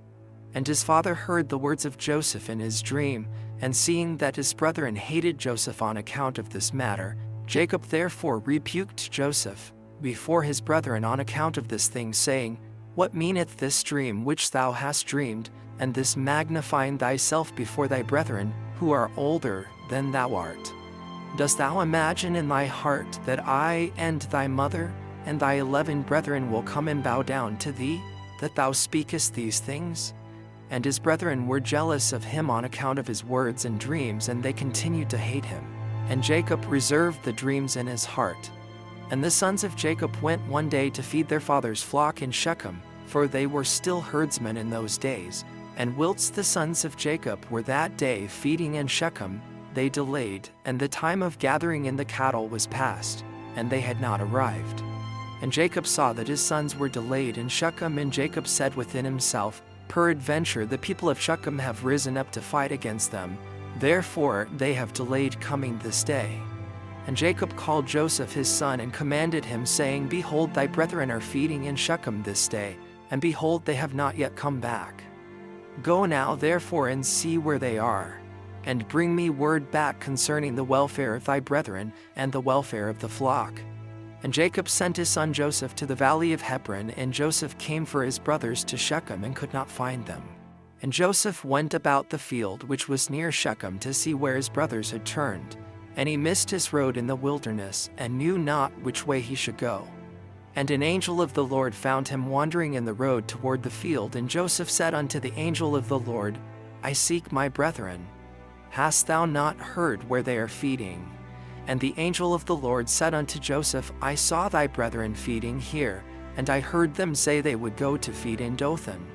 And his father heard the words of Joseph in his dream, and seeing that his brethren hated Joseph on account of this matter, Jacob therefore rebuked Joseph before his brethren on account of this thing, saying, What meaneth this dream which thou hast dreamed, and this magnifying thyself before thy brethren, who are older than thou art? Dost thou imagine in thy heart that I and thy mother and thy 11 brethren will come and bow down to thee, that thou speakest these things? And his brethren were jealous of him on account of his words and dreams, and they continued to hate him. And Jacob reserved the dreams in his heart. And the sons of Jacob went one day to feed their father's flock in Shechem, for they were still herdsmen in those days. And whilst the sons of Jacob were that day feeding in Shechem, they delayed, and the time of gathering in the cattle was past, and they had not arrived. And Jacob saw that his sons were delayed in Shechem, and Jacob said within himself, Peradventure the people of Shechem have risen up to fight against them, therefore they have delayed coming this day. And Jacob called Joseph his son and commanded him, saying, Behold, thy brethren are feeding in Shechem this day, and behold, they have not yet come back. Go now therefore and see where they are, and bring me word back concerning the welfare of thy brethren and the welfare of the flock. And Jacob sent his son Joseph to the valley of Hebron, and Joseph came for his brothers to Shechem and could not find them. And Joseph went about the field which was near Shechem to see where his brothers had turned, and he missed his road in the wilderness, and knew not which way he should go. And an angel of the Lord found him wandering in the road toward the field, and Joseph said unto the angel of the Lord, I seek my brethren. Hast thou not heard where they are feeding? And the angel of the Lord said unto Joseph, I saw thy brethren feeding here, and I heard them say they would go to feed in Dothan.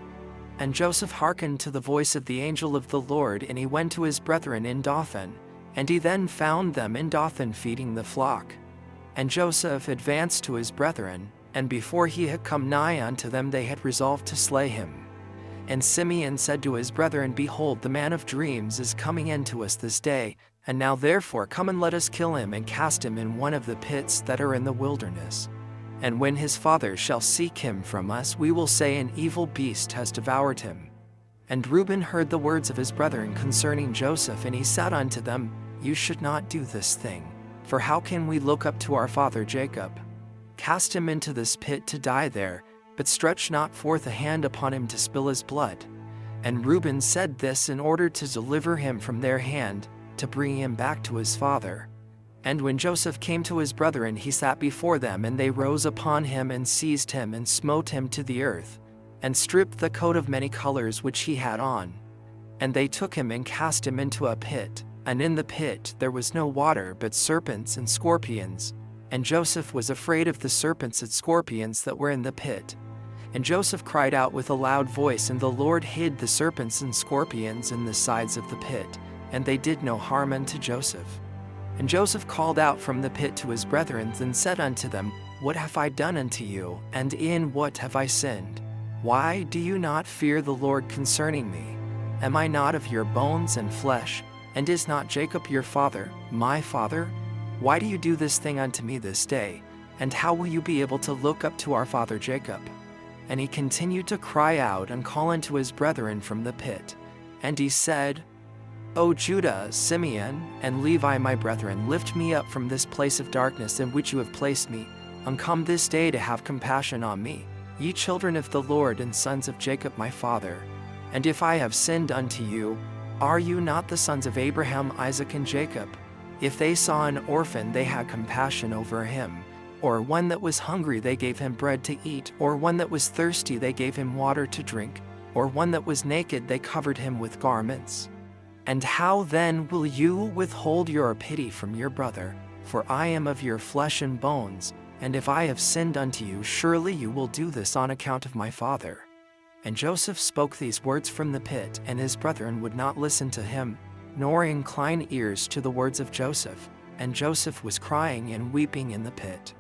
And Joseph hearkened to the voice of the angel of the Lord, and he went to his brethren in Dothan, and he then found them in Dothan feeding the flock. And Joseph advanced to his brethren, and before he had come nigh unto them, they had resolved to slay him. And Simeon said to his brethren, Behold, the man of dreams is coming in to us this day, and now therefore come and let us kill him and cast him in one of the pits that are in the wilderness. And when his father shall seek him from us, we will say, An evil beast has devoured him. And Reuben heard the words of his brethren concerning Joseph, and he said unto them, You should not do this thing, for how can we look up to our father Jacob? Cast him into this pit to die there, but stretch not forth a hand upon him to spill his blood. And Reuben said this in order to deliver him from their hand, to bring him back to his father. And when Joseph came to his brethren, he sat before them, and they rose upon him and seized him and smote him to the earth, and stripped the coat of many colors which he had on. And they took him and cast him into a pit, and in the pit there was no water but serpents and scorpions. And Joseph was afraid of the serpents and scorpions that were in the pit. And Joseph cried out with a loud voice, and the Lord hid the serpents and scorpions in the sides of the pit, and they did no harm unto Joseph. And Joseph called out from the pit to his brethren, and said unto them, What have I done unto you, and in what have I sinned? Why do you not fear the Lord concerning me? Am I not of your bones and flesh, and is not Jacob your father, my father? Why do you do this thing unto me this day? And how will you be able to look up to our father Jacob? And he continued to cry out and call unto his brethren from the pit. And he said, O Judah, Simeon, and Levi my brethren, lift me up from this place of darkness in which you have placed me, and come this day to have compassion on me, ye children of the Lord and sons of Jacob my father. And if I have sinned unto you, are you not the sons of Abraham, Isaac, and Jacob? If they saw an orphan, they had compassion over him, or one that was hungry, they gave him bread to eat, or one that was thirsty, they gave him water to drink, or one that was naked, they covered him with garments. And how then will you withhold your pity from your brother? For I am of your flesh and bones, and if I have sinned unto you, surely you will do this on account of my father. And Joseph spoke these words from the pit, and his brethren would not listen to him, nor incline ears to the words of Joseph. And Joseph was crying and weeping in the pit.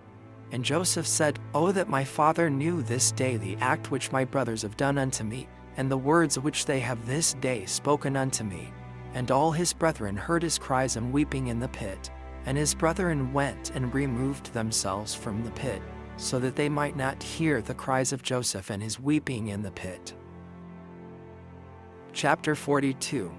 And Joseph said, O that my father knew this day the act which my brothers have done unto me, and the words which they have this day spoken unto me. And all his brethren heard his cries and weeping in the pit. And his brethren went and removed themselves from the pit, so that they might not hear the cries of Joseph and his weeping in the pit. Chapter 42.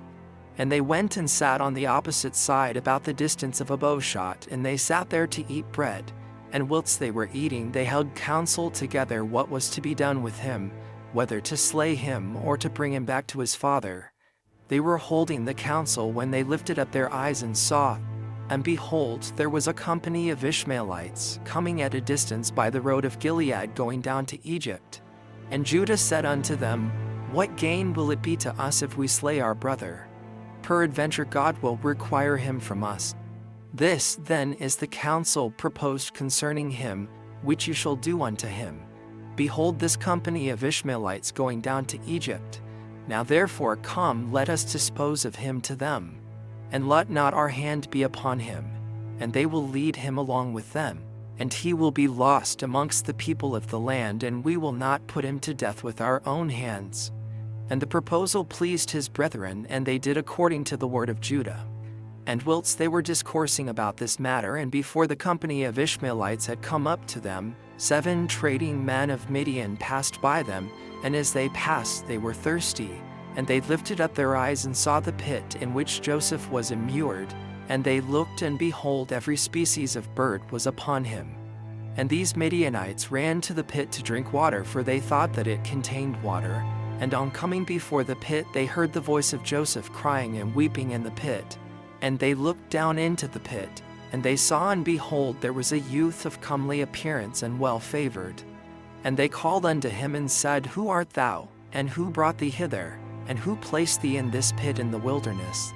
And they went and sat on the opposite side about the distance of a bowshot, and they sat there to eat bread. And whilst they were eating, they held counsel together what was to be done with him, whether to slay him or to bring him back to his father. They were holding the counsel when they lifted up their eyes and saw, And behold, there was a company of Ishmaelites coming at a distance by the road of Gilead going down to Egypt. And Judah said unto them, What gain will it be to us if we slay our brother? Peradventure God will require him from us. This then is the counsel proposed concerning him, which you shall do unto him. Behold, this company of Ishmaelites going down to Egypt. Now therefore come, let us dispose of him to them. And let not our hand be upon him, and they will lead him along with them, and he will be lost amongst the people of the land, and we will not put him to death with our own hands. And the proposal pleased his brethren, and they did according to the word of Judah. And whilst they were discoursing about this matter, and before the company of Ishmaelites had come up to them, 7 trading men of Midian passed by them, and as they passed they were thirsty. And they lifted up their eyes and saw the pit in which Joseph was immured, and they looked, and behold, every species of bird was upon him. And these Midianites ran to the pit to drink water, for they thought that it contained water. And on coming before the pit, they heard the voice of Joseph crying and weeping in the pit. And they looked down into the pit, and they saw, and behold, there was a youth of comely appearance and well favored. And they called unto him and said, Who art thou, and who brought thee hither? And who placed thee in this pit in the wilderness?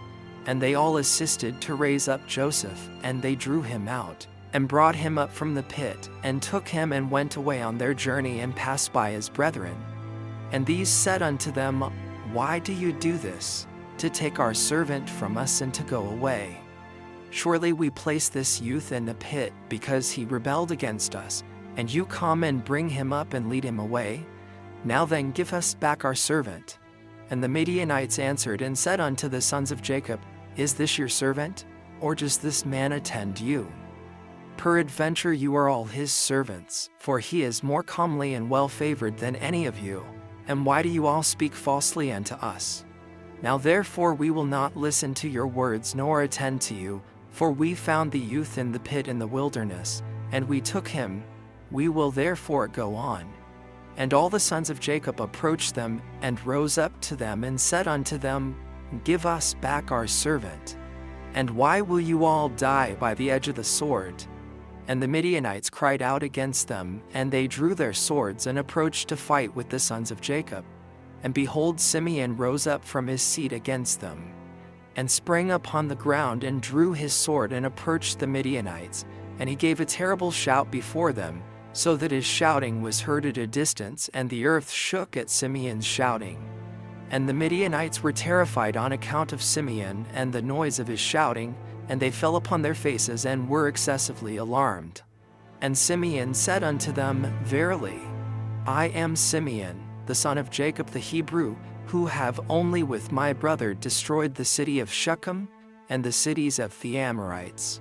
And they all assisted to raise up Joseph, and they drew him out, and brought him up from the pit, and took him and went away on their journey, and passed by his brethren. And these said unto them, Why do you do this, to take our servant from us and to go away? Surely we placed this youth in the pit because he rebelled against us, and you come and bring him up and lead him away? Now then give us back our servant. And the Midianites answered and said unto the sons of Jacob, Is this your servant, or does this man attend you? Peradventure you are all his servants, for he is more comely and well favored than any of you. And why do you all speak falsely unto us? Now therefore we will not listen to your words nor attend to you, for we found the youth in the pit in the wilderness, and we took him. We will therefore go on. And all the sons of Jacob approached them, and rose up to them, and said unto them, Give us back our servant. And why will you all die by the edge of the sword? And the Midianites cried out against them, and they drew their swords, and approached to fight with the sons of Jacob. And behold, Simeon rose up from his seat against them, and sprang upon the ground, and drew his sword, and approached the Midianites. And he gave a terrible shout before them, so that his shouting was heard at a distance, and the earth shook at Simeon's shouting. And the Midianites were terrified on account of Simeon and the noise of his shouting, and they fell upon their faces and were excessively alarmed. And Simeon said unto them, Verily, I am Simeon, the son of Jacob the Hebrew, who have only with my brother destroyed the city of Shechem and the cities of the Amorites.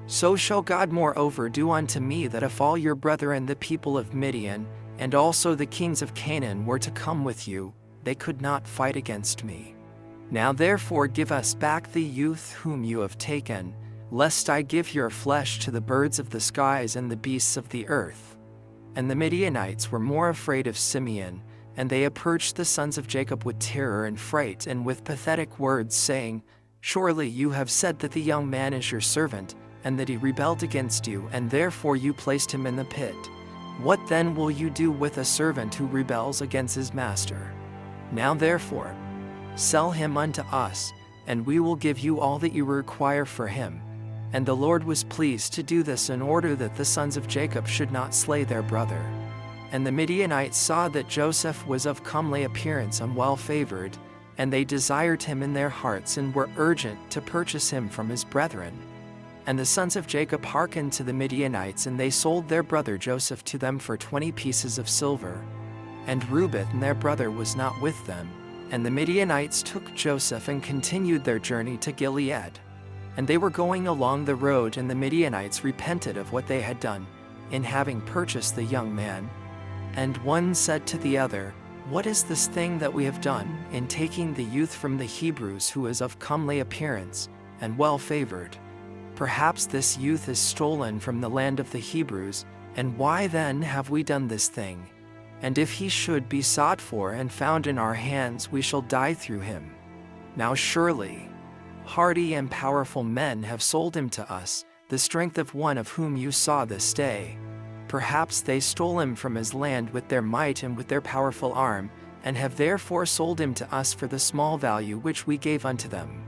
So shall God moreover do unto me, that if all your brethren the people of Midian, and also the kings of Canaan, were to come with you, they could not fight against me. Now therefore give us back the youth whom you have taken, lest I give your flesh to the birds of the skies and the beasts of the earth. And the Midianites were more afraid of Simeon, and they approached the sons of Jacob with terror and fright, and with pathetic words, saying, Surely you have said that the young man is your servant, and that he rebelled against you, and therefore you placed him in the pit. What then will you do with a servant who rebels against his master? Now therefore, sell him unto us, and we will give you all that you require for him. And the Lord was pleased to do this in order that the sons of Jacob should not slay their brother. And the Midianites saw that Joseph was of comely appearance and well favored, and they desired him in their hearts, and were urgent to purchase him from his brethren. And the sons of Jacob hearkened to the Midianites, and they sold their brother Joseph to them for 20 pieces of silver. And Reuben their brother was not with them. And the Midianites took Joseph and continued their journey to Gilead. And they were going along the road, and the Midianites repented of what they had done, in having purchased the young man. And one said to the other, What is this thing that we have done, in taking the youth from the Hebrews, who is of comely appearance, and well favored? Perhaps this youth is stolen from the land of the Hebrews, and why then have we done this thing? And if he should be sought for and found in our hands, we shall die through him. Now surely, Hardy and powerful men have sold him to us, the strength of one of whom you saw this day. Perhaps they stole him from his land with their might and with their powerful arm, and have therefore sold him to us for the small value which we gave unto them.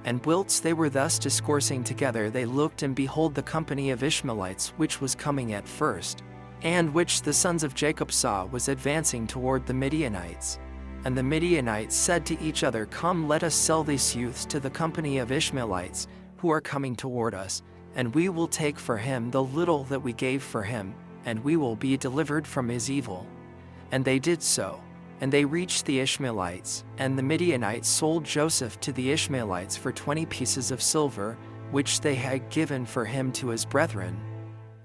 And whilst they were thus discoursing together, they looked, and behold, the company of Ishmaelites which was coming at first, and which the sons of Jacob saw, was advancing toward the Midianites. And the Midianites said to each other, Come, let us sell these youths to the company of Ishmaelites, who are coming toward us, and we will take for him the little that we gave for him, and we will be delivered from his evil. And they did so. And they reached the Ishmaelites, and the Midianites sold Joseph to the Ishmaelites for 20 pieces of silver, which they had given for him to his brethren.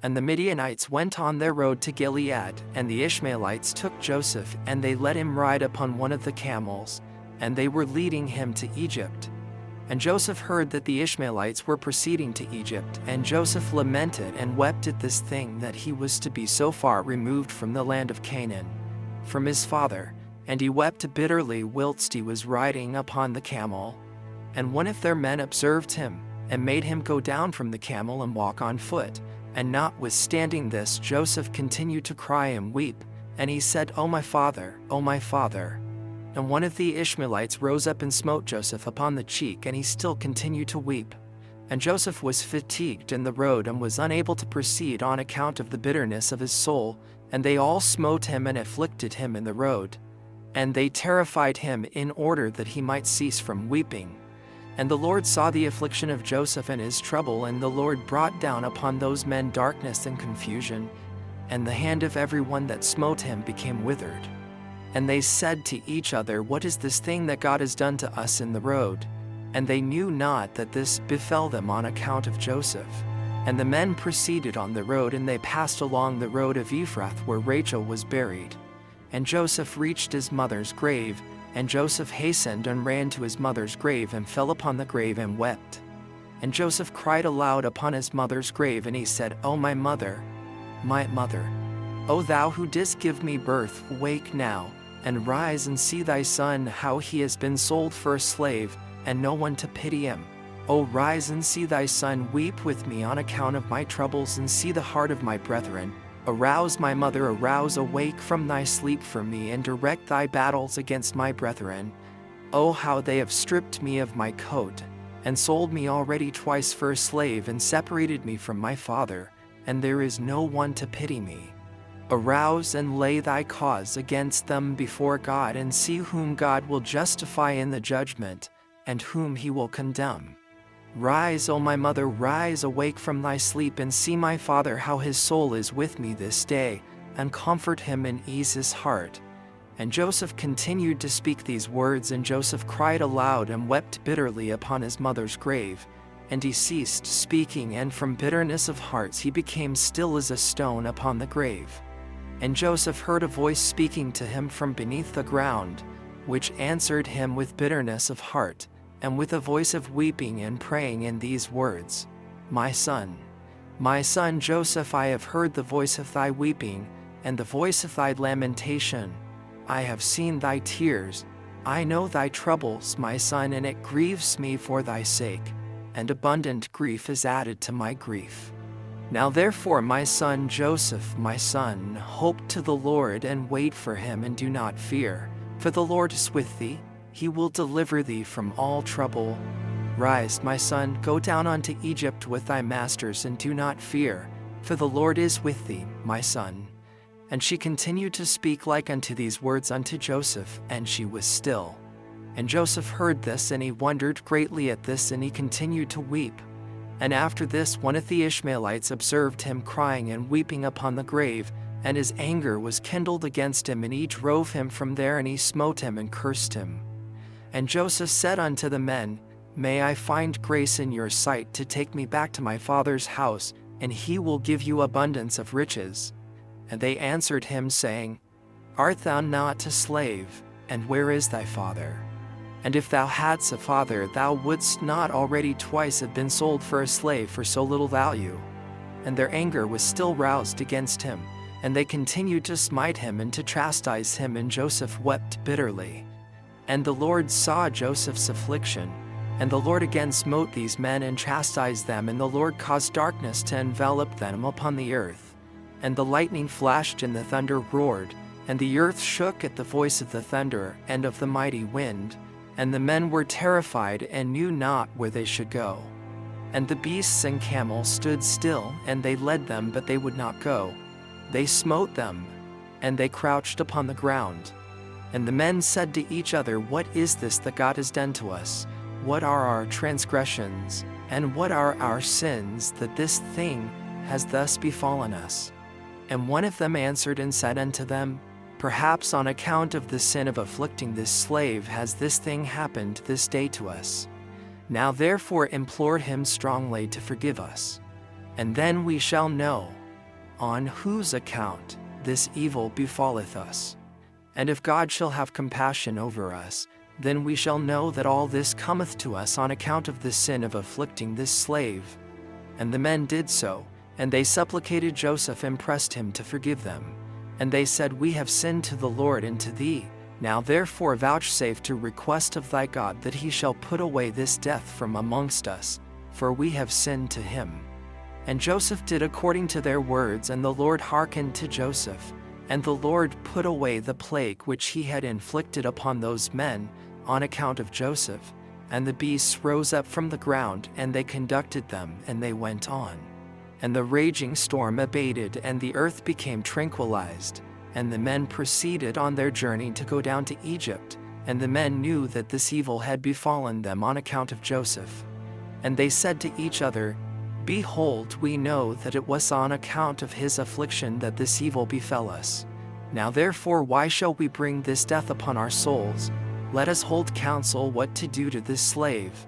And the Midianites went on their road to Gilead, and the Ishmaelites took Joseph, and they let him ride upon one of the camels, and they were leading him to Egypt. And Joseph heard that the Ishmaelites were proceeding to Egypt, and Joseph lamented and wept at this thing, that he was to be so far removed from the land of Canaan, from his father. And he wept bitterly whilst he was riding upon the camel. And one of their men observed him, and made him go down from the camel and walk on foot. And notwithstanding this, Joseph continued to cry and weep. And he said, O my father, O my father. And one of the Ishmaelites rose up and smote Joseph upon the cheek, and he still continued to weep. And Joseph was fatigued in the road, and was unable to proceed on account of the bitterness of his soul. And they all smote him and afflicted him in the road. And they terrified him in order that he might cease from weeping. And the Lord saw the affliction of Joseph and his trouble, and the Lord brought down upon those men darkness and confusion, and the hand of every one that smote him became withered. And they said to each other, What is this thing that God has done to us in the road? And they knew not that this befell them on account of Joseph. And the men proceeded on the road, and they passed along the road of Ephrath, where Rachel was buried. And Joseph reached his mother's grave, and Joseph hastened and ran to his mother's grave, and fell upon the grave and wept. And Joseph cried aloud upon his mother's grave, and he said, O my mother, my mother, O thou who didst give me birth, awake now, and rise and see thy son, how he has been sold for a slave, and no one to pity him. O rise and see thy son, weep with me on account of my troubles, and see the heart of my brethren. Arouse, my mother, arouse, awake from thy sleep for me, and direct thy battles against my brethren. O how they have stripped me of my coat, and sold me already twice for a slave, and separated me from my father, and there is no one to pity me. Arouse and lay thy cause against them before God, and see whom God will justify in the judgment, and whom he will condemn. Rise, O my mother, rise, awake from thy sleep, and see my father, how his soul is with me this day, and comfort him and ease his heart. And Joseph continued to speak these words, and Joseph cried aloud and wept bitterly upon his mother's grave. And he ceased speaking, and from bitterness of hearts he became still as a stone upon the grave. And Joseph heard a voice speaking to him from beneath the ground, which answered him with bitterness of heart, and with a voice of weeping and praying in these words, my son Joseph, I have heard the voice of thy weeping, and the voice of thy lamentation. I have seen thy tears. I know thy troubles, my son, and it grieves me for thy sake, and abundant grief is added to my grief. Now therefore, my son Joseph, my son, hope to the Lord, and wait for him, and do not fear, for the Lord is with thee. He will deliver thee from all trouble. Rise, my son, go down unto Egypt with thy masters, and do not fear, for the Lord is with thee, my son. And she continued to speak like unto these words unto Joseph, and she was still. And Joseph heard this, and he wondered greatly at this, and he continued to weep. And after this, one of the Ishmaelites observed him crying and weeping upon the grave, and his anger was kindled against him, and he drove him from there, and he smote him and cursed him. And Joseph said unto the men, May I find grace in your sight to take me back to my father's house, and he will give you abundance of riches. And they answered him, saying, Art thou not a slave, and where is thy father? And if thou hadst a father, thou wouldst not already twice have been sold for a slave for so little value. And their anger was still roused against him, and they continued to smite him and to chastise him, and Joseph wept bitterly. And the Lord saw Joseph's affliction, And the Lord again smote these men and chastised them, and the Lord caused darkness to envelop them upon the earth. And the lightning flashed and the thunder roared, and the earth shook at the voice of the thunder and of the mighty wind. And the men were terrified and knew not where they should go. And the beasts and camels stood still, and they led them, but they would not go. They smote them, and they crouched upon the ground. And the men said to each other, What is this that God has done to us? What are our transgressions, and what are our sins, that this thing has thus befallen us? And one of them answered and said unto them, Perhaps on account of the sin of afflicting this slave has this thing happened this day to us. Now therefore implore him strongly to forgive us, and then we shall know on whose account this evil befalleth us. And if God shall have compassion over us, then we shall know that all this cometh to us on account of the sin of afflicting this slave. And the men did so, and they supplicated Joseph and pressed him to forgive them. And they said, We have sinned to the Lord and to thee. Now therefore vouchsafe to request of thy God that he shall put away this death from amongst us, for we have sinned to him. And Joseph did according to their words, and the Lord hearkened to Joseph. And the Lord put away the plague which he had inflicted upon those men on account of Joseph. And the beasts rose up from the ground, and they conducted them, and they went on. And the raging storm abated, and the earth became tranquilized. And the men proceeded on their journey to go down to Egypt. And the men knew that this evil had befallen them on account of Joseph. And they said to each other, Behold, we know that it was on account of his affliction that this evil befell us. Now therefore why shall we bring this death upon our souls? Let us hold counsel what to do to this slave.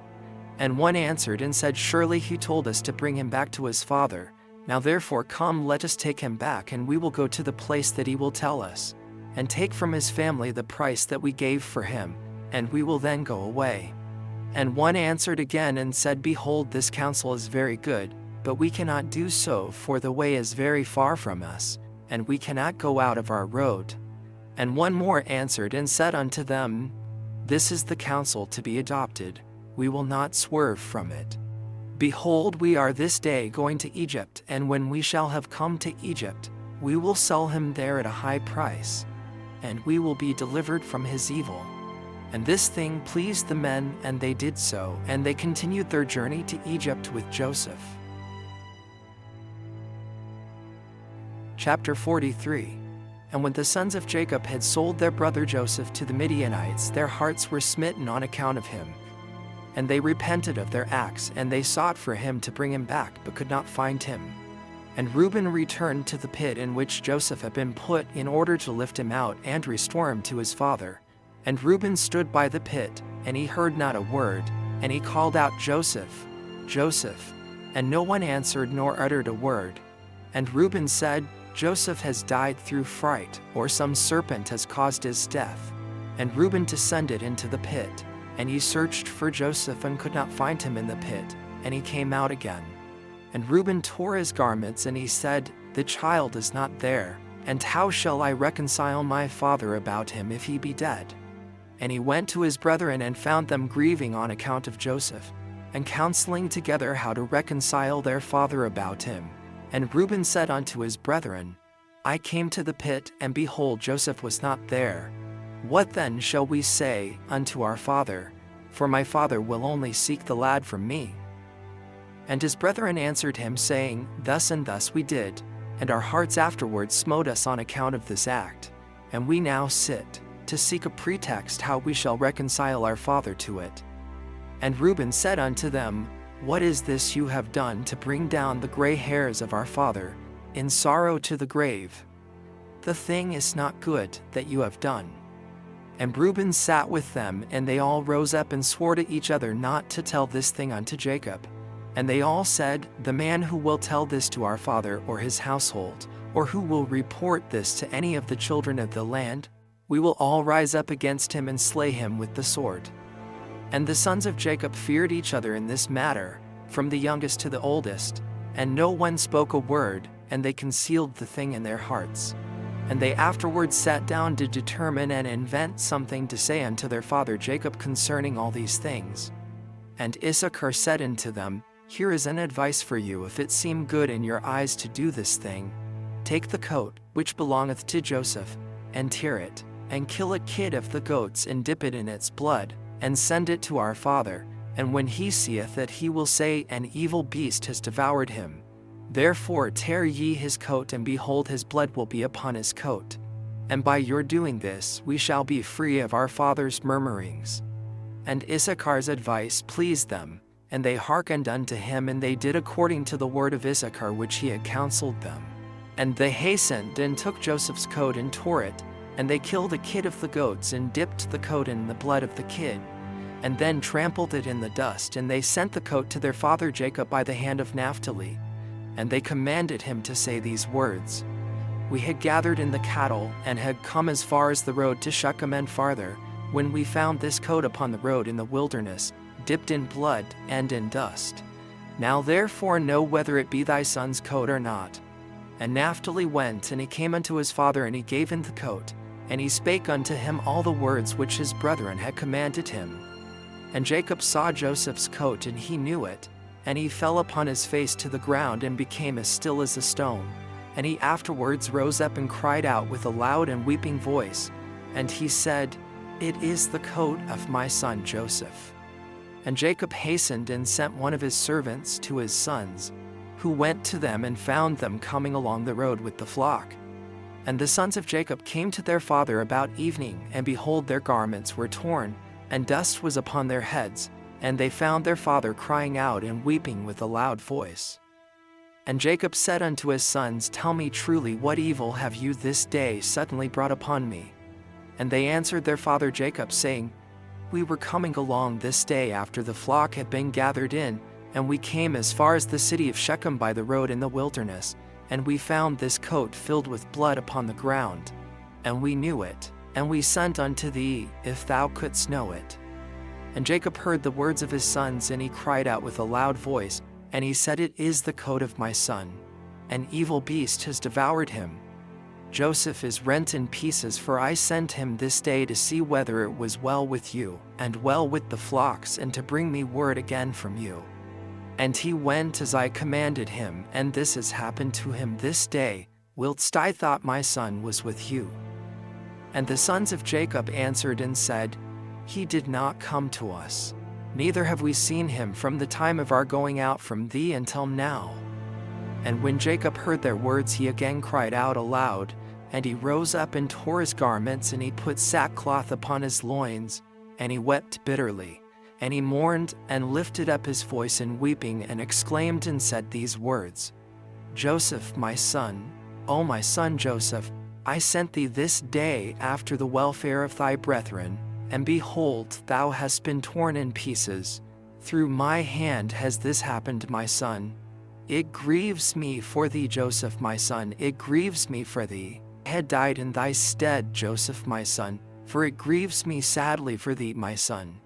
And one answered and said, Surely he told us to bring him back to his father. Now therefore come, let us take him back, and we will go to the place that he will tell us, and take from his family the price that we gave for him, and we will then go away. And one answered again and said, Behold, this counsel is very good, but we cannot do so, for the way is very far from us, and we cannot go out of our road. And one more answered and said unto them, This is the counsel to be adopted, we will not swerve from it. Behold, we are this day going to Egypt, and when we shall have come to Egypt, we will sell him there at a high price, and we will be delivered from his evil. And this thing pleased the men, and they did so, and they continued their journey to Egypt with Joseph. Chapter 43. And when the sons of Jacob had sold their brother Joseph to the Midianites, their hearts were smitten on account of him. And they repented of their acts, and they sought for him to bring him back, but could not find him. And Reuben returned to the pit in which Joseph had been put, in order to lift him out and restore him to his father. And Reuben stood by the pit, and he heard not a word, and he called out, Joseph, Joseph, and no one answered nor uttered a word. And Reuben said, Joseph has died through fright, or some serpent has caused his death. And Reuben descended into the pit, and he searched for Joseph and could not find him in the pit, and he came out again. And Reuben tore his garments, and he said, The child is not there, and how shall I reconcile my father about him if he be dead? And he went to his brethren and found them grieving on account of Joseph, and counseling together how to reconcile their father about him. And Reuben said unto his brethren, I came to the pit, and behold, Joseph was not there. What then shall we say unto our father? For my father will only seek the lad from me. And his brethren answered him, saying, Thus and thus we did, and our hearts afterwards smote us on account of this act. And we now sit to seek a pretext how we shall reconcile our father to it. And Reuben said unto them, What is this you have done to bring down the gray hairs of our father in sorrow to the grave? The thing is not good that you have done. And Reuben sat with them, and they all rose up and swore to each other not to tell this thing unto Jacob. And they all said, The man who will tell this to our father or his household, or who will report this to any of the children of the land, we will all rise up against him and slay him with the sword. And the sons of Jacob feared each other in this matter, from the youngest to the oldest, and no one spoke a word, and they concealed the thing in their hearts. And they afterwards sat down to determine and invent something to say unto their father Jacob concerning all these things. And Issachar said unto them, Here is an advice for you, if it seem good in your eyes to do this thing. Take the coat, which belongeth to Joseph, and tear it, and kill a kid of the goats, and dip it in its blood, and send it to our father, and when he seeth it, he will say, An evil beast has devoured him. Therefore tear ye his coat, and behold, his blood will be upon his coat. And by your doing this, we shall be free of our father's murmurings. And Issachar's advice pleased them, and they hearkened unto him, and they did according to the word of Issachar which he had counseled them. And they hastened and took Joseph's coat and tore it, and they killed a kid of the goats, and dipped the coat in the blood of the kid, and then trampled it in the dust. And they sent the coat to their father Jacob by the hand of Naphtali. And they commanded him to say these words: We had gathered in the cattle, and had come as far as the road to Shechem and farther, when we found this coat upon the road in the wilderness, dipped in blood and in dust. Now therefore know whether it be thy son's coat or not. And Naphtali went, and he came unto his father, and he gave him the coat, and he spake unto him all the words which his brethren had commanded him. And Jacob saw Joseph's coat, and he knew it, and he fell upon his face to the ground, and became as still as a stone. And he afterwards rose up and cried out with a loud and weeping voice, and he said, It is the coat of my son Joseph. And Jacob hastened and sent one of his servants to his sons, who went to them and found them coming along the road with the flock. And the sons of Jacob came to their father about evening, and behold, their garments were torn, and dust was upon their heads, and they found their father crying out and weeping with a loud voice. And Jacob said unto his sons, Tell me truly, what evil have you this day suddenly brought upon me? And they answered their father Jacob, saying, We were coming along this day after the flock had been gathered in, and we came as far as the city of Shechem by the road in the wilderness, and we found this coat filled with blood upon the ground. And we knew it, and we sent unto thee, if thou couldst know it. And Jacob heard the words of his sons, and he cried out with a loud voice, and he said, It is the coat of my son. An evil beast has devoured him. Joseph is rent in pieces, for I sent him this day to see whether it was well with you, and well with the flocks, and to bring me word again from you. And he went as I commanded him, and this has happened to him this day, whilst I thought my son was with you. And the sons of Jacob answered and said, He did not come to us, neither have we seen him from the time of our going out from thee until now. And when Jacob heard their words, he again cried out aloud, and he rose up and tore his garments, and he put sackcloth upon his loins, and he wept bitterly, and he mourned, and lifted up his voice in weeping, and exclaimed and said these words: Joseph, my son, O my son Joseph, I sent thee this day after the welfare of thy brethren, and behold, thou hast been torn in pieces. Through my hand has this happened, my son. It grieves me for thee, Joseph, my son, it grieves me for thee. I had died in thy stead, Joseph, my son, for it grieves me sadly for thee, my son.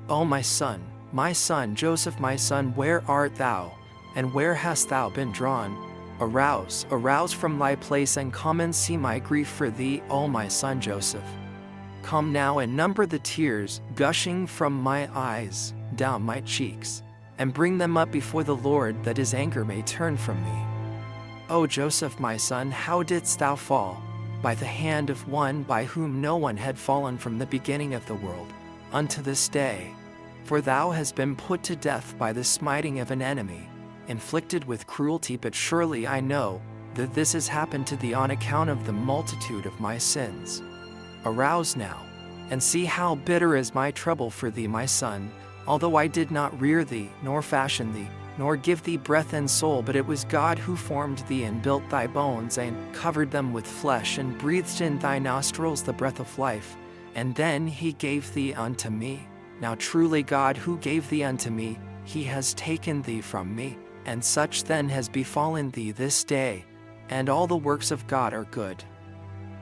O my son, Joseph, my son, where art thou, and where hast thou been drawn? Arouse, arouse from thy place, and come and see my grief for thee, O my son Joseph. Come now and number the tears gushing from my eyes down my cheeks, and bring them up before the Lord, that his anger may turn from me. O Joseph, my son, how didst thou fall? By the hand of one by whom no one had fallen from the beginning of the world, unto this day. For thou hast been put to death by the smiting of an enemy, inflicted with cruelty, but surely I know that this has happened to thee on account of the multitude of my sins. Arouse now, and see how bitter is my trouble for thee, my son, although I did not rear thee, nor fashion thee, nor give thee breath and soul, but it was God who formed thee and built thy bones, and covered them with flesh, and breathed in thy nostrils the breath of life, and then he gave thee unto me. Now truly God who gave thee unto me, he has taken thee from me, and such then has befallen thee this day, and all the works of God are good.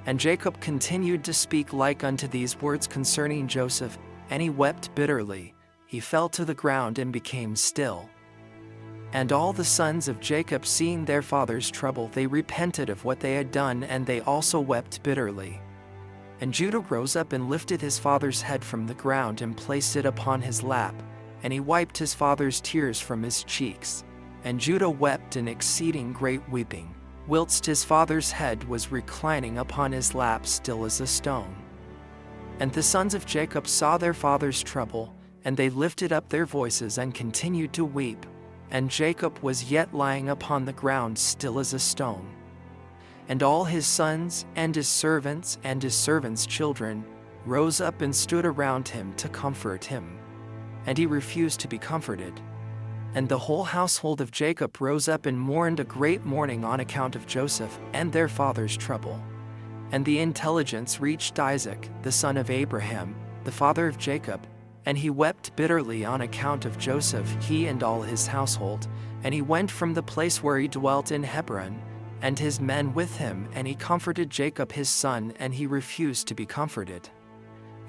And Jacob continued to speak like unto these words concerning Joseph, and he wept bitterly. He fell to the ground and became still. And all the sons of Jacob, seeing their father's trouble, they repented of what they had done, and they also wept bitterly. And Judah rose up and lifted his father's head from the ground, and placed it upon his lap, and he wiped his father's tears from his cheeks. And Judah wept an exceeding great weeping, whilst his father's head was reclining upon his lap still as a stone. And the sons of Jacob saw their father's trouble, and they lifted up their voices and continued to weep, and Jacob was yet lying upon the ground still as a stone. And all his sons, and his servants' children, rose up and stood around him to comfort him. And he refused to be comforted. And the whole household of Jacob rose up and mourned a great mourning on account of Joseph and their father's trouble. And the intelligence reached Isaac, the son of Abraham, the father of Jacob, and he wept bitterly on account of Joseph, he and all his household. And he went from the place where he dwelt in Hebron, and his men with him, and he comforted Jacob his son, and he refused to be comforted.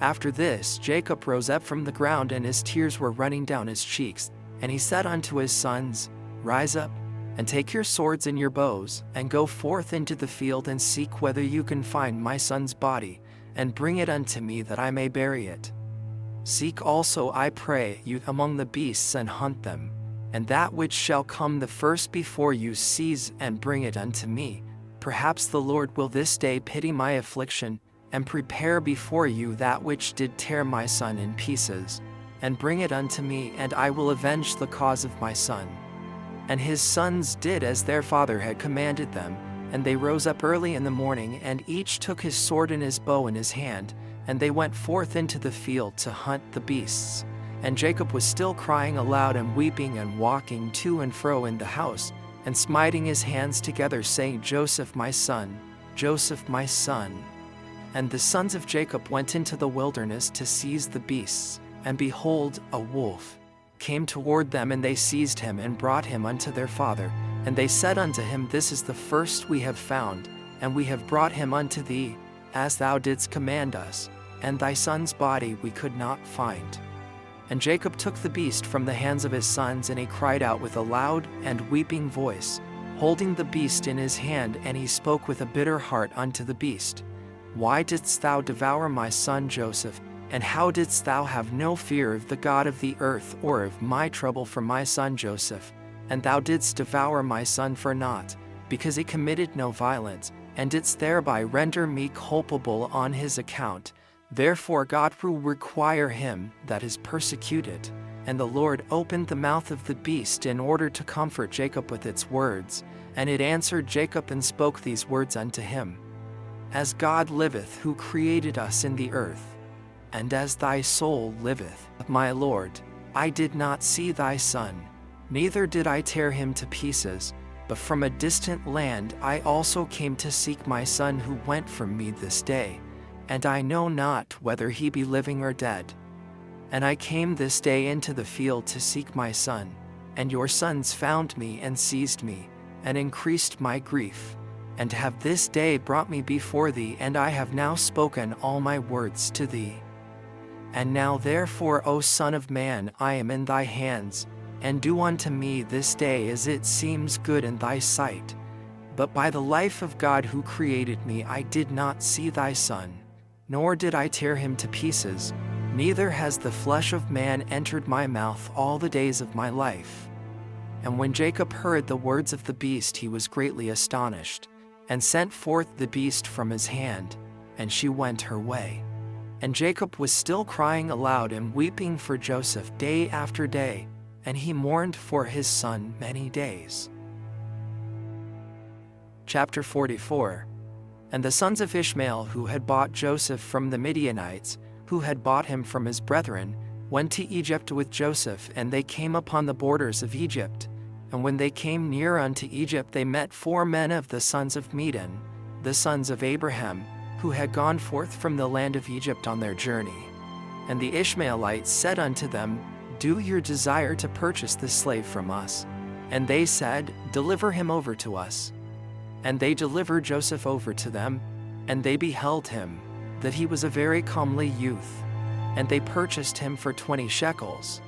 After this Jacob rose up from the ground, and his tears were running down his cheeks. And he said unto his sons, Rise up, and take your swords and your bows, and go forth into the field, and seek whether you can find my son's body, and bring it unto me that I may bury it. Seek also, I pray you, among the beasts, and hunt them, and that which shall come the first before you seize, and bring it unto me. Perhaps the Lord will this day pity my affliction, and prepare before you that which did tear my son in pieces, and bring it unto me, and I will avenge the cause of my son. And his sons did as their father had commanded them, and they rose up early in the morning, and each took his sword and his bow in his hand, and they went forth into the field to hunt the beasts. And Jacob was still crying aloud and weeping and walking to and fro in the house, and smiting his hands together, saying, Joseph my son, Joseph my son. And the sons of Jacob went into the wilderness to seize the beasts. And behold, a wolf came toward them, and they seized him, and brought him unto their father. And they said unto him, This is the first we have found, and we have brought him unto thee, as thou didst command us, and thy son's body we could not find. And Jacob took the beast from the hands of his sons, and he cried out with a loud and weeping voice, holding the beast in his hand, and he spoke with a bitter heart unto the beast, Why didst thou devour my son Joseph? And how didst thou have no fear of the God of the earth, or of my trouble for my son Joseph? And thou didst devour my son for naught, because he committed no violence, and didst thereby render me culpable on his account. Therefore God will require him that is persecuted. And the Lord opened the mouth of the beast in order to comfort Jacob with its words. And it answered Jacob and spoke these words unto him, As God liveth, who created us in the earth, and as thy soul liveth, my Lord, I did not see thy son, neither did I tear him to pieces, but from a distant land I also came to seek my son who went from me this day, and I know not whether he be living or dead. And I came this day into the field to seek my son, and your sons found me and seized me, and increased my grief, and have this day brought me before thee, and I have now spoken all my words to thee. And now therefore, O Son of Man, I am in thy hands, and do unto me this day as it seems good in thy sight. But by the life of God who created me, I did not see thy son, nor did I tear him to pieces, neither has the flesh of man entered my mouth all the days of my life. And when Jacob heard the words of the beast, he was greatly astonished, and sent forth the beast from his hand, and she went her way. And Jacob was still crying aloud and weeping for Joseph day after day, and he mourned for his son many days. Chapter 44. And the sons of Ishmael, who had bought Joseph from the Midianites, who had bought him from his brethren, went to Egypt with Joseph, and they came upon the borders of Egypt. And when they came near unto Egypt, they met 4 men of the sons of Midian, the sons of Abraham, who had gone forth from the land of Egypt on their journey. And the Ishmaelites said unto them, Do you desire to purchase this slave from us? And they said, Deliver him over to us. And they delivered Joseph over to them, and they beheld him, that he was a very comely youth. And they purchased him for 20 shekels.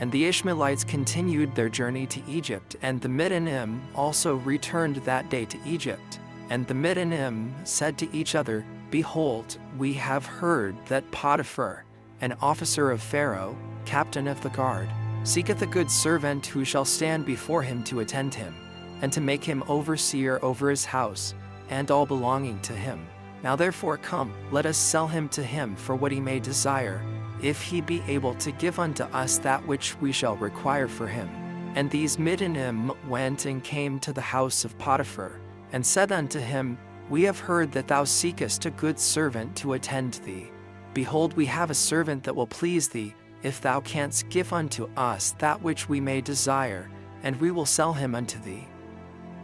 And the Ishmaelites continued their journey to Egypt, and the Midianim also returned that day to Egypt. And the Midianim said to each other, Behold, we have heard that Potiphar, an officer of Pharaoh, captain of the guard, seeketh a good servant who shall stand before him to attend him, and to make him overseer over his house, and all belonging to him. Now therefore come, let us sell him to him for what he may desire, if he be able to give unto us that which we shall require for him. And these Midianim went and came to the house of Potiphar, and said unto him, We have heard that thou seekest a good servant to attend thee. Behold, we have a servant that will please thee, if thou canst give unto us that which we may desire, and we will sell him unto thee.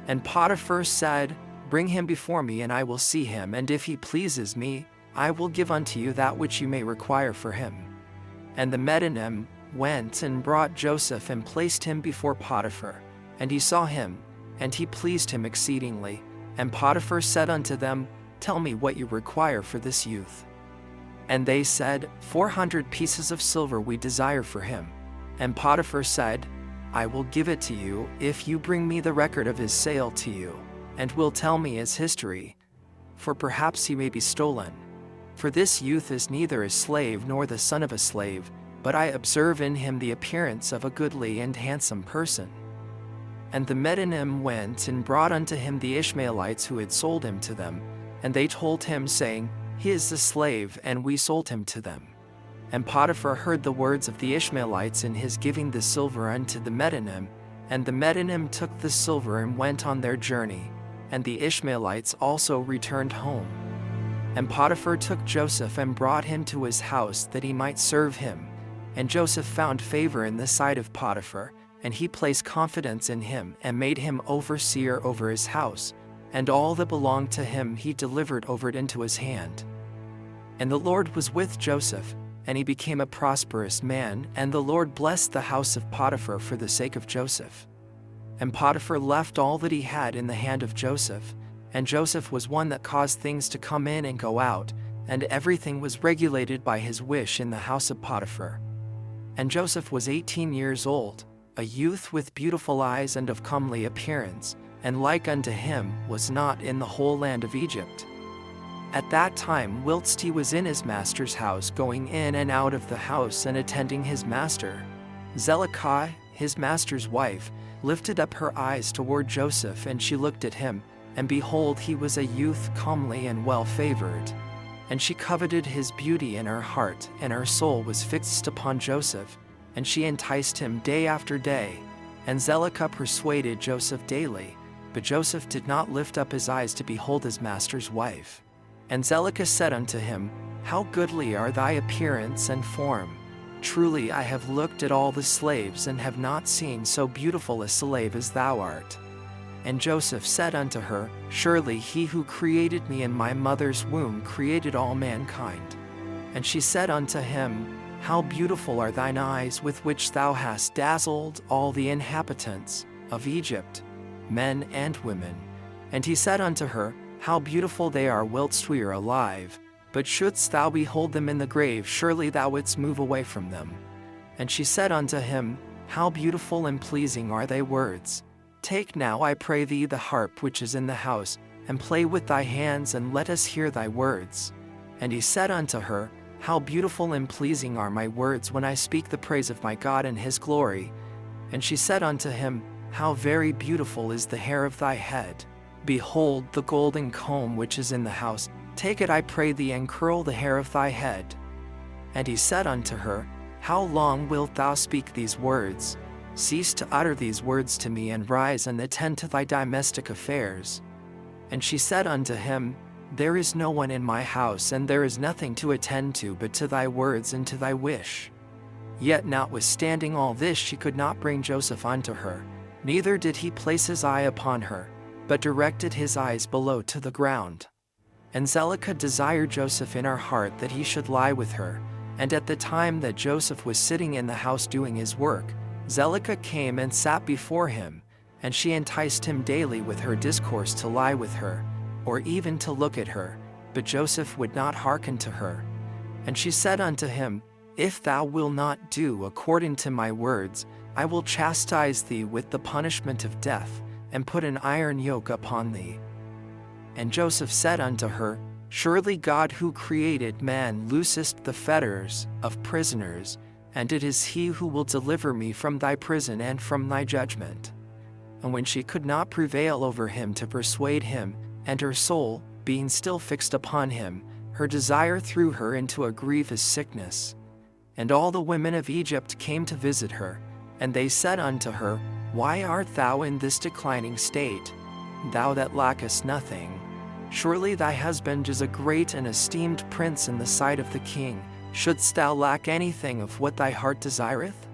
And Potiphar said, Bring him before me, and I will see him, and if he pleases me, I will give unto you that which you may require for him. And the Midianim went and brought Joseph and placed him before Potiphar. And he saw him, and he pleased him exceedingly. And Potiphar said unto them, Tell me what you require for this youth. And they said, 400 pieces of silver we desire for him. And Potiphar said, I will give it to you, if you bring me the record of his sale to you, and will tell me his history, for perhaps he may be stolen. For this youth is neither a slave nor the son of a slave, but I observe in him the appearance of a goodly and handsome person. And the Midianim went and brought unto him the Ishmaelites who had sold him to them, and they told him, saying, He is the slave, and we sold him to them. And Potiphar heard the words of the Ishmaelites in his giving the silver unto the Midianim, and the Midianim took the silver and went on their journey, and the Ishmaelites also returned home. And Potiphar took Joseph and brought him to his house that he might serve him. And Joseph found favor in the sight of Potiphar, and he placed confidence in him and made him overseer over his house, and all that belonged to him he delivered over it into his hand. And the Lord was with Joseph, and he became a prosperous man, and the Lord blessed the house of Potiphar for the sake of Joseph. And Potiphar left all that he had in the hand of Joseph, and Joseph was one that caused things to come in and go out, and everything was regulated by his wish in the house of Potiphar. And Joseph was 18 years old, a youth with beautiful eyes and of comely appearance, and like unto him was not in the whole land of Egypt. At that time whilst he was in his master's house, going in and out of the house and attending his master, Zelicah, his master's wife, lifted up her eyes toward Joseph, and she looked at him, and behold, he was a youth comely and well-favored. And she coveted his beauty in her heart, and her soul was fixed upon Joseph, and she enticed him day after day. And Zelicah persuaded Joseph daily, but Joseph did not lift up his eyes to behold his master's wife. And Zelicah said unto him, How goodly are thy appearance and form! Truly I have looked at all the slaves, and have not seen so beautiful a slave as thou art. And Joseph said unto her, Surely he who created me in my mother's womb created all mankind. And she said unto him, How beautiful are thine eyes, with which thou hast dazzled all the inhabitants of Egypt, men and women. And he said unto her, How beautiful they are whilst we are alive, but shouldst thou behold them in the grave, surely thou wouldst move away from them. And she said unto him, How beautiful and pleasing are thy words! Take now, I pray thee, the harp which is in the house, and play with thy hands, and let us hear thy words. And he said unto her, How beautiful and pleasing are my words when I speak the praise of my God and his glory. And she said unto him, How very beautiful is the hair of thy head! Behold the golden comb which is in the house, take it, I pray thee, and curl the hair of thy head. And he said unto her, How long wilt thou speak these words? Cease to utter these words to me, and rise and attend to thy domestic affairs. And she said unto him, There is no one in my house, and there is nothing to attend to but to thy words and to thy wish. Yet notwithstanding all this she could not bring Joseph unto her, neither did he place his eye upon her, but directed his eyes below to the ground. And Zelicah desired Joseph in her heart that he should lie with her, and at the time that Joseph was sitting in the house doing his work, Zelicah came and sat before him, and she enticed him daily with her discourse to lie with her, or even to look at her, but Joseph would not hearken to her. And she said unto him, If thou wilt not do according to my words, I will chastise thee with the punishment of death, and put an iron yoke upon thee. And Joseph said unto her, Surely God who created man looseth the fetters of prisoners, and it is he who will deliver me from thy prison and from thy judgment. And when she could not prevail over him to persuade him, and her soul, being still fixed upon him, her desire threw her into a grievous sickness. And all the women of Egypt came to visit her, and they said unto her, Why art thou in this declining state, thou that lackest nothing? Surely thy husband is a great and esteemed prince in the sight of the king. Shouldst thou lack anything of what thy heart desireth?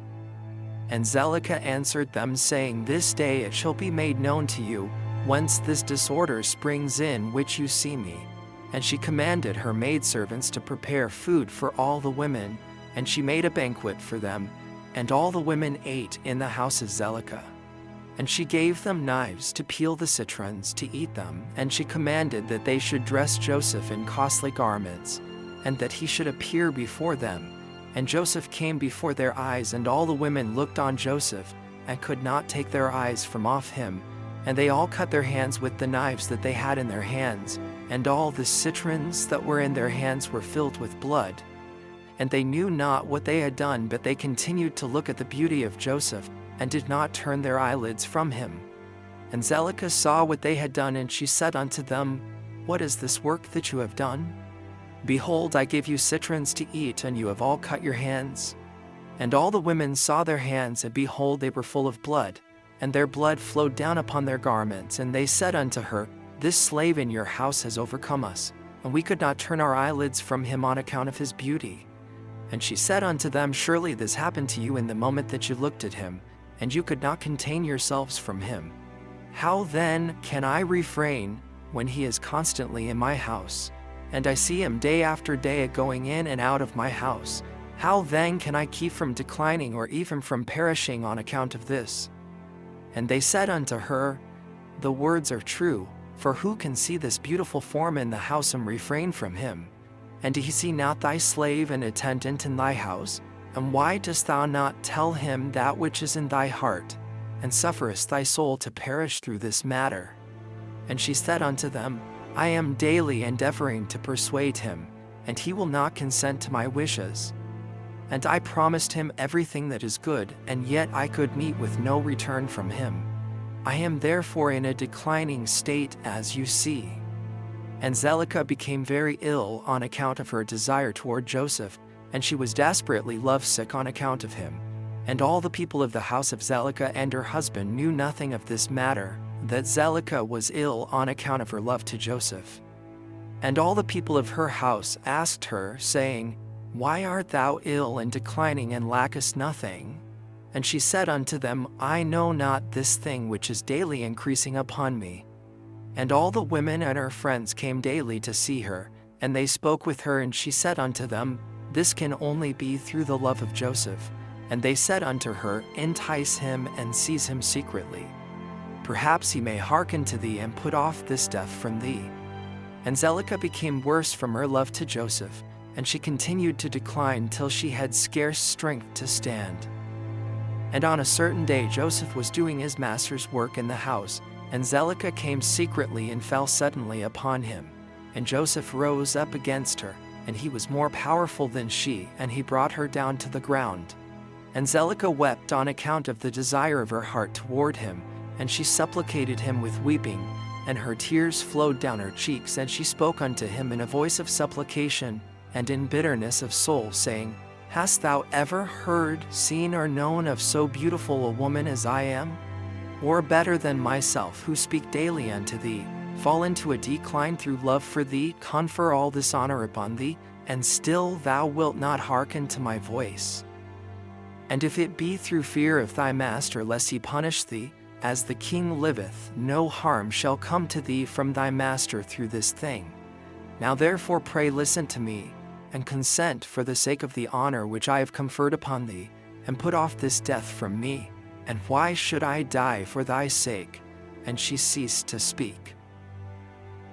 And Zelicah answered them, saying, This day it shall be made known to you, whence this disorder springs in which you see me. And she commanded her maidservants to prepare food for all the women, and she made a banquet for them, and all the women ate in the house of Zelicah. And she gave them knives to peel the citrons to eat them, and she commanded that they should dress Joseph in costly garments, and that he should appear before them. And Joseph came before their eyes, and all the women looked on Joseph, and could not take their eyes from off him. And they all cut their hands with the knives that they had in their hands, and all the citrons that were in their hands were filled with blood. And they knew not what they had done, but they continued to look at the beauty of Joseph, and did not turn their eyelids from him. And Zelicah saw what they had done, and she said unto them, What is this work that you have done? Behold, I give you citrons to eat, and you have all cut your hands. And all the women saw their hands, and behold, they were full of blood, and their blood flowed down upon their garments. And they said unto her, This slave in your house has overcome us, and we could not turn our eyelids from him on account of his beauty. And she said unto them, Surely this happened to you in the moment that you looked at him, and you could not contain yourselves from him. How then can I refrain when he is constantly in my house, and I see him day after day going in and out of my house? How then can I keep from declining or even from perishing on account of this? And they said unto her, The words are true, for who can see this beautiful form in the house and refrain from him? And is he not thy slave and attendant in thy house? And why dost thou not tell him that which is in thy heart, and sufferest thy soul to perish through this matter? And she said unto them, I am daily endeavoring to persuade him, and he will not consent to my wishes. And I promised him everything that is good, and yet I could meet with no return from him. I am therefore in a declining state, as you see. And Zelicah became very ill on account of her desire toward Joseph, and she was desperately lovesick on account of him. And all the people of the house of Zelicah and her husband knew nothing of this matter, that Zelicah was ill on account of her love to Joseph. And all the people of her house asked her, saying, Why art thou ill and declining, and lackest nothing? And she said unto them, I know not this thing which is daily increasing upon me. And all the women and her friends came daily to see her, and they spoke with her, and she said unto them, This can only be through the love of Joseph. And they said unto her, Entice him and seize him secretly. Perhaps he may hearken to thee and put off this death from thee. And Zelicah became worse from her love to Joseph, and she continued to decline till she had scarce strength to stand. And on a certain day Joseph was doing his master's work in the house, and Zelicah came secretly and fell suddenly upon him. And Joseph rose up against her, and he was more powerful than she, and he brought her down to the ground. And Zelicah wept on account of the desire of her heart toward him, and she supplicated him with weeping, and her tears flowed down her cheeks, and she spoke unto him in a voice of supplication, and in bitterness of soul, saying, Hast thou ever heard, seen, or known of so beautiful a woman as I am? Or better than myself, who speak daily unto thee, fall into a decline through love for thee, confer all this honor upon thee, and still thou wilt not hearken to my voice? And if it be through fear of thy master, lest he punish thee, as the king liveth, no harm shall come to thee from thy master through this thing. Now therefore pray listen to me, and consent for the sake of the honor which I have conferred upon thee, and put off this death from me. And why should I die for thy sake? And she ceased to speak.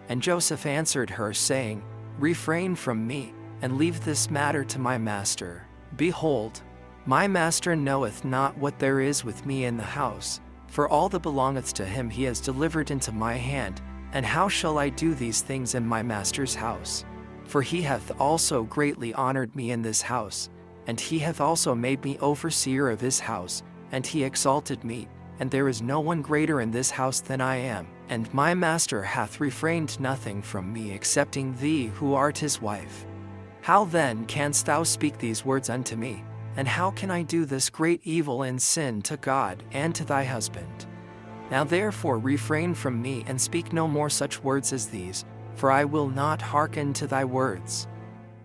And Joseph answered her, saying, Refrain from me, and leave this matter to my master. Behold, my master knoweth not what there is with me in the house, for all that belongeth to him he has delivered into my hand. And how shall I do these things in my master's house? For he hath also greatly honored me in this house, and he hath also made me overseer of his house, and he exalted me, and there is no one greater in this house than I am, and my master hath refrained nothing from me excepting thee who art his wife. How then canst thou speak these words unto me? And how can I do this great evil and sin to God and to thy husband? Now therefore refrain from me, and speak no more such words as these, for I will not hearken to thy words.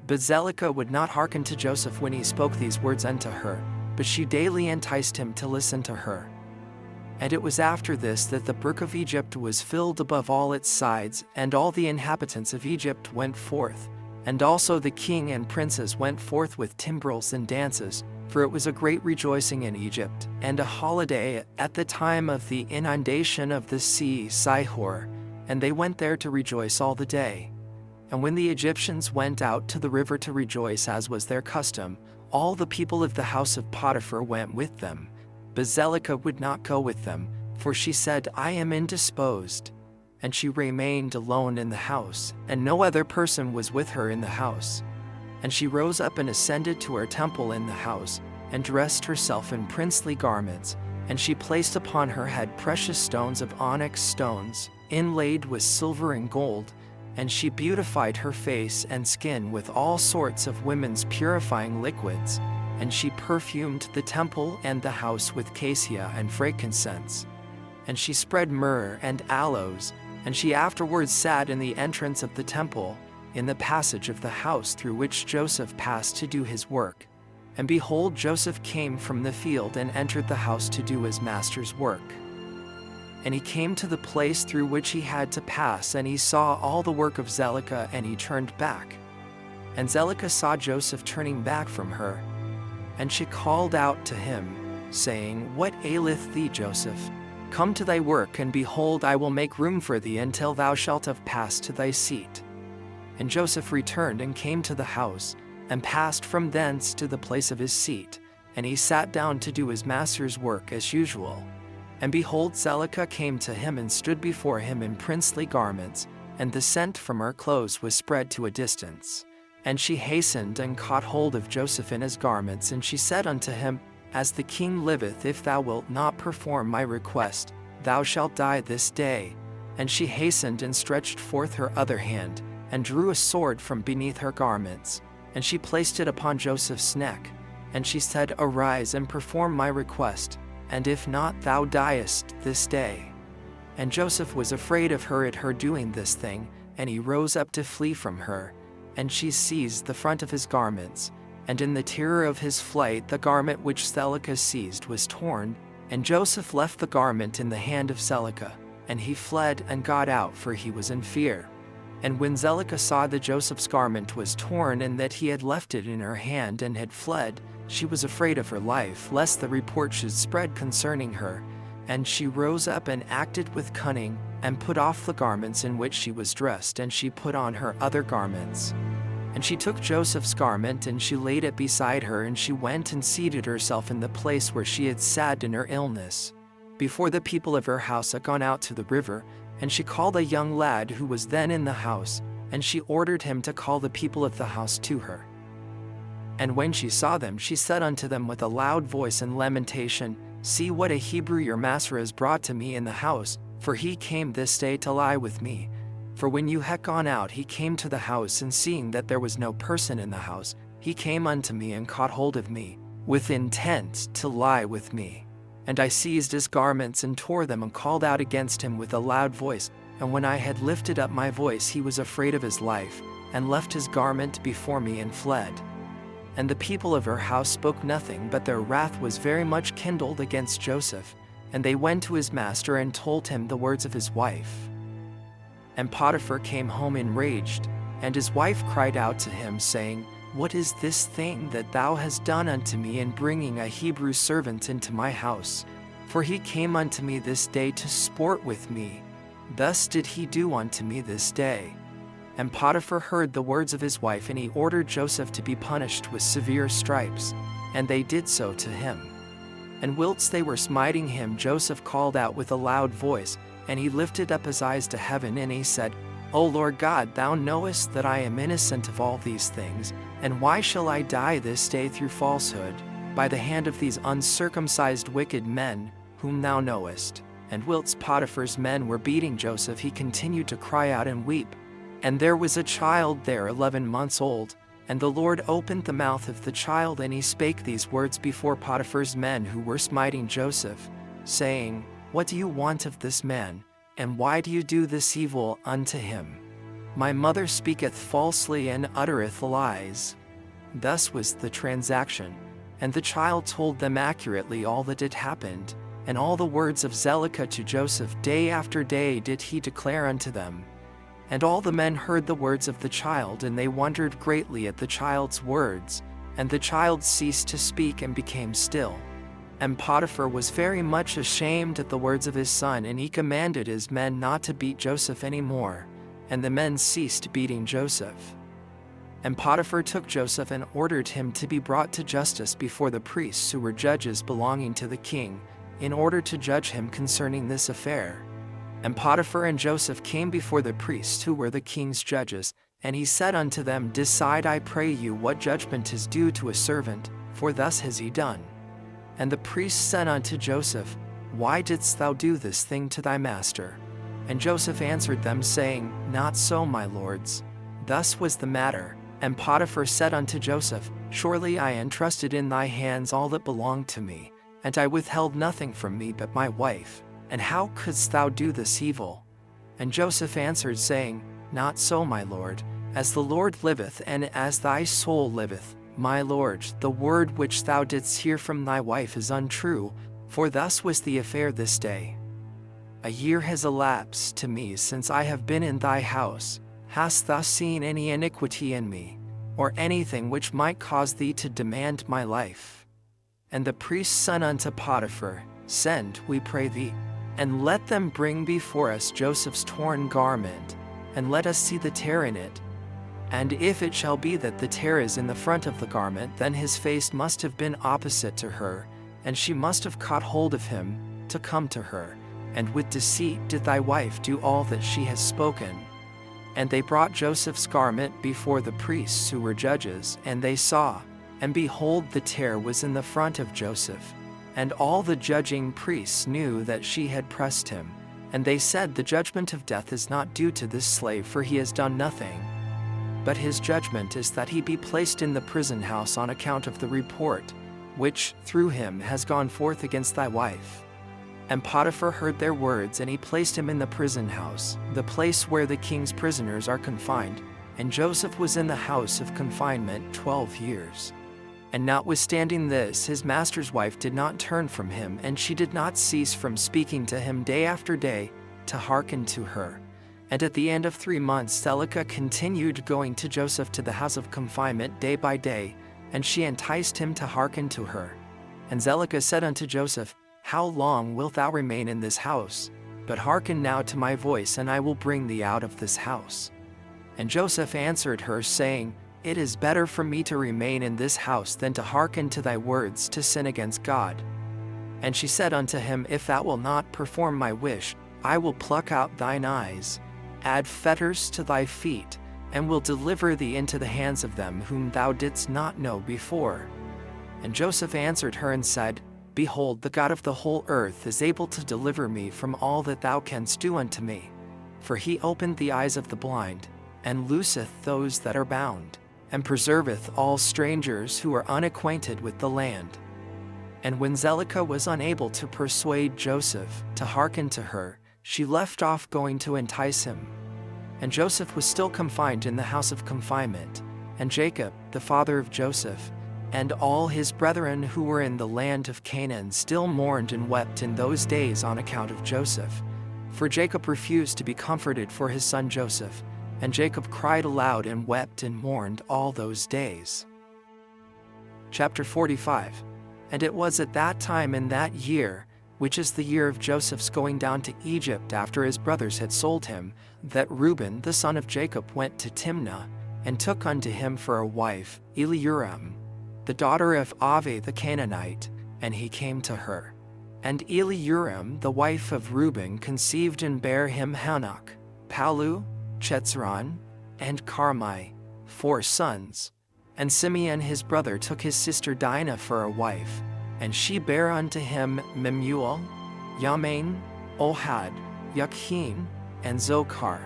But Zelicah would not hearken to Joseph when he spoke these words unto her, but she daily enticed him to listen to her. And it was after this that the brook of Egypt was filled above all its sides, and all the inhabitants of Egypt went forth, and also the king and princes went forth with timbrels and dances, for it was a great rejoicing in Egypt, and a holiday at the time of the inundation of the sea Sihor, and they went there to rejoice all the day. And when the Egyptians went out to the river to rejoice, as was their custom, all the people of the house of Potiphar went with them. But Zelicah would not go with them, for she said, I am indisposed. And she remained alone in the house, and no other person was with her in the house. And she rose up and ascended to her temple in the house, and dressed herself in princely garments, and she placed upon her head precious stones of onyx stones, inlaid with silver and gold, and she beautified her face and skin with all sorts of women's purifying liquids, and she perfumed the temple and the house with cassia and frankincense. And she spread myrrh and aloes, and she afterwards sat in the entrance of the temple, in the passage of the house through which Joseph passed to do his work. And behold, Joseph came from the field and entered the house to do his master's work. And he came to the place through which he had to pass, and he saw all the work of Zelicah, and he turned back. And Zelicah saw Joseph turning back from her, and she called out to him, saying, What aileth thee, Joseph? Come to thy work, and behold, I will make room for thee until thou shalt have passed to thy seat. And Joseph returned and came to the house, and passed from thence to the place of his seat, and he sat down to do his master's work as usual. And behold, Zelicah came to him and stood before him in princely garments, and the scent from her clothes was spread to a distance. And she hastened and caught hold of Joseph in his garments, and she said unto him, As the king liveth, if thou wilt not perform my request, thou shalt die this day. And she hastened and stretched forth her other hand, and drew a sword from beneath her garments, and she placed it upon Joseph's neck. And she said, Arise and perform my request, and if not, thou diest this day. And Joseph was afraid of her at her doing this thing, and he rose up to flee from her. And she seized the front of his garments, and in the terror of his flight the garment which Zelicah seized was torn, and Joseph left the garment in the hand of Zelicah, and he fled and got out, for he was in fear. And when Zelicah saw that Joseph's garment was torn, and that he had left it in her hand and had fled, she was afraid of her life, lest the report should spread concerning her. And she rose up and acted with cunning, and put off the garments in which she was dressed, and she put on her other garments. And she took Joseph's garment, and she laid it beside her, and she went and seated herself in the place where she had sat in her illness, before the people of her house had gone out to the river. And she called a young lad who was then in the house, and she ordered him to call the people of the house to her. And when she saw them, she said unto them with a loud voice and lamentation, See what a Hebrew your master has brought to me in the house, for he came this day to lie with me. For when you had gone out, he came to the house, and seeing that there was no person in the house, he came unto me and caught hold of me, with intent to lie with me. And I seized his garments and tore them, and called out against him with a loud voice. And when I had lifted up my voice, he was afraid of his life, and left his garment before me and fled. And the people of her house spoke nothing, but their wrath was very much kindled against Joseph. And they went to his master and told him the words of his wife. And Potiphar came home enraged, and his wife cried out to him, saying, What is this thing that thou hast done unto me in bringing a Hebrew servant into my house? For he came unto me this day to sport with me. Thus did he do unto me this day. And Potiphar heard the words of his wife, and he ordered Joseph to be punished with severe stripes. And they did so to him. And whilst they were smiting him, Joseph called out with a loud voice, and he lifted up his eyes to heaven, and he said, O Lord God, thou knowest that I am innocent of all these things, and why shall I die this day through falsehood, by the hand of these uncircumcised wicked men, whom thou knowest? And whilst Potiphar's men were beating Joseph, he continued to cry out and weep. And there was a child there 11 months old, and the Lord opened the mouth of the child, and he spake these words before Potiphar's men who were smiting Joseph, saying, What do you want of this man, and why do you do this evil unto him? My mother speaketh falsely and uttereth lies. Thus was the transaction, and the child told them accurately all that had happened, and all the words of Zelicah to Joseph day after day did he declare unto them. And all the men heard the words of the child, and they wondered greatly at the child's words, and the child ceased to speak and became still. And Potiphar was very much ashamed at the words of his son, and he commanded his men not to beat Joseph any more, and the men ceased beating Joseph. And Potiphar took Joseph and ordered him to be brought to justice before the priests who were judges belonging to the king, in order to judge him concerning this affair. And Potiphar and Joseph came before the priests who were the king's judges, and he said unto them, Decide, I pray you, what judgment is due to a servant, for thus has he done. And the priests said unto Joseph, Why didst thou do this thing to thy master? And Joseph answered them, saying, Not so, my lords. Thus was the matter. And Potiphar said unto Joseph, Surely I entrusted in thy hands all that belonged to me, and I withheld nothing from me but my wife. And how couldst thou do this evil? And Joseph answered, saying, Not so, my lord. As the Lord liveth, and as thy soul liveth, my lord, the word which thou didst hear from thy wife is untrue, for thus was the affair this day. A year has elapsed to me since I have been in thy house. Hast thou seen any iniquity in me, or anything which might cause thee to demand my life? And the priest said unto Potiphar, Send, we pray thee, and let them bring before us Joseph's torn garment, and let us see the tear in it. And if it shall be that the tear is in the front of the garment, then his face must have been opposite to her, and she must have caught hold of him, to come to her. And with deceit did thy wife do all that she has spoken. And they brought Joseph's garment before the priests who were judges, and they saw, and behold, the tear was in the front of Joseph. And all the judging priests knew that she had pressed him. And they said, The judgment of death is not due to this slave, for he has done nothing. But his judgment is that he be placed in the prison house on account of the report, which, through him, has gone forth against thy wife. And Potiphar heard their words, and he placed him in the prison house, the place where the king's prisoners are confined. And Joseph was in the house of confinement 12 years. And notwithstanding this, his master's wife did not turn from him, and she did not cease from speaking to him day after day, to hearken to her. And at the end of 3 months Zelicah continued going to Joseph to the house of confinement day by day, and she enticed him to hearken to her. And Zelicah said unto Joseph, How long wilt thou remain in this house? But hearken now to my voice, and I will bring thee out of this house. And Joseph answered her, saying, It is better for me to remain in this house than to hearken to thy words, to sin against God. And she said unto him, If thou wilt not perform my wish, I will pluck out thine eyes, add fetters to thy feet, and will deliver thee into the hands of them whom thou didst not know before. And Joseph answered her and said, Behold, the God of the whole earth is able to deliver me from all that thou canst do unto me. For he opened the eyes of the blind, and looseth those that are bound, and preserveth all strangers who are unacquainted with the land. And when Zelicah was unable to persuade Joseph to hearken to her, she left off going to entice him. And Joseph was still confined in the house of confinement, and Jacob, the father of Joseph, and all his brethren who were in the land of Canaan still mourned and wept in those days on account of Joseph. For Jacob refused to be comforted for his son Joseph, and Jacob cried aloud and wept and mourned all those days. Chapter 45. And it was at that time in that year, which is the year of Joseph's going down to Egypt after his brothers had sold him, that Reuben the son of Jacob went to Timnah, and took unto him for a wife Eliuram, the daughter of Avi the Canaanite, and he came to her. And Eliuram the wife of Reuben conceived and bare him Hanok, Palu, Chetzron, and Carmi, 4 sons. And Simeon his brother took his sister Dinah for a wife, and she bare unto him Memuel, Yamin, Ohad, Yakhin, and Zochar,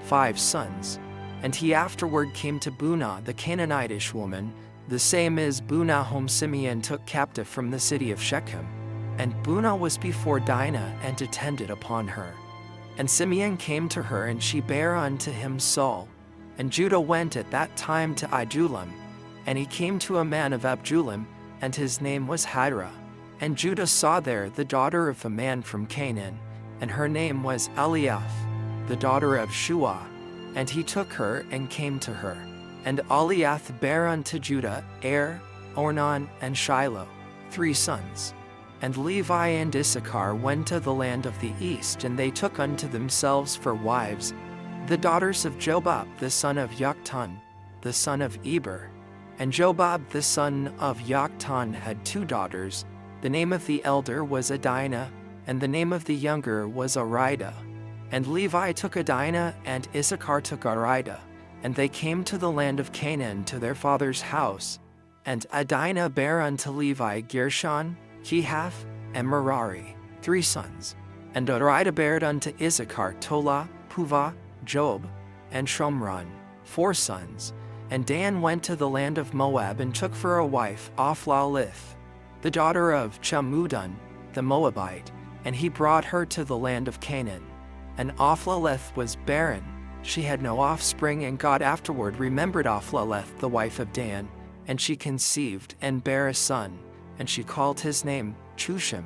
5 sons. And he afterward came to Bunah the Canaanitish woman, the same is Bunah whom Simeon took captive from the city of Shechem. And Bunah was before Dinah and attended upon her. And Simeon came to her, and she bare unto him Saul. And Judah went at that time to Idulam, and he came to a man of Abjulam, and his name was Hira. And Judah saw there the daughter of a man from Canaan, and her name was Eliath, the daughter of Shua. And he took her and came to her. And Eliath bare unto Judah Ornan, and Shiloh, 3 sons. And Levi and Issachar went to the land of the east, and they took unto themselves for wives the daughters of Jobab the son of Yoktan, the son of Eber. And Jobab the son of Yoktan had 2 daughters. The name of the elder was Adinah, and the name of the younger was Aridah. And Levi took Adinah, and Issachar took Aridah. And they came to the land of Canaan to their father's house. And Adinah bare unto Levi Gershon, Kehath, and Merari, 3 sons. And Aridah bare unto Issachar Tola, Puvah, Job, and Shomron, 4 sons. And Dan went to the land of Moab and took for a wife Ophlalith, the daughter of Chamudon, the Moabite, and he brought her to the land of Canaan. And Ophlalith was barren, she had no offspring, and God afterward remembered Ophlalith the wife of Dan, and she conceived and bare a son, and she called his name Chushim.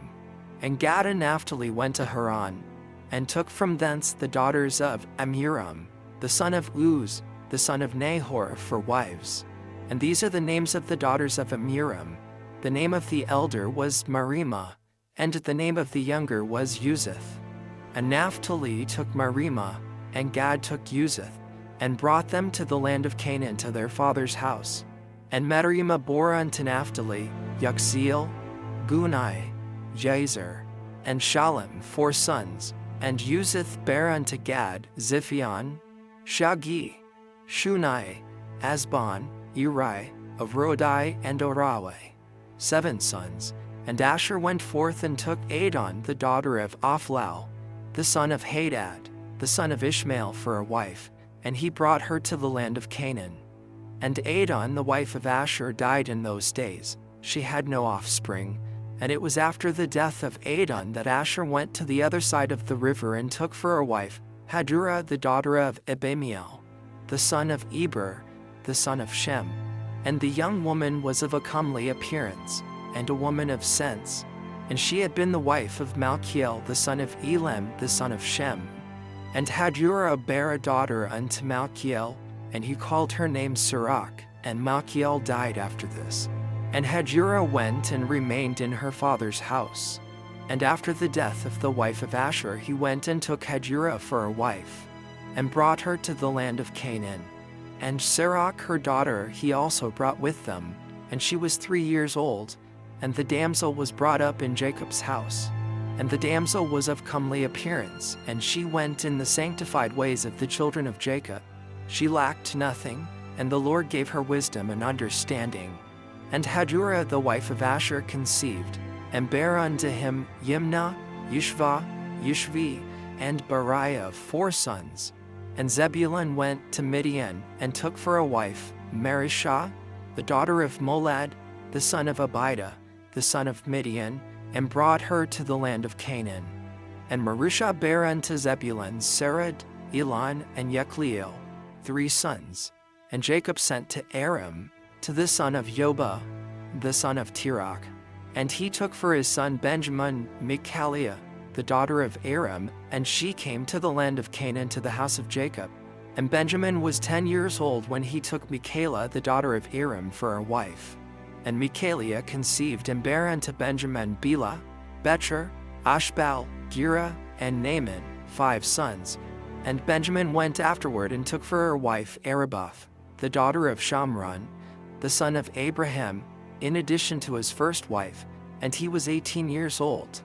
And Gad and Naphtali went to Haran, and took from thence the daughters of Amiram, the son of Uz, the son of Nahor, for wives. And these are the names of the daughters of Amiram. The name of the elder was Marima, and the name of the younger was Uzith. And Naphtali took Marima, and Gad took Uzith, and brought them to the land of Canaan to their father's house. And Marima bore unto Naphtali Yuxeel, Gunai, Jazer, and Shalem, 4 sons. And Uzith bare unto Gad Ziphion, Shagi, Shunai, Asbon, Eri, of Rodai, and Orawe, 7 sons. And Asher went forth and took Adon the daughter of Ophlal, the son of Hadad, the son of Ishmael, for a wife, and he brought her to the land of Canaan. And Adon the wife of Asher died in those days, she had no offspring. And it was after the death of Adon that Asher went to the other side of the river and took for a wife Hadurah the daughter of Ebemiel, the son of Eber, the son of Shem. And the young woman was of a comely appearance, and a woman of sense, and she had been the wife of Malchiel the son of Elam, the son of Shem. And Hadurah bare a daughter unto Malchiel, and he called her name Sirach, and Malchiel died after this. And Hadurah went and remained in her father's house. And after the death of the wife of Asher, he went and took Hadurah for a wife, and brought her to the land of Canaan. And Sirach her daughter he also brought with them, and she was 3 years old, and the damsel was brought up in Jacob's house. And the damsel was of comely appearance, and she went in the sanctified ways of the children of Jacob. She lacked nothing, and the Lord gave her wisdom and understanding. And Hadurah the wife of Asher conceived, and bare unto him Yimnah, Yishva, Yishvi, and Bariah, 4 sons. And Zebulun went to Midian, and took for a wife Marishah, the daughter of Molad, the son of Abidah, the son of Midian, and brought her to the land of Canaan. And Marishah bare unto Zebulun Serad, Elon, and Yechleel, 3 sons. And Jacob sent to Aram, to the son of Yobah, the son of Tirach. And he took for his son Benjamin Michaliah, the daughter of Aram, and she came to the land of Canaan to the house of Jacob. And Benjamin was 10 years old when he took Michaela, the daughter of Aram, for a wife. And Michaliah conceived and bare unto Benjamin Bela, Becher, Ashbal, Gera, and Naaman, 5 sons. And Benjamin went afterward and took for her wife Arabah, the daughter of Shamron, the son of Abraham, in addition to his first wife, and he was 18 years old.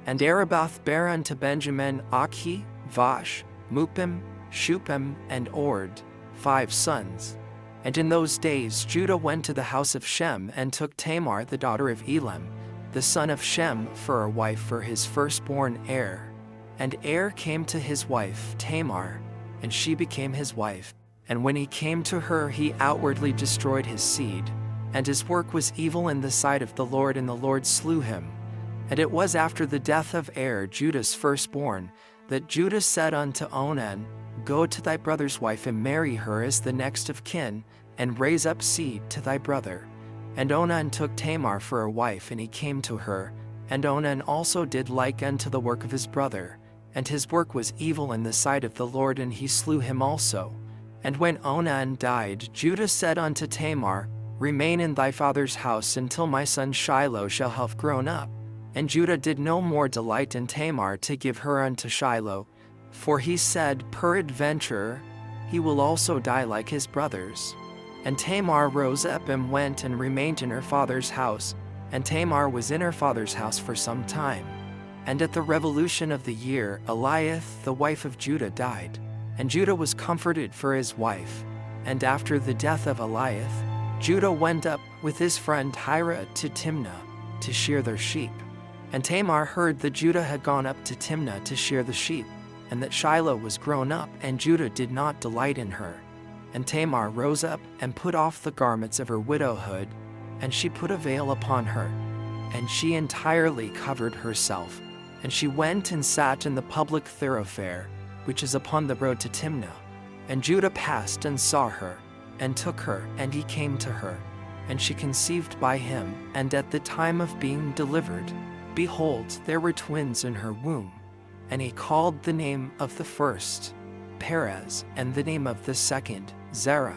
And Arabah bare unto Benjamin Achi, Vash, Mupim, Shupim, and Ord, 5 sons. And in those days Judah went to the house of Shem and took Tamar the daughter of Elam, the son of Shem, for a wife for his firstborn Er. And Er came to his wife Tamar, and she became his wife. And when he came to her, he outwardly destroyed his seed, and his work was evil in the sight of the Lord, and the Lord slew him. And it was after the death of Er, Judah's firstborn, that Judah said unto Onan, Go to thy brother's wife and marry her as the next of kin, and raise up seed to thy brother. And Onan took Tamar for a wife, and he came to her. And Onan also did like unto the work of his brother, and his work was evil in the sight of the Lord, and he slew him also. And when Onan died, Judah said unto Tamar, Remain in thy father's house until my son Shiloh shall have grown up. And Judah did no more delight in Tamar to give her unto Shiloh, for he said, Peradventure, he will also die like his brothers. And Tamar rose up and went and remained in her father's house, and Tamar was in her father's house for some time. And at the revolution of the year, Eliath, the wife of Judah, died, and Judah was comforted for his wife. And after the death of Eliath, Judah went up with his friend Hira to Timnah to shear their sheep. And Tamar heard that Judah had gone up to Timnah to shear the sheep, and that Shiloh was grown up, and Judah did not delight in her. And Tamar rose up and put off the garments of her widowhood, and she put a veil upon her, and she entirely covered herself. And she went and sat in the public thoroughfare, which is upon the road to Timnah. And Judah passed and saw her, and took her, and he came to her. And she conceived by him, and at the time of being delivered, behold, there were twins in her womb. And he called the name of the first Perez, and the name of the second Zerah.